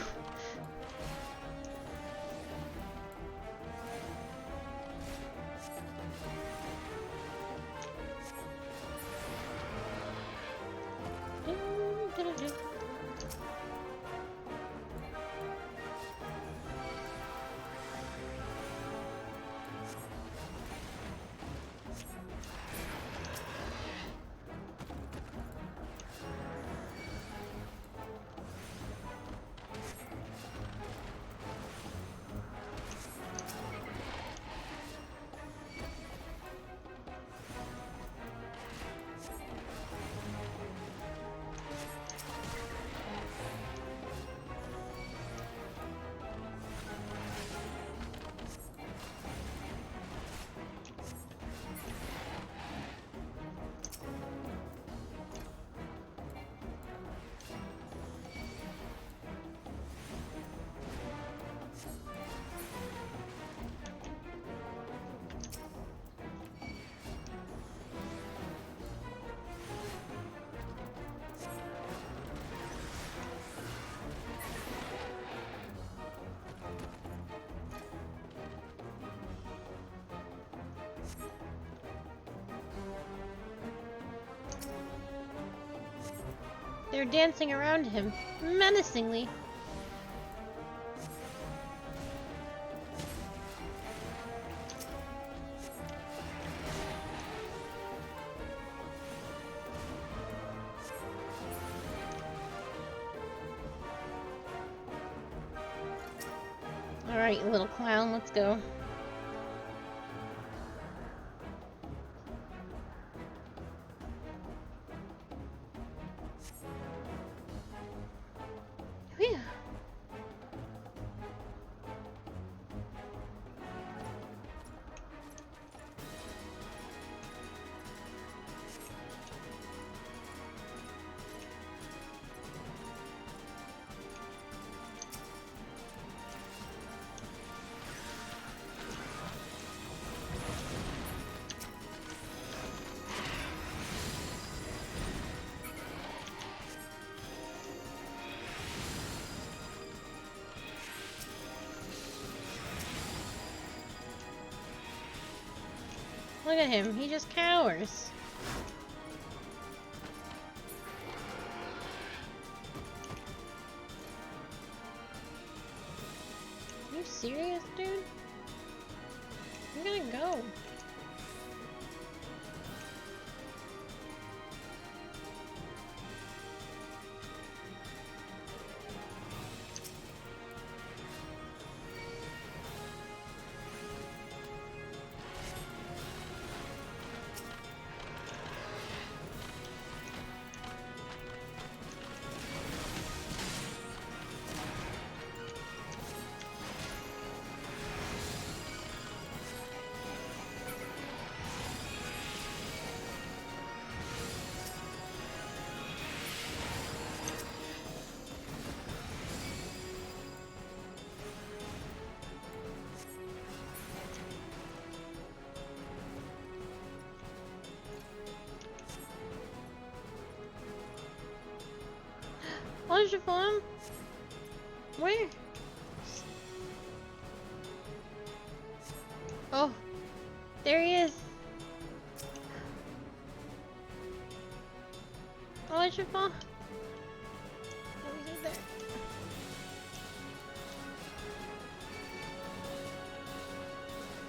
Speaker 1: They're dancing around him, menacingly. Alright, you little clown, let's go. Whew. Look at him, he just cowers. Are you serious, dude? I'm gonna go. Where's your farm? Where? Oh, there he is. Oh, where's your farm? Oh, he's there.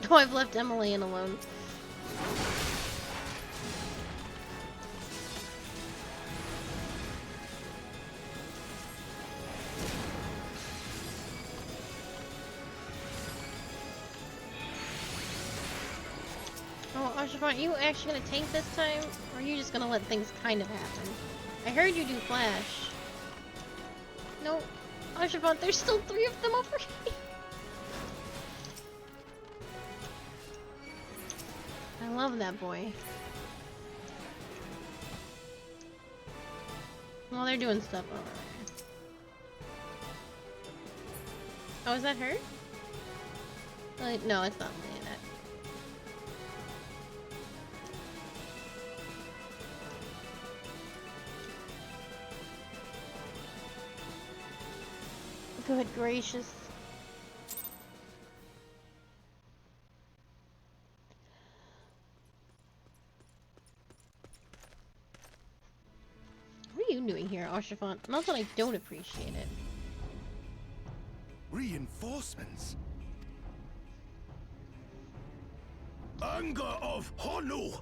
Speaker 1: Oh, I've left Emily alone. Are you actually gonna tank this time, or are you just gonna let things kind of happen? I heard you do flash. No, Archibald, there's still 3 of them over here. I love that boy. Well, they're doing stuff over there. Oh, is that her? No, it's not Leonette. Good gracious. What are you doing here, Archifant? Not that I don't appreciate it.
Speaker 3: Reinforcements?
Speaker 5: Anger of Honu,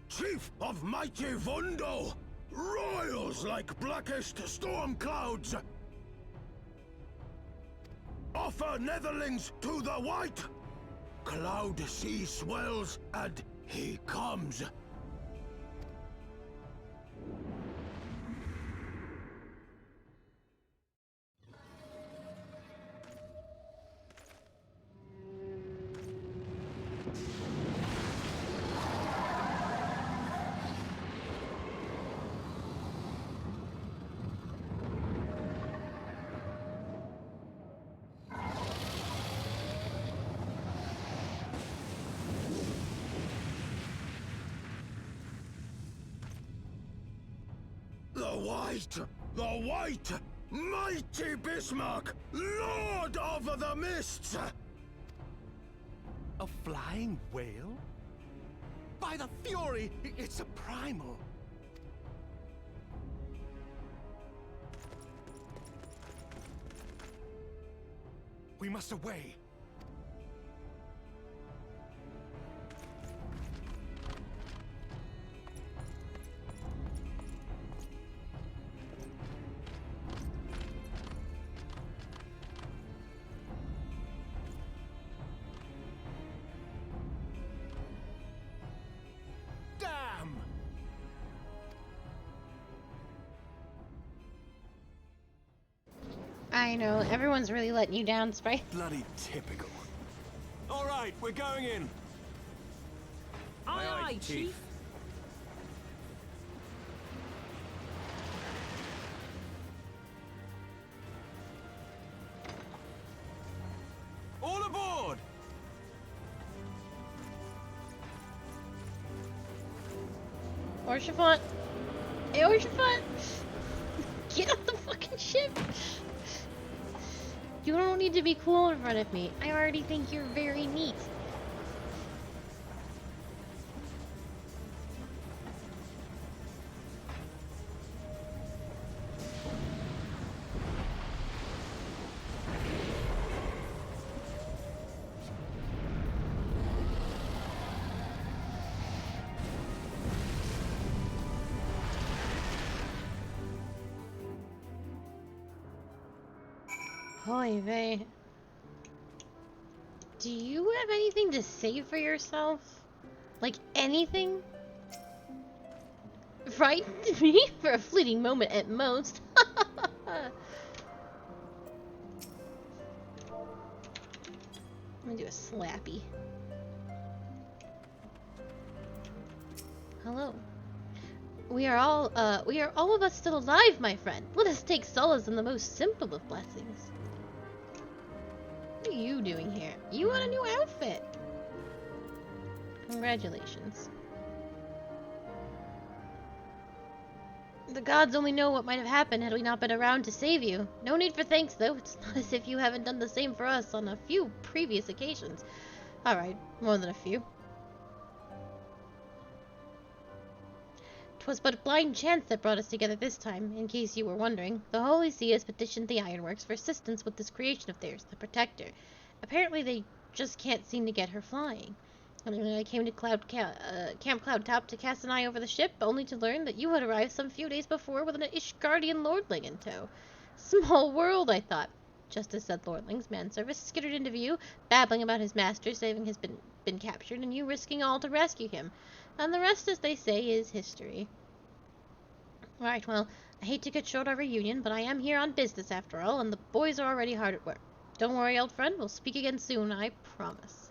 Speaker 5: chief of mighty Vondo, royals like blackest storm clouds. Offer netherlings to the white. Cloud sea swells, and he comes. The White, mighty Bismarck, Lord of the Mists!
Speaker 3: A flying whale? By the Fury, it's a primal. We must away. Damn!
Speaker 1: I know, everyone's really letting you down, Sprite.
Speaker 3: Bloody typical. All right, we're going in.
Speaker 6: Aye, aye, Chief.
Speaker 3: All aboard!
Speaker 1: Orchifant! Hey, Orchifant! Get off the fucking ship! You don't need to be cool in front of me. I already think you're very neat. Holy vey. Do you have anything to say for yourself? Like anything? Frightened me for a fleeting moment at most. I'm gonna do a slappy. Hello. We are all of us still alive, my friend. Let us take solace in the most simple of blessings. What are you doing here? You want a new outfit. Congratulations. The gods only know what might have happened had we not been around to save you. No need for thanks, though. It's not as if you haven't done the same for us on a few previous occasions. Alright, more than a few. 'Twas but blind chance that brought us together this time, in case you were wondering. The Holy See has petitioned the Ironworks for assistance with this creation of theirs, the Protector. Apparently they just can't seem to get her flying. And I came to Camp Cloudtop to cast an eye over the ship, only to learn that you had arrived some few days before with an Ishgardian lordling in tow. Small world, I thought. Just as said lordling's manservant skittered into view, babbling about his master having been captured, and you risking all to rescue him. And the rest, as they say, is history. Right, well, I hate to cut short our reunion, but I am here on business after all, and the boys are already hard at work. Don't worry, old friend, we'll speak again soon, I promise.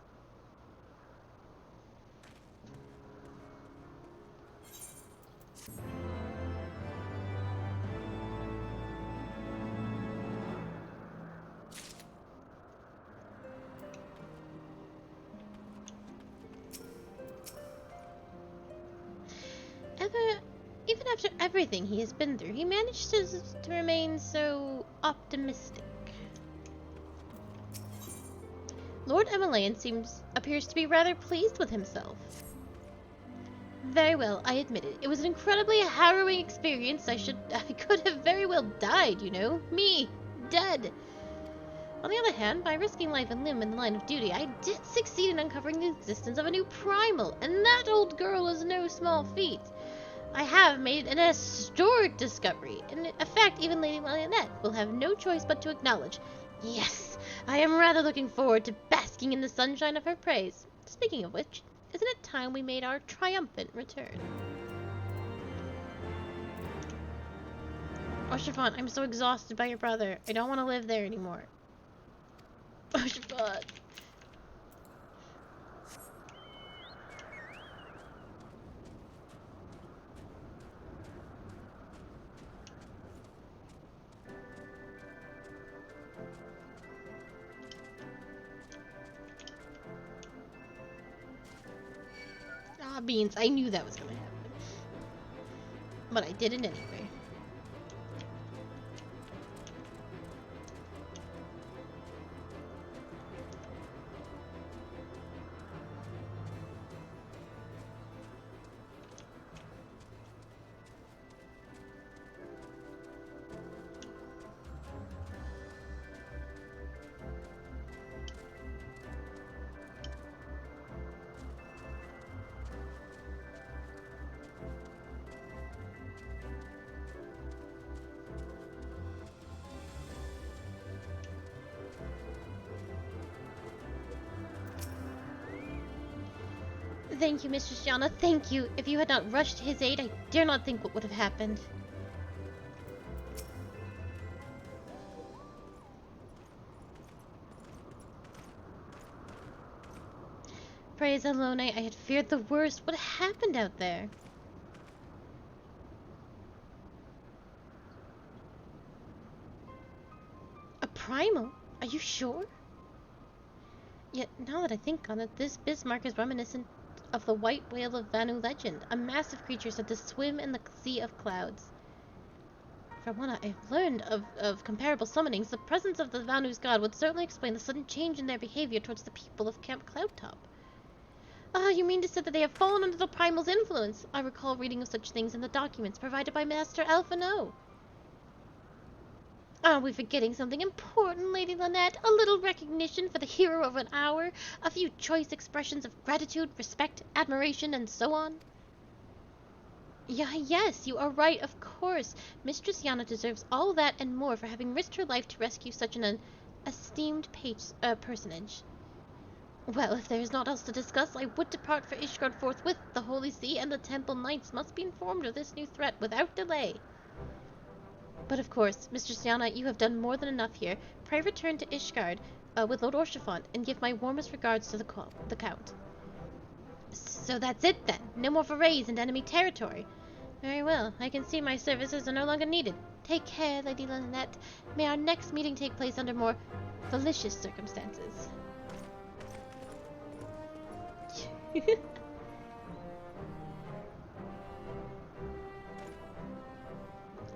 Speaker 1: Even after everything he has been through, he managed to remain so optimistic. Lord Emelian appears to be rather pleased with himself. Very well, I admit it. It was an incredibly harrowing experience. I could have very well died, you know. Me, dead. On the other hand, by risking life and limb in the line of duty, I did succeed in uncovering the existence of a new primal, and that old girl is no small feat. I have made an historic discovery. In fact, even Lady Lionette will have no choice but to acknowledge. Yes, I am rather looking forward to basking in the sunshine of her praise. Speaking of which, isn't it time we made our triumphant return? Orchifant, I'm so exhausted by your brother. I don't want to live there anymore. Orchifant. Ah, beans. I knew that was going to happen. But I did it anyway. Thank you, Mistress Yana, thank you. If you had not rushed to his aid, I dare not think what would have happened. Praise Alone, I had feared the worst. What happened out there? A primal? Are you sure? Yet, now that I think on it, this Bismarck is reminiscent of the white whale of Vanu legend, a massive creature said to swim in the sea of clouds. From what I've learned of comparable summonings, the presence of the Vanu's god would certainly explain the sudden change in their behavior towards the people of Camp Cloudtop. Ah, you mean to say that they have fallen under the primal's influence? I recall reading of such things in the documents provided by Master Alphino. Are we forgetting something important, Lady Lynette? A little recognition for the hero of an hour? A few choice expressions of gratitude, respect, admiration, and so on? Yes, you are right, of course. Mistress Yana deserves all that and more for having risked her life to rescue such an esteemed personage. Well, if there is naught else to discuss, I would depart for Ishgard forthwith. The Holy See and the Temple Knights must be informed of this new threat without delay. But of course, Mistress Yana, you have done more than enough here. Pray return to Ishgard with Lord Orshafont and give my warmest regards to the Count. So that's it then. No more forays into enemy territory. Very well. I can see my services are no longer needed. Take care, Lady Lynette. May our next meeting take place under more delicious circumstances.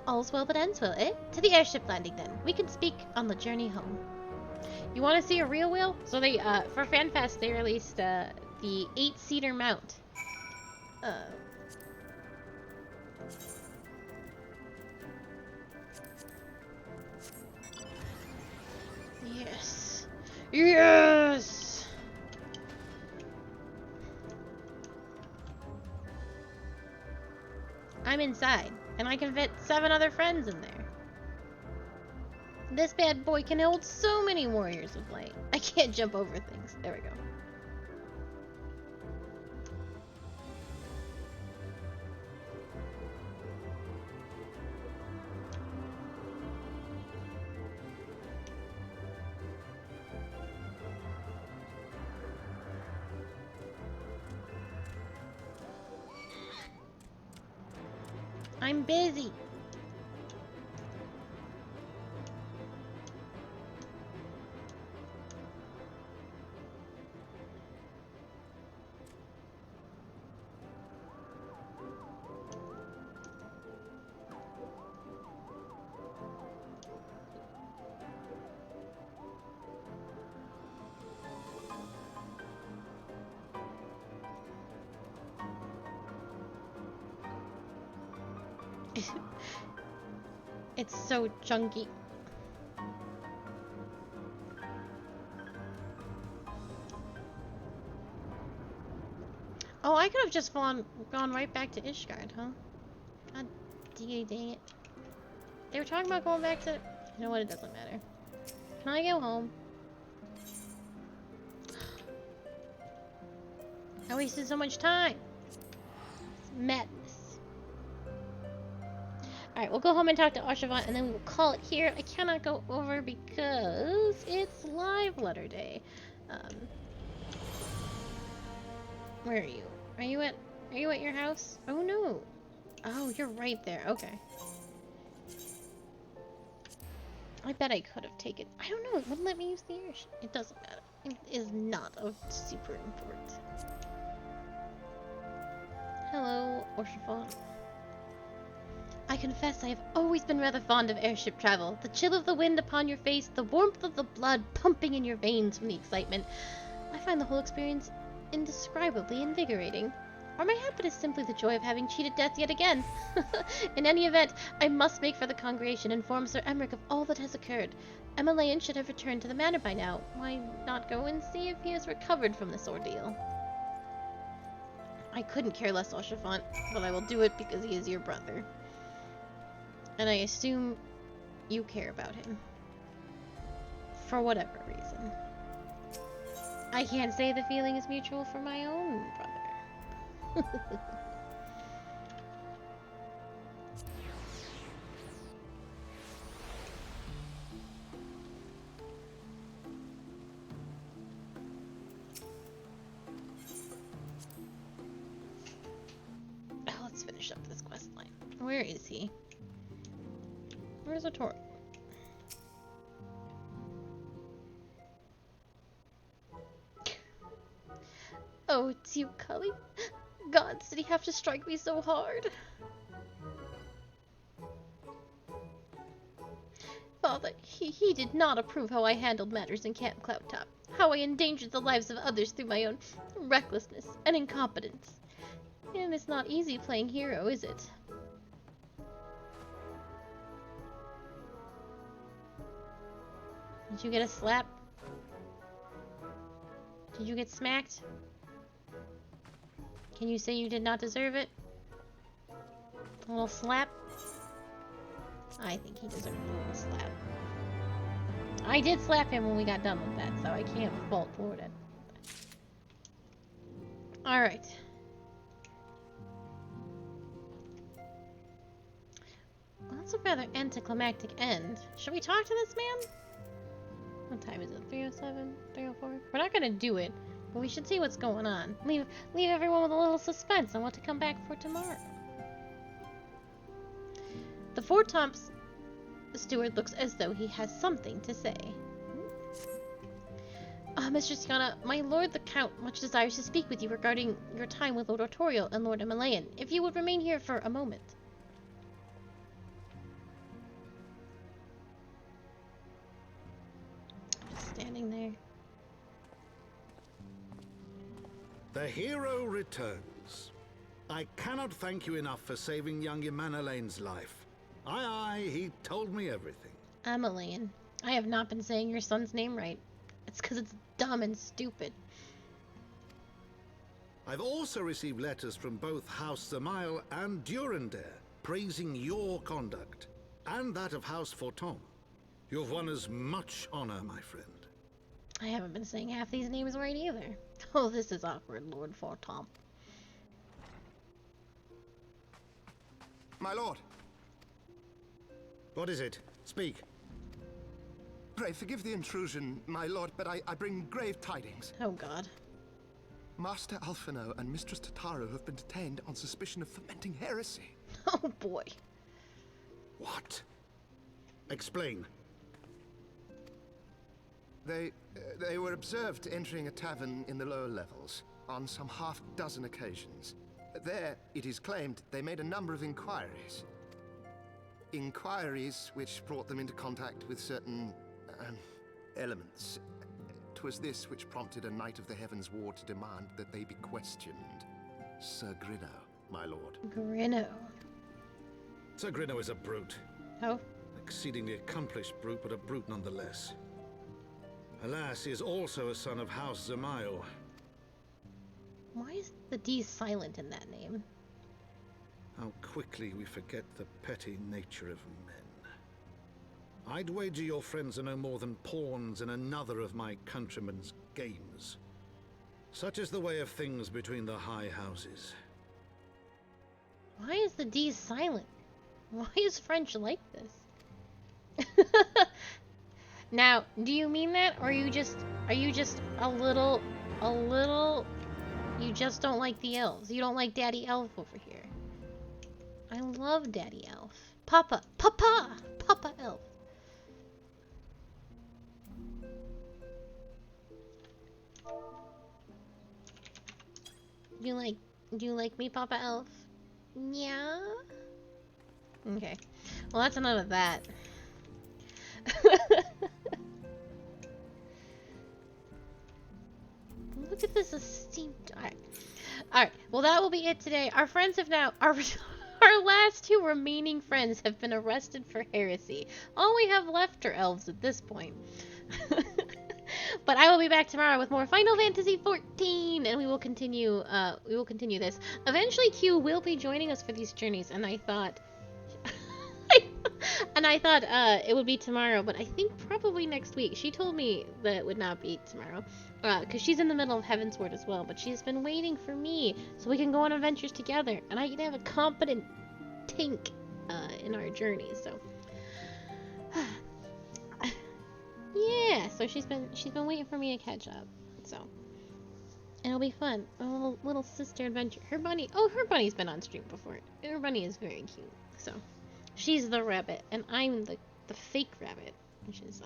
Speaker 1: All's well that ends well, eh? To the airship landing then. We can speak on the journey home. You want to see a real wheel? So they, for FanFest, they released, the 8-seater mount. Yes. Yes! I'm inside, and I can fit 7 other friends in there. This bad boy can hold so many warriors of light. I can't jump over things. There we go. I'm busy. It's so chunky. Oh, I could have just gone right back to Ishgard, huh? God dang it. They were talking about going back to... You know what? It doesn't matter. Can I go home? I wasted so much time. It's madness. Alright, we'll go home and talk to Orshafont, and then we will call it here. I cannot go over because it's live letter day. Where are you? Are you at your house? Oh no. Oh, you're right there. Okay. I bet I could have taken... I don't know. It wouldn't let me use the airship. It doesn't matter. It is not of super import. Hello, Orshafont. I confess I have always been rather fond of airship travel. The chill of the wind upon your face, the warmth of the blood pumping in your veins from the excitement. I find the whole experience indescribably invigorating. Or mayhap it is simply the joy of having cheated death yet again. In any event, I must make for the congregation and inform Sir Emmerich of all that has occurred. Emmeline should have returned to the manor by now. Why not go and see if he has recovered from this ordeal? I couldn't care less, Orshafont, but I will do it because he is your brother. And I assume you care about him. For whatever reason. I can't say the feeling is mutual for my own brother. Let's finish up this quest line. Where is he? Where's Otor? Oh, it's you, Cully. Gods, did he have to strike me so hard? Father, he did not approve how I handled matters in Camp Cloudtop. How I endangered the lives of others through my own recklessness and incompetence. And it's not easy playing hero, is it? Did you get a slap? Did you get smacked? Can you say you did not deserve it? A little slap? I think he deserved a little slap. I did slap him when we got done with that, so I can't fault for it. Alright. Well, that's a rather anticlimactic end. Should we talk to this man? What time is it? 3:07? 3:04? We're not gonna do it, but we should see what's going on. Leave everyone with a little suspense on what to come back for tomorrow. The Four-Tops steward looks as though he has something to say. Mistress Yana, my lord the Count much desires to speak with you regarding your time with Lord Artorial and Lord Himalayan. If you would remain here for a moment. Just standing there.
Speaker 5: The hero returns. I cannot thank you enough for saving young Imanolane's life. Aye, he told me everything.
Speaker 1: Himalayan. I have not been saying your son's name right. It's because it's dumb and stupid.
Speaker 5: I've also received letters from both House Zamail and Durandare praising your conduct, and that of House Fortom. You've won us much honor, my friend.
Speaker 1: I haven't been saying half these names right either. Oh, this is awkward, Lord Fortom.
Speaker 7: My lord.
Speaker 5: What is it? Speak.
Speaker 7: Pray forgive the intrusion, my lord, but I bring grave tidings.
Speaker 1: Oh god.
Speaker 7: Master Alphino and Mistress Tataru have been detained on suspicion of fomenting heresy.
Speaker 1: Oh boy.
Speaker 5: What? Explain.
Speaker 7: They were observed entering a tavern in the lower levels on some half-dozen occasions. There, it is claimed, they made a number of inquiries. Inquiries which brought them into contact with certain elements. 'Twas this which prompted a Knight of the Heavensward to demand that they be questioned. Sir Grinno, my lord.
Speaker 1: Grinno.
Speaker 5: Sir Grinno is a brute.
Speaker 1: Oh?
Speaker 5: Exceedingly accomplished brute, but a brute nonetheless. Alas, he is also a son of House Zamail.
Speaker 1: Why is the D silent in that name?
Speaker 5: How quickly we forget the petty nature of men. I'd wager your friends are no more than pawns in another of my countrymen's games. Such is the way of things between the high houses.
Speaker 1: Why is the D silent? Why is French like this? Now, do you mean that, or are you just a little, you just don't like the elves? You don't like Daddy Elf over here? I love Daddy Elf. Papa Elf. Do you like me, Papa Elf? Yeah? Okay. Well, that's enough of that. Look at this esteemed... Alright. Well, that will be it today. Our friends have now... Our last two remaining friends have been arrested for heresy. All we have left are elves at this point. But I will be back tomorrow with more Final Fantasy XIV, and we will continue this. Eventually Q will be joining us for these journeys, and I thought And I thought it would be tomorrow, but I think probably next week. She told me that it would not be tomorrow, because she's in the middle of Heavensward as well, but she's been waiting for me so we can go on adventures together, and I can have a competent tank in our journey, so... yeah, so she's been waiting for me to catch up, so... and it'll be fun. A little sister adventure. Her bunny's been on stream before. Her bunny is very cute, so... she's the rabbit, and I'm the fake rabbit, which is,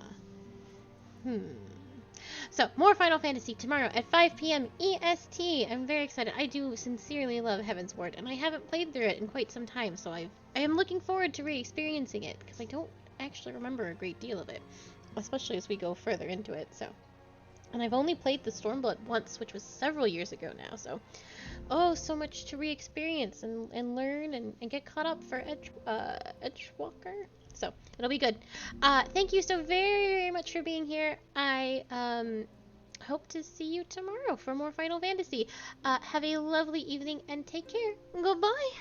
Speaker 1: So, more Final Fantasy tomorrow at 5 p.m. EST. I'm very excited. I do sincerely love Heavensward, and I haven't played through it in quite some time, so I am looking forward to re-experiencing it, because I don't actually remember a great deal of it, especially as we go further into it, so... and I've only played the Stormblood once, which was several years ago now, so... oh, so much to re-experience and learn and get caught up for Edgewalker. So, it'll be good. Thank you so very, very much for being here. I hope to see you tomorrow for more Final Fantasy. Have a lovely evening and take care. Goodbye!